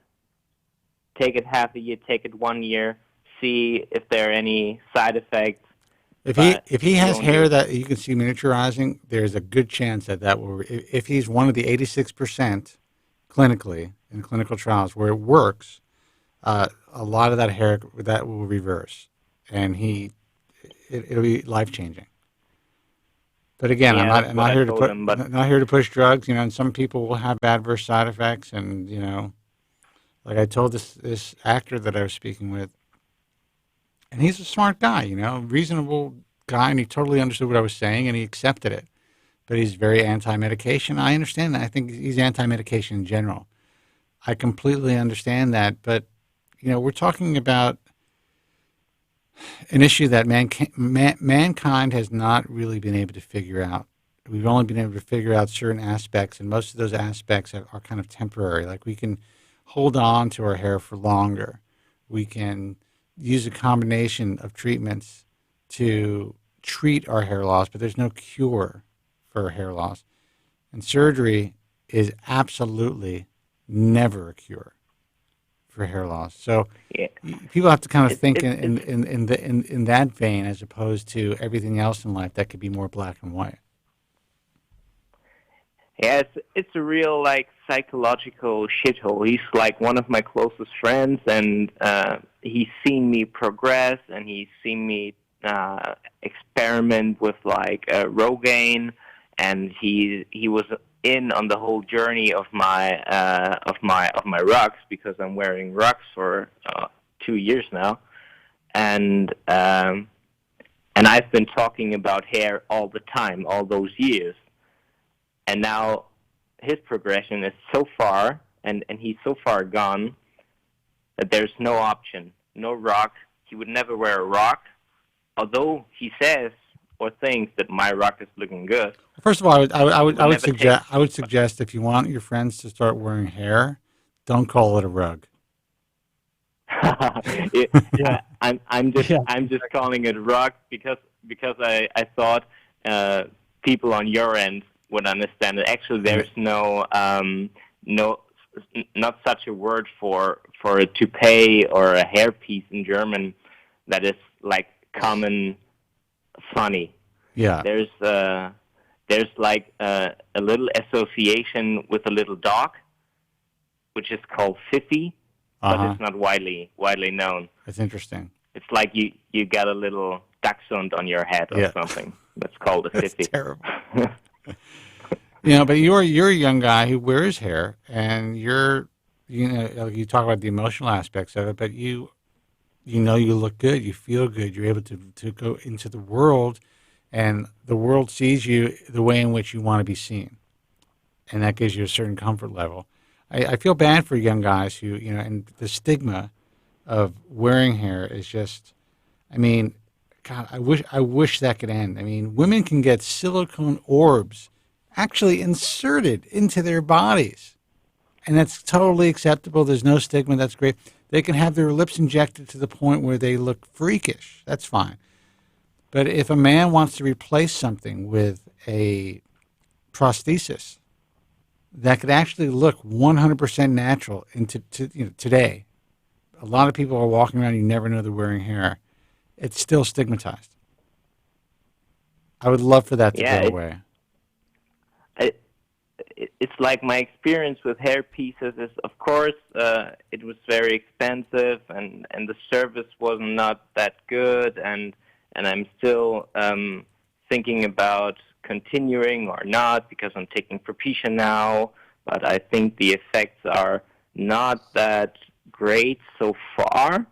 Take it half a year, take it 1 year, see if there are any side effects. If he has hair that you can see miniaturizing, there's a good chance that will. If he's one of the 86% clinically in clinical trials where it works, a lot of that hair that will reverse, and it'll be life changing. But again, Yeah, I'm not here to push drugs, and some people will have adverse side effects, and like I told this actor that I was speaking with, and he's a smart guy, reasonable guy, and he totally understood what I was saying, and he accepted it. But he's very anti-medication. I understand that. I think he's anti-medication in general. I completely understand that, but we're talking about an issue that mankind has not really been able to figure out. We've only been able to figure out certain aspects, and most of those aspects are kind of temporary. Like we can hold on to our hair for longer. We can use a combination of treatments to treat our hair loss, but there's no cure for hair loss. And surgery is absolutely never a cure for hair loss. So people have to kind of think in that vein as opposed to everything else in life that could be more black and white. Yeah, it's a real psychological shithole. He's like one of my closest friends, and he's seen me progress, and he's seen me experiment with Rogaine, and he was in on the whole journey of my rugs, because I'm wearing rugs for 2 years now, and I've been talking about hair all the time, all those years. And now his progression is so far, and he's so far gone, that there's no option, no rock. He would never wear a rock, although he says or thinks that my rock is looking good. First of all, I would suggest if you want your friends to start wearing hair, don't call it a rug. I'm just calling it a rock because I thought people on your end would understand it. Actually, there's not such a word for a toupee or a hairpiece in German that is common funny. Yeah. There's a little association with a little dog, which is called Fifi, but it's not widely known. That's interesting. It's like you got a little dachshund on your head or something. That's called a Fifi. That's terrible. But you're a young guy who wears hair, and you talk about the emotional aspects of it, but you look good, you feel good, you're able to go into the world, and the world sees you the way in which you want to be seen, and that gives you a certain comfort level. I feel bad for young guys who, and the stigma of wearing hair is just, God, I wish that could end. Women can get silicone orbs actually inserted into their bodies, and that's totally acceptable. There's no stigma. That's great. They can have their lips injected to the point where they look freakish. That's fine. But if a man wants to replace something with a prosthesis that could actually look 100% natural today, a lot of people are walking around, you never know they're wearing hair. It's still stigmatized. I would love for that to go away. It's like my experience with hair pieces is, of course, it was very expensive, and the service was not that good, and I'm still thinking about continuing or not, because I'm taking Propecia now, but I think the effects are not that great so far,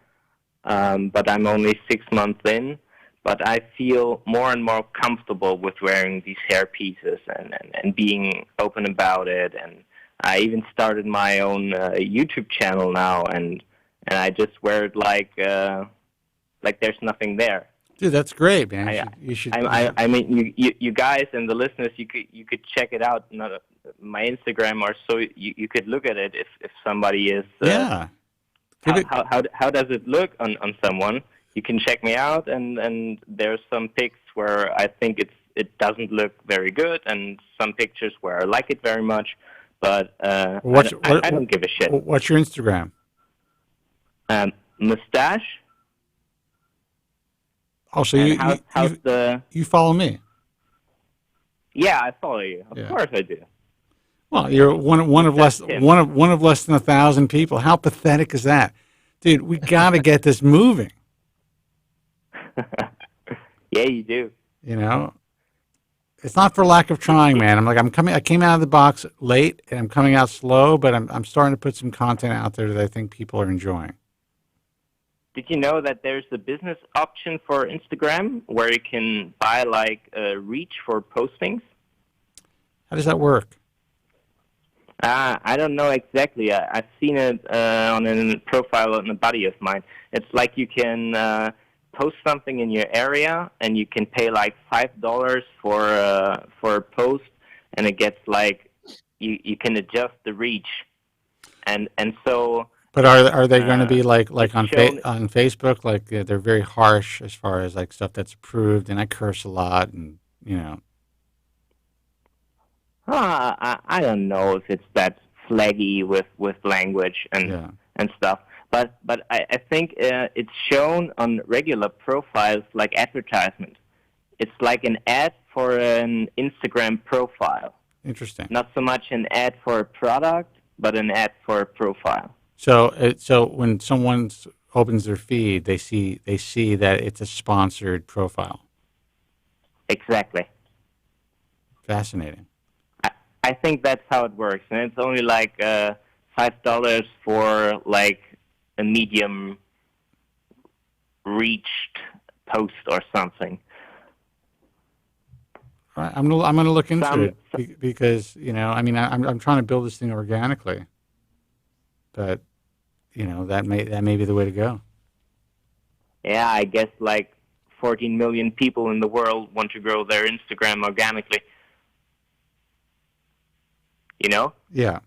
but I'm only 6 months in. But I feel more and more comfortable with wearing these hair pieces and being open about it. And I even started my own YouTube channel now, and I just wear it like there's nothing there. Dude, that's great, man. You should. You guys and the listeners, you could check it out. My Instagram, or so you could look at it if somebody is. Yeah. How does it look on someone? you can check me out, and there's some pics where I think it doesn't look very good, and some pictures where I like it very much, but I don't give a shit. What's your Instagram? Mustache. Oh, so and you follow me? Yeah, I follow you. Of course I do. Well, you're one of less than 1,000 people. How pathetic is that, dude? We got to get this moving. Yeah, you do. You know, it's not for lack of trying, man. I came out of the box late, and I'm coming out slow, but I'm starting to put some content out there that I think people are enjoying. Did you know that there's a business option for Instagram where you can buy like a reach for postings? How does that work? I don't know exactly. I've seen it on a profile on a buddy of mine. It's like you can post something in your area, and you can pay like $5 for a post, and it gets like you can adjust the reach, and so. But are they going to be like on Facebook? Like they're very harsh as far as like stuff that's approved, and I curse a lot, and you know. I don't know if it's that flaggy with language and stuff, but I think it's shown on regular profiles like advertisement. It's like an ad for an Instagram profile. Interesting. Not so much an ad for a product, but an ad for a profile. So when someone opens their feed, they see that it's a sponsored profile. Exactly. Fascinating. I think that's how it works, and it's only like $5 for like a medium reached post or something. All right, I'm gonna look into it because you know, I mean, I'm trying to build this thing organically, but you know that may be the way to go. Yeah, I guess like 14 million people in the world want to grow their Instagram organically. You know? Yeah.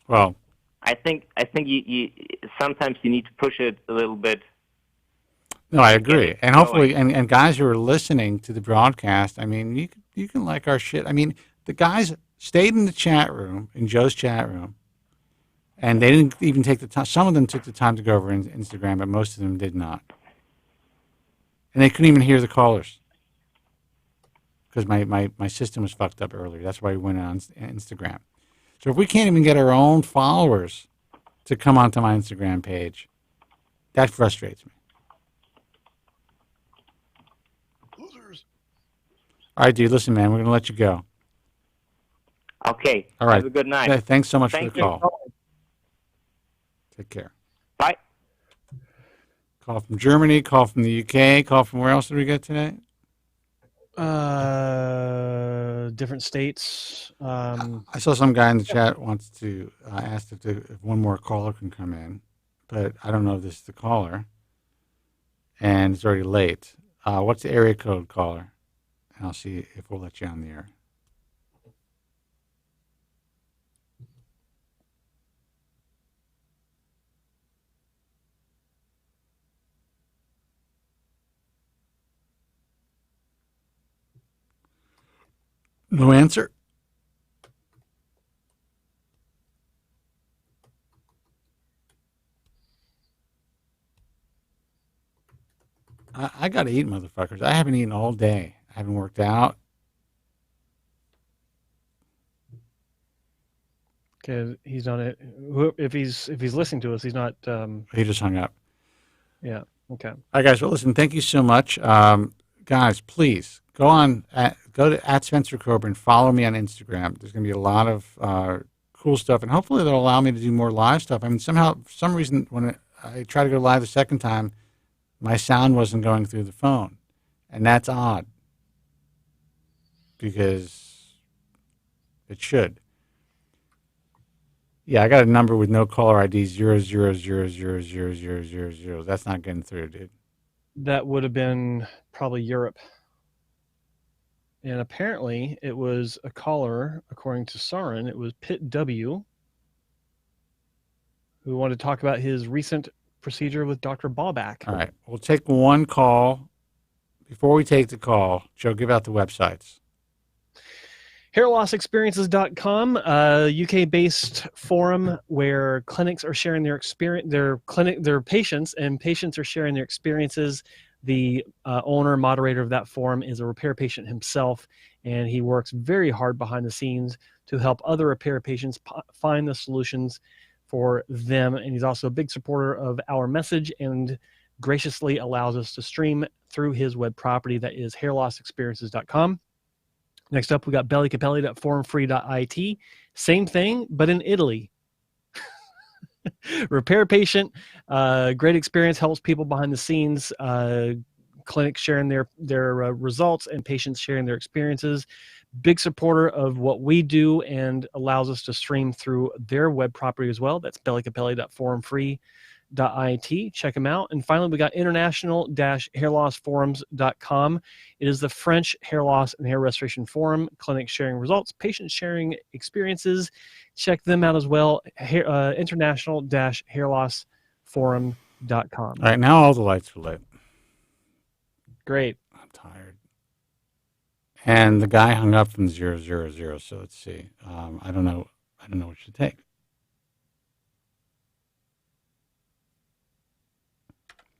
Well, I think you sometimes you need to push it a little bit. No, I agree. And hopefully, and guys who are listening to the broadcast, I mean, you can like our shit. I mean, the guys stayed in the chat room, in Joe's chat room, and they didn't even take the time. Some of them took the time to go over Instagram, but most of them did not. And they couldn't even hear the callers because my system was fucked up earlier. That's why we went on Instagram. So if we can't even get our own followers to come onto my Instagram page, that frustrates me. Losers. All right, dude, listen, man, we're going to let you go. Okay. All right. Have a good night. Thanks so much for the call. Take care. Bye. Call from Germany, call from the UK, call from where else did we get today? Different states. I saw some guy in the chat wants to ask if one more caller can come in, but I don't know if this is the caller, and it's already late. What's the area code, caller? And I'll see if we'll let you on the air. No answer? I got to eat, motherfuckers. I haven't eaten all day. I haven't worked out. Okay, he's on it. If he's listening to us, he's not. He just hung up. Yeah. Okay. All right, guys. Well, listen. Thank you so much, guys. Please go to Spencer Kobren. Follow me on Instagram. There's going to be a lot of cool stuff, and hopefully they'll allow me to do more live stuff. I mean, for some reason, when I tried to go live the second time, my sound wasn't going through the phone, and that's odd because it should. Yeah, I got a number with no caller ID 000000000. That's not getting through, dude. That would have been probably Europe. And apparently it was a caller, according to Sarin, it was Pit W, who wanted to talk about his recent procedure with Dr. Ballback. All right. We'll take one call. Before we take the call, Joe, give out the websites. Hairlossexperiences.com, UK-based forum where clinics are sharing their experience, their patients, and patients are sharing their experiences. The owner, moderator of that forum is a repair patient himself, and he works very hard behind the scenes to help other repair patients find the solutions for them. And he's also a big supporter of our message and graciously allows us to stream through his web property that is hairlossexperiences.com. Next up, we got bellycapelli.forumfree.it. Same thing, but in Italy. Repair patient, great experience, helps people behind the scenes, clinics sharing their results and patients sharing their experiences. Big supporter of what we do and allows us to stream through their web property as well. That's bellycapelli.forumfree.it. Check them out. And finally, we got international-hairlossforums.com. It is the French hair loss and hair restoration forum, clinics sharing results, patients sharing experiences. Check them out as well, international-hairlossforum.com. All right, now all the lights are lit. Great. I'm tired. And the guy hung up from 000, so let's see. I don't know what to take.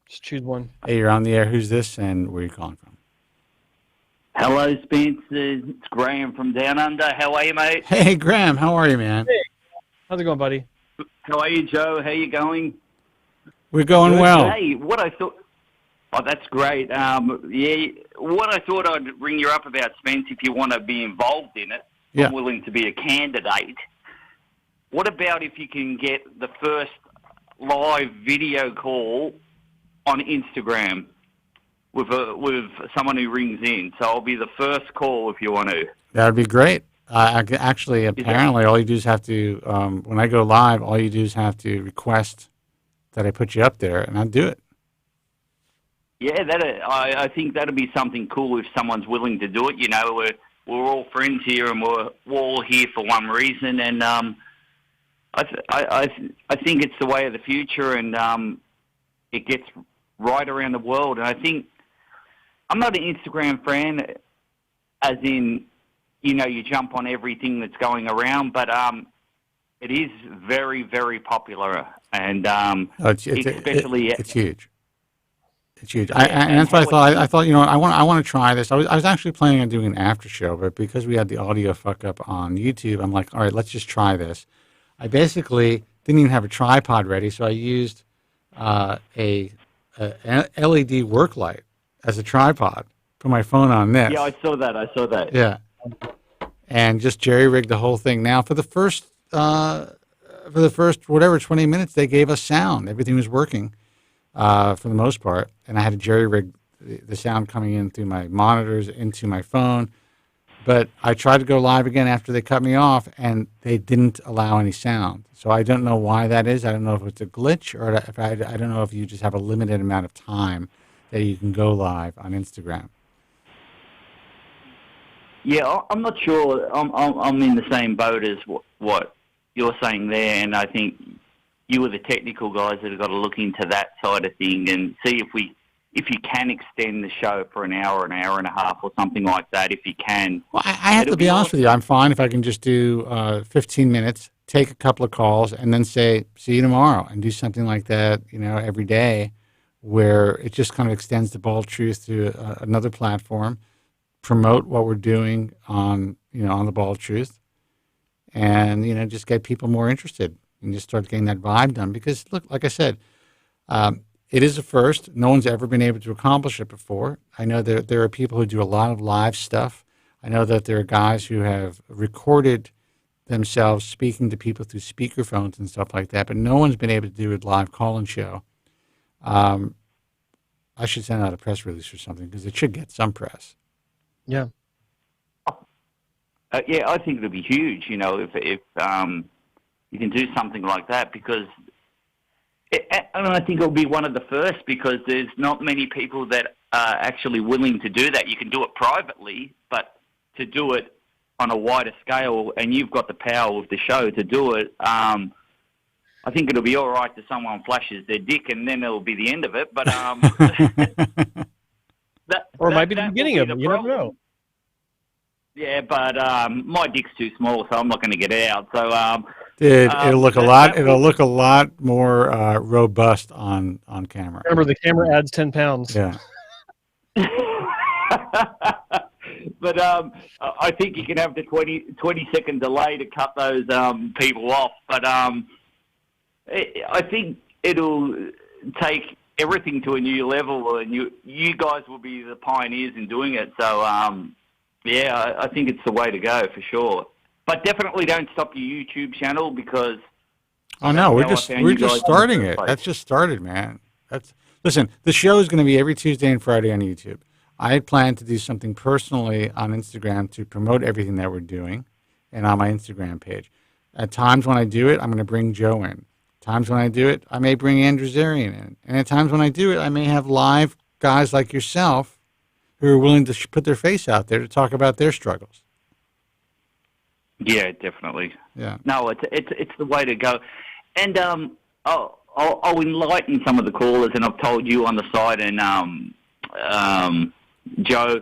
Just choose one. Hey, you're on the air. Who's this, and where are you calling from? Hello, Spence. It's Graham from Down Under. How are you, mate? Hey, Graham. How are you, man? Hey. How's it going, buddy? How are you, Joe? How you going? We're going Good. well. Hey, what I thought... Oh, that's great. Yeah, what I thought I'd ring you up about, Spence, if you want to be involved in it, Yeah. I'm willing to be a candidate. What about if you can get the first live video call on Instagram with someone who rings in? So I'll be the first call if you want to. That would be great. Actually, apparently, all you do is have to, when I go live, all you do is have to request that I put you up there, and I'll do it. Yeah, I think that'd be something cool if someone's willing to do it. You know, we're all friends here, and we're all here for one reason. And I think it's the way of the future, and it gets right around the world. And I think I'm not an Instagram fan, as in, you know, you jump on everything that's going around, but it is very, very popular, and especially it's huge. It's huge. And that's why I thought, you know, I want to try this. I was actually planning on doing an after show, but because we had the audio fuck up on YouTube, I'm like, all right, let's just try this. I basically didn't even have a tripod ready, so I used a LED work light as a tripod. Put my phone on this. Yeah, I saw that. Yeah, and just jerry rigged the whole thing. Now for the first whatever 20 minutes, they gave us sound. Everything was working. For the most part, and I had to jerry-rig the sound coming in through my monitors into my phone. But I tried to go live again after they cut me off, and they didn't allow any sound. So I don't know why that is. I don't know if it's a glitch, or if I don't know if you just have a limited amount of time that you can go live on Instagram. Yeah, I'm not sure. I'm in the same boat as what you're saying there, and I think you are the technical guys that have got to look into that side of thing and see if you can extend the show for an hour and a half or something like that, if you can. Well, I have to be honest with you. I'm fine if I can just do 15 minutes, take a couple of calls, and then say, see you tomorrow, and do something like that, you know, every day, where it just kind of extends the Bald Truth to another platform, promote what we're doing on the Bald Truth, and, you know, just get people more interested. And just start getting that vibe done. Because, look, like I said, it is a first. No one's ever been able to accomplish it before. I know there are people who do a lot of live stuff. I know that there are guys who have recorded themselves speaking to people through speakerphones and stuff like that, but no one's been able to do a live call-in show. I should send out a press release or something, because it should get some press. Yeah. Yeah, I think it'll be huge, you know, if you can do something like that, because I think it'll be one of the first, because there's not many people that are actually willing to do that. You can do it privately, but to do it on a wider scale, and you've got the power with the show to do it, I I think it'll be all right if someone flashes their dick, and then it'll be the end of it. But or it might be the beginning of it. You never know. Yeah, but my dick's too small, so I'm not going to get it out. So, Dude, it'll look a lot. It'll look a lot more robust on camera. Remember, the camera adds 10 pounds. Yeah. But I think you can have the 20-second delay to cut those people off. But I think it'll take everything to a new level, and you guys will be the pioneers in doing it. So, yeah, I think it's the way to go for sure. But definitely don't stop your YouTube channel because. Oh no, we're just starting it. That's just started, man. Listen. The show is going to be every Tuesday and Friday on YouTube. I had planned to do something personally on Instagram to promote everything that we're doing, and on my Instagram page. At times when I do it, I'm going to bring Joe in. Times when I do it, I may bring Andrew Zarian in. And at times when I do it, I may have live guys like yourself who are willing to put their face out there to talk about their struggles. Yeah, definitely. Yeah. No, it's the way to go. And I'll enlighten some of the callers, and I've told you on the side, and Joe,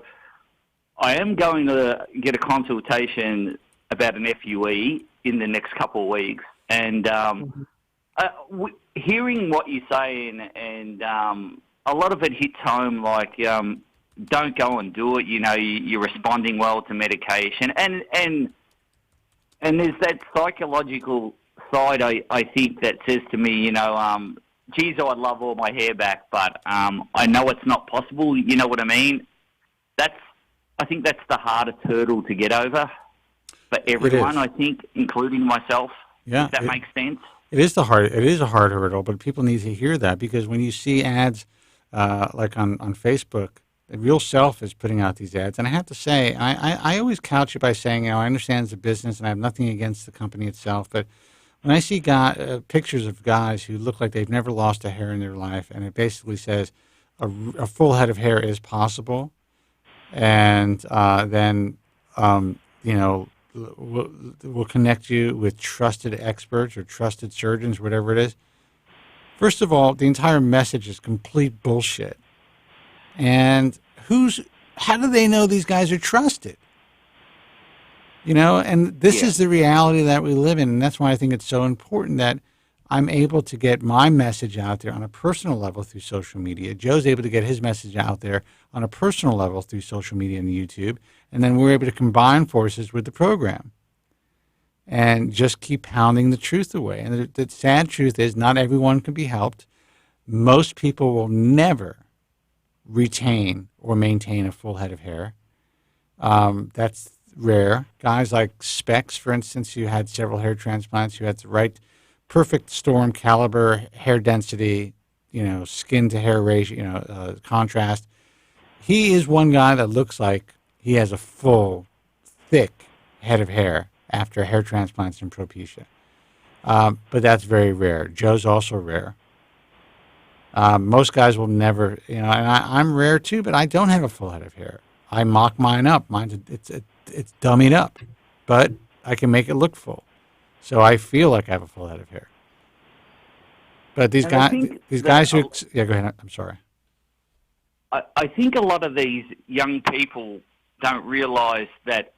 I am going to get a consultation about an FUE in the next couple of weeks. And hearing what you're saying, and a lot of it hits home, like don't go and do it. You know, you're responding well to medication, and there's that psychological side, I think, that says to me, you know, geez, I'd love all my hair back, but I know it's not possible. You know what I mean? I think that's the hardest hurdle to get over for everyone, I think, including myself. Yeah. If that makes sense. It is a hard hurdle, but people need to hear that, because when you see ads like on Facebook, the real self is putting out these ads. And I have to say, I always couch it by saying, you know, I understand it's a business and I have nothing against the company itself, but when I see pictures of guys who look like they've never lost a hair in their life, and it basically says a full head of hair is possible, and then, you know, we'll connect you with trusted experts or trusted surgeons, whatever it is. First of all, the entire message is complete bullshit. And how do they know these guys are trusted? You know, and this is the reality that we live in. And that's why I think it's so important that I'm able to get my message out there on a personal level through social media. Joe's able to get his message out there on a personal level through social media and YouTube. And then we're able to combine forces with the program and just keep pounding the truth away. And the sad truth is not everyone can be helped. Most people will never retain or maintain a full head of hair. That's rare. Guys like Specs, for instance, who had several hair transplants, who had the right perfect storm caliber, hair density, you know, skin to hair ratio, you know, contrast. He is one guy that looks like he has a full, thick head of hair after hair transplants and propecia. But that's very rare. Joe's also rare. Most guys will never, you know, and I'm rare too, but I don't have a full head of hair. I mock mine up. It's dummied up, but I can make it look full. So I feel like I have a full head of hair. But these guys who, yeah, go ahead. I'm sorry. I think a lot of these young people don't realize that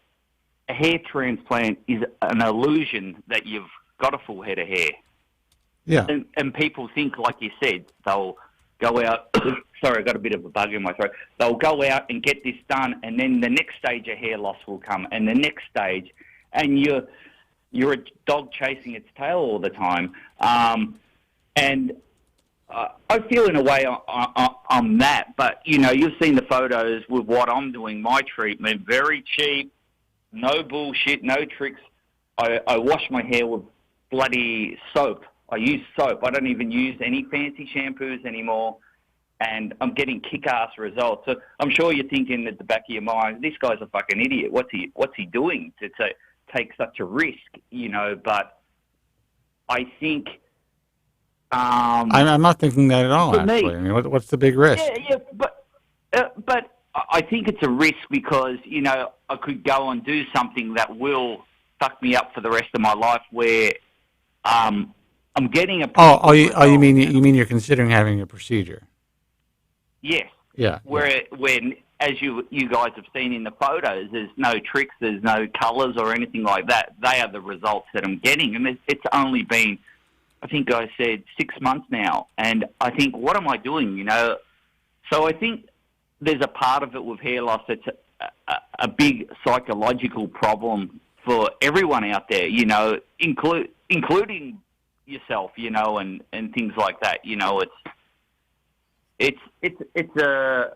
a hair transplant is an illusion that you've got a full head of hair. Yeah. And people think, like you said, they'll go out. Sorry, I got a bit of a bug in my throat. They'll go out and get this done, and then the next stage of hair loss will come, and the next stage, and you're a dog chasing its tail all the time. And I feel in a way I'm that, but you know, you've seen the photos with what I'm doing. My treatment, very cheap, no bullshit, no tricks. I wash my hair with bloody soap. I use soap. I don't even use any fancy shampoos anymore, and I'm getting kick-ass results. So I'm sure you're thinking at the back of your mind, this guy's a fucking idiot. What's he doing to take such a risk? You know, but I think I'm not thinking that at all. Actually, I mean, what's the big risk? Yeah, but I think it's a risk because you know I could go and do something that will fuck me up for the rest of my life, where I'm getting a. You mean you're considering having a procedure? Yes. Yeah. When, as you guys have seen in the photos, there's no tricks, there's no colours or anything like that. They are the results that I'm getting, and it's only been, I think I said 6 months now, and I think, what am I doing? You know, so I think there's a part of it with hair loss that's a big psychological problem for everyone out there. You know, including yourself. You know, and things like that. You know, it's a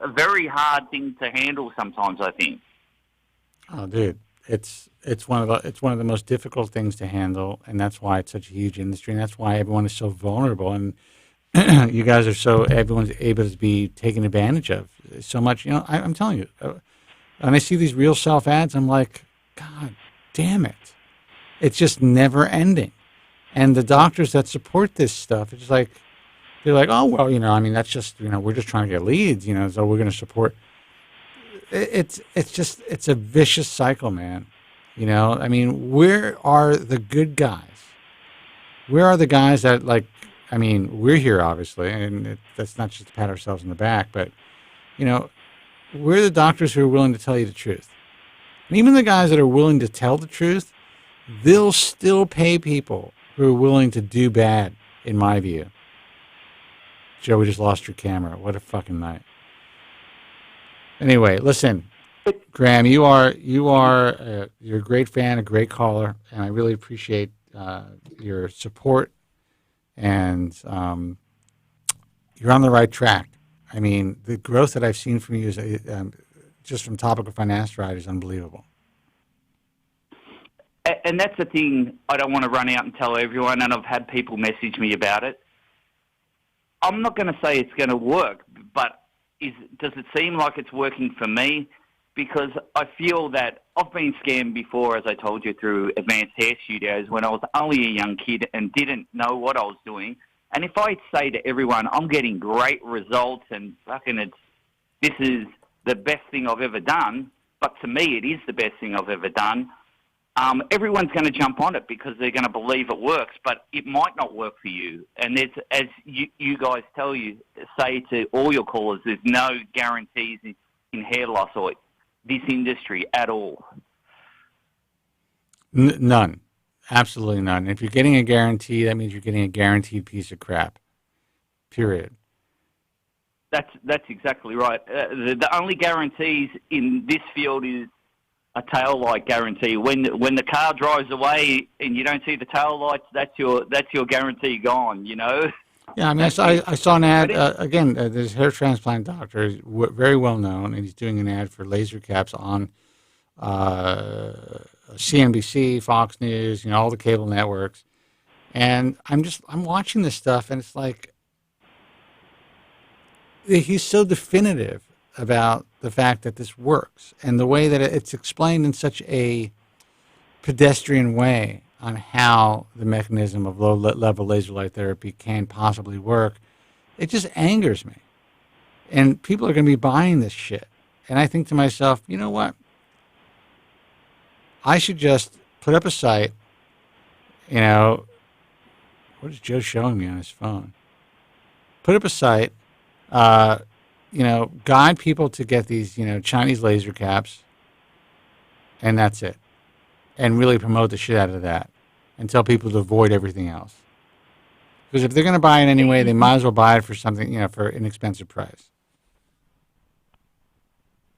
very hard thing to handle sometimes, I think. Oh, dude, it's one of the most difficult things to handle, and that's why it's such a huge industry, and that's why everyone is so vulnerable, and you guys are everyone's able to be taken advantage of so much. You know, I'm telling you, when I see these real self ads, I'm like, God damn it, it's just never ending, and the doctors that support this stuff, it's like. They're like, oh, well, you know, I mean, that's just, you know, we're just trying to get leads, you know, so we're going to support. It's a vicious cycle, man. You know, I mean, where are the good guys? Where are the guys that, like, I mean, we're here, obviously, and that's not just to pat ourselves on the back, but, you know, we're the doctors who are willing to tell you the truth. And even the guys that are willing to tell the truth, they'll still pay people who are willing to do bad, in my view. Joe, we just lost your camera. What a fucking night. Anyway, listen, Graham, you're a great fan, a great caller, and I really appreciate your support. And you're on the right track. I mean, the growth that I've seen from you is just from topical finasteride is unbelievable. And that's the thing I don't want to run out and tell everyone, and I've had people message me about it. I'm not going to say it's going to work, but does it seem like it's working for me? Because I feel that I've been scammed before, as I told you, through Advanced Hair Studios when I was only a young kid and didn't know what I was doing. And if I say to everyone, I'm getting great results and fucking this is the best thing I've ever done, but to me it is the best thing I've ever done, everyone's going to jump on it because they're going to believe it works, but it might not work for you. And there's, as you guys say to all your callers, there's no guarantees in hair loss or this industry at all. None. Absolutely none. If you're getting a guarantee, that means you're getting a guaranteed piece of crap. Period. That's exactly right. The only guarantees in this field is a tail light guarantee. When the car drives away and you don't see the tail lights, that's your guarantee gone. You know. Yeah, I mean, I saw an ad again. There's a hair transplant doctor, very well known, and he's doing an ad for laser caps on CNBC, Fox News, you know, all the cable networks. And I'm watching this stuff, and it's like he's so definitive about the fact that this works and the way that it's explained in such a pedestrian way on how the mechanism of low-level laser light therapy can possibly work. It just angers me. And people are going to be buying this shit. And I think to myself, you know what? I should just put up a site, you know, what is Joe showing me on his phone? Put up a site, you know, guide people to get these, you know, Chinese laser caps, and that's it. And really promote the shit out of that and tell people to avoid everything else. Because if they're going to buy it anyway, they might as well buy it for something, you know, for an inexpensive price.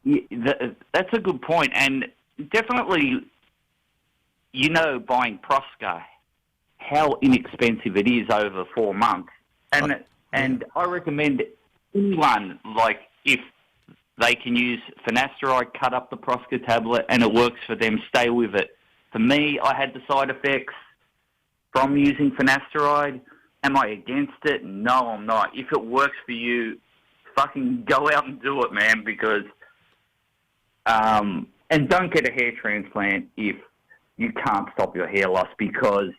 Yeah, that's a good point. And definitely, you know, buying Prosca, how inexpensive it is over 4 months. And I recommend anyone, like, if they can use finasteride, cut up the Prosca tablet, and it works for them, stay with it. For me, I had the side effects from using finasteride. Am I against it? No, I'm not. If it works for you, fucking go out and do it, man, because... and don't get a hair transplant if you can't stop your hair loss, because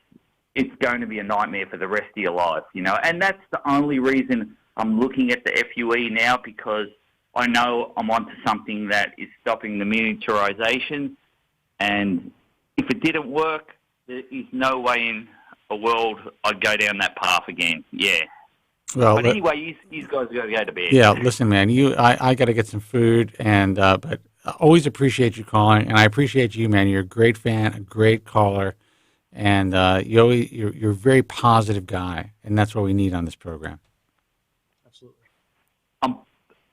it's going to be a nightmare for the rest of your life, you know. And that's the only reason I'm looking at the FUE now, because I know I'm onto something that is stopping the miniaturization. And if it didn't work, there is no way in a world, I'd go down that path again. Yeah. Well, but anyway, you guys got to go to bed. Yeah, listen, man. I got to get some food, and but I always appreciate you calling, and I appreciate you, man. You're a great fan, a great caller, and you're a very positive guy, and that's what we need on this program. Absolutely.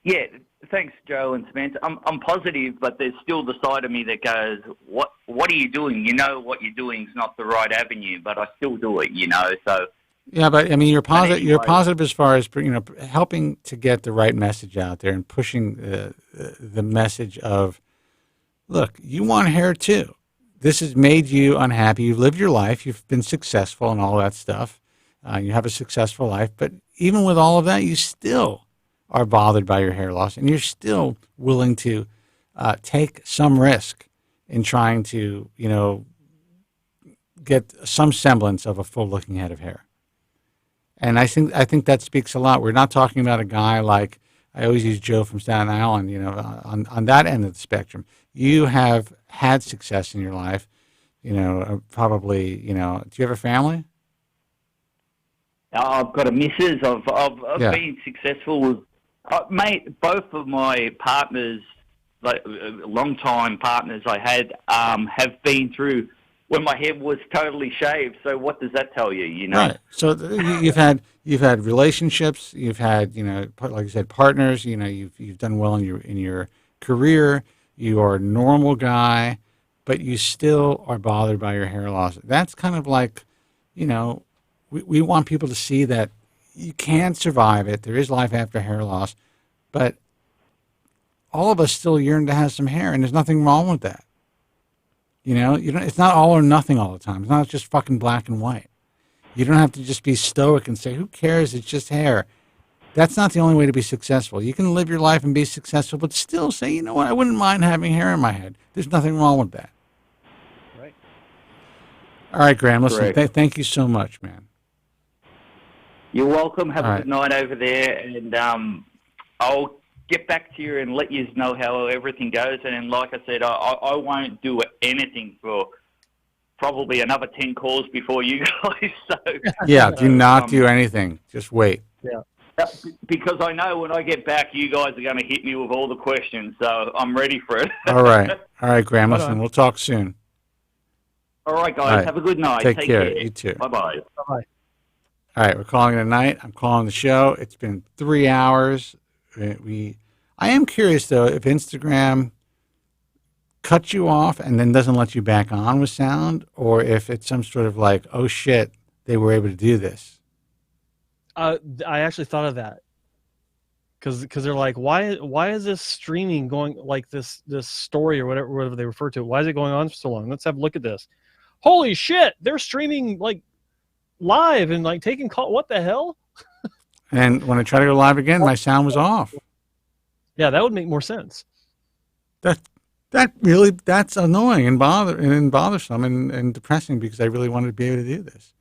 Yeah. Thanks, Joe and Samantha. I'm positive, but there's still the side of me that goes, "What are you doing? You know what you're doing is not the right avenue, but I still do it. You know, so." Yeah, but I mean, you're positive. Anyway. You're positive as far as helping to get the right message out there and pushing the message of, look, you want hair too. This has made you unhappy. You've lived your life. You've been successful and all that stuff. You have a successful life, but even with all of that, you still are bothered by your hair loss, and you're still willing to take some risk in trying to, get some semblance of a full-looking head of hair. And I think that speaks a lot. We're not talking about a guy like, I always use Joe from Staten Island, on that end of the spectrum. You have had success in your life, probably, do you have a family? I've got a missus. I've Yeah. been successful with, mate, both of my partners, like long-time partners I had, have been through when my head was totally shaved. So what does that tell you? Right. So you've had relationships. You've had like you said, partners. You've done well in your career. You are a normal guy, but you still are bothered by your hair loss. That's kind of like, we want people to see that you can survive it. There is life after hair loss, but all of us still yearn to have some hair, and there's nothing wrong with that. It's not all or nothing all the time. It's not just fucking black and white. You don't have to just be stoic and say, who cares? It's just hair. That's not the only way to be successful. You can live your life and be successful, but still say, you know what, I wouldn't mind having hair in my head. There's nothing wrong with that. Right. All right, Graham, listen, thank you so much, man. You're welcome. Have All a good night over there, and I'll get back to you and let you know how everything goes. And like I said, I won't do anything for probably another 10 calls before you guys. So yeah, do not do anything. Just wait. Yeah. Because I know when I get back, you guys are going to hit me with all the questions, so I'm ready for it. All right, Graham, listen, we'll talk soon. All right, guys, All right. have a good night. Take care. You too. Bye-bye. Bye-bye. All right, we're calling it a night. I'm calling the show. It's been 3 hours. I am curious, though, if Instagram cuts you off and then doesn't let you back on with sound, or if it's some sort of like, oh, shit, they were able to do this. I actually thought of that because they're like, why is this streaming going like this story or whatever they refer to it? Why is it going on for so long? Let's have a look at this. Holy shit, they're streaming like live and like taking call. What the hell? And when I try to go live again, my sound was off. Yeah, that would make more sense. That's annoying and bothersome and depressing because I really wanted to be able to do this.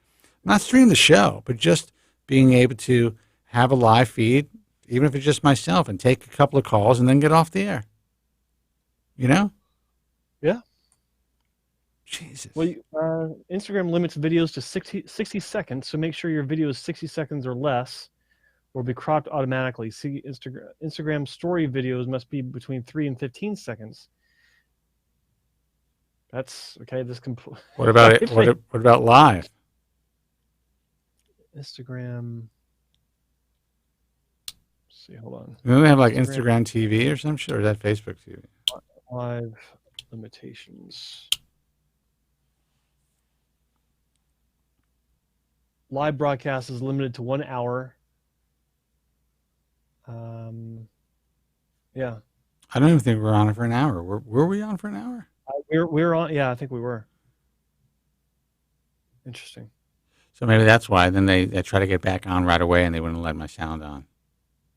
Not stream the show, but just being able to have a live feed, even if it's just myself, and take a couple of calls and then get off the air. Yeah. Jesus. Well, Instagram limits videos to 60 seconds, so make sure your video is 60 seconds or less, or be cropped automatically. See, Instagram story videos must be between 3 and 15 seconds. That's okay. What about it? What about live? Instagram. Let's see, hold on. Don't they have like Instagram TV or some shit, or is that Facebook TV? Live limitations. Live broadcast is limited to 1 hour. Yeah. I don't even think we were on it for an hour. Were we on for an hour? We were on. Yeah, I think we were. Interesting. So maybe that's why. Then they try to get back on right away, and they wouldn't let my sound on.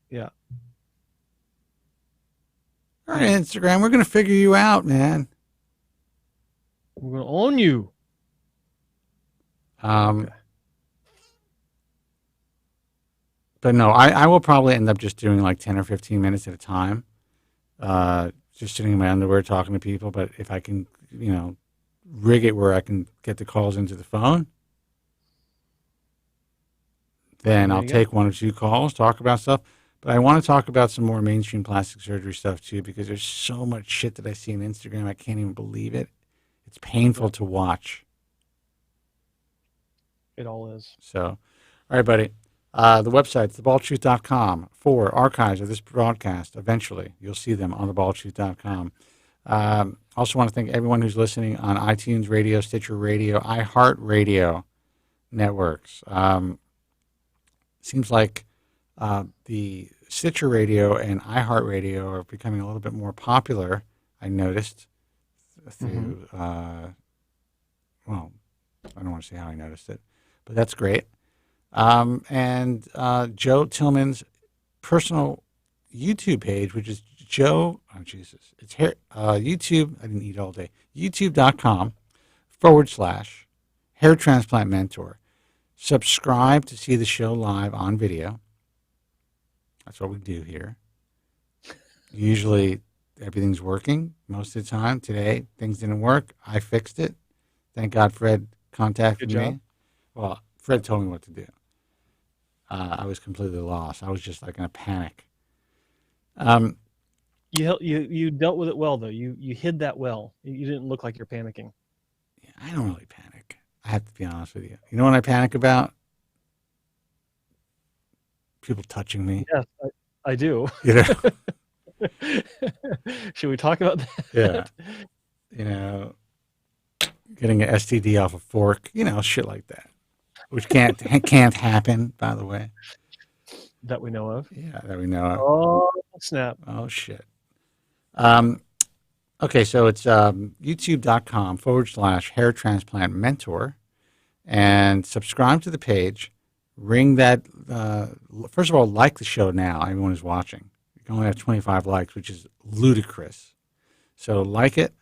Yeah. All right, Instagram, we're going to figure you out, man. We're going to own you. Okay. But no, I will probably end up just doing like 10 or 15 minutes at a time. Just sitting in my underwear talking to people. But if I can, rig it where I can get the calls into the phone, then I'll take 1 or 2 calls, talk about stuff. But I want to talk about some more mainstream plastic surgery stuff too, because there's so much shit that I see on Instagram. I can't even believe it. It's painful to watch. It all is. So, all right, buddy. The website's thebaldtruth.com for archives of this broadcast. Eventually, you'll see them on thebaldtruth.com. Also want to thank everyone who's listening on iTunes Radio, Stitcher Radio, iHeartRadio networks. Seems like the Stitcher Radio and iHeartRadio are becoming a little bit more popular, I noticed, through, well, I don't want to say how I noticed it, but that's great. And Joe Tillman's personal YouTube page, which is Joe, oh Jesus, it's here, YouTube, I didn't eat all day, youtube.com/hair transplant mentor. Subscribe to see the show live on video. That's what we do here. Usually everything's working most of the time. Today, things didn't work. I fixed it. Thank God Fred contacted me. Well, Fred told me what to do. I was completely lost. I was just like in a panic. You dealt with it well, though. You hid that well. You didn't look like you're panicking. Yeah, I don't really panic. I have to be honest with you. You know what I panic about? People touching me. Yes, I do. You know? Should we talk about that? Yeah. You know, getting an STD off a fork, you know, shit like that. Which can't happen, by the way. That we know of. Yeah, that we know of. Oh, snap. Oh, shit. Okay, so it's youtube.com/hair transplant mentor. And subscribe to the page. Ring that, first of all, like the show now, everyone who's watching. You can only have 25 likes, which is ludicrous. So like it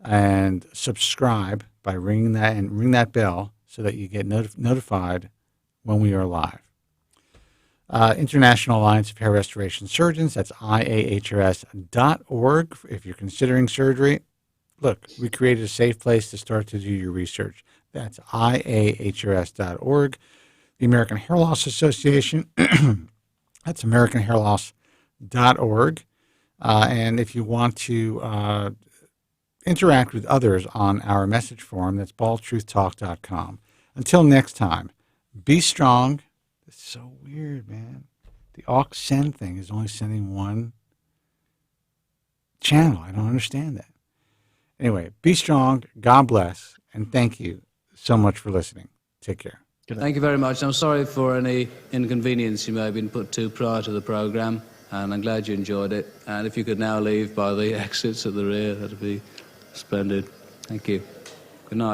and subscribe by ringing that and ring that bell so that you get notified when we are live. International Alliance of Hair Restoration Surgeons, that's IAHRS.org. If you're considering surgery, look, we created a safe place to start to do your research. That's IAHRS.org. The American Hair Loss Association, that's AmericanHairLoss.org. And if you want to interact with others on our message forum, that's baldtruthtalk.com. Until next time, be strong. It's so weird, man. The aux send thing is only sending one channel. I don't understand that. Anyway, be strong, God bless, and thank you so much for listening. Take care. Thank you very much. I'm sorry for any inconvenience you may have been put to prior to the program, and I'm glad you enjoyed it. And if you could now leave by the exits at the rear, that'd be splendid. Thank you. Good night.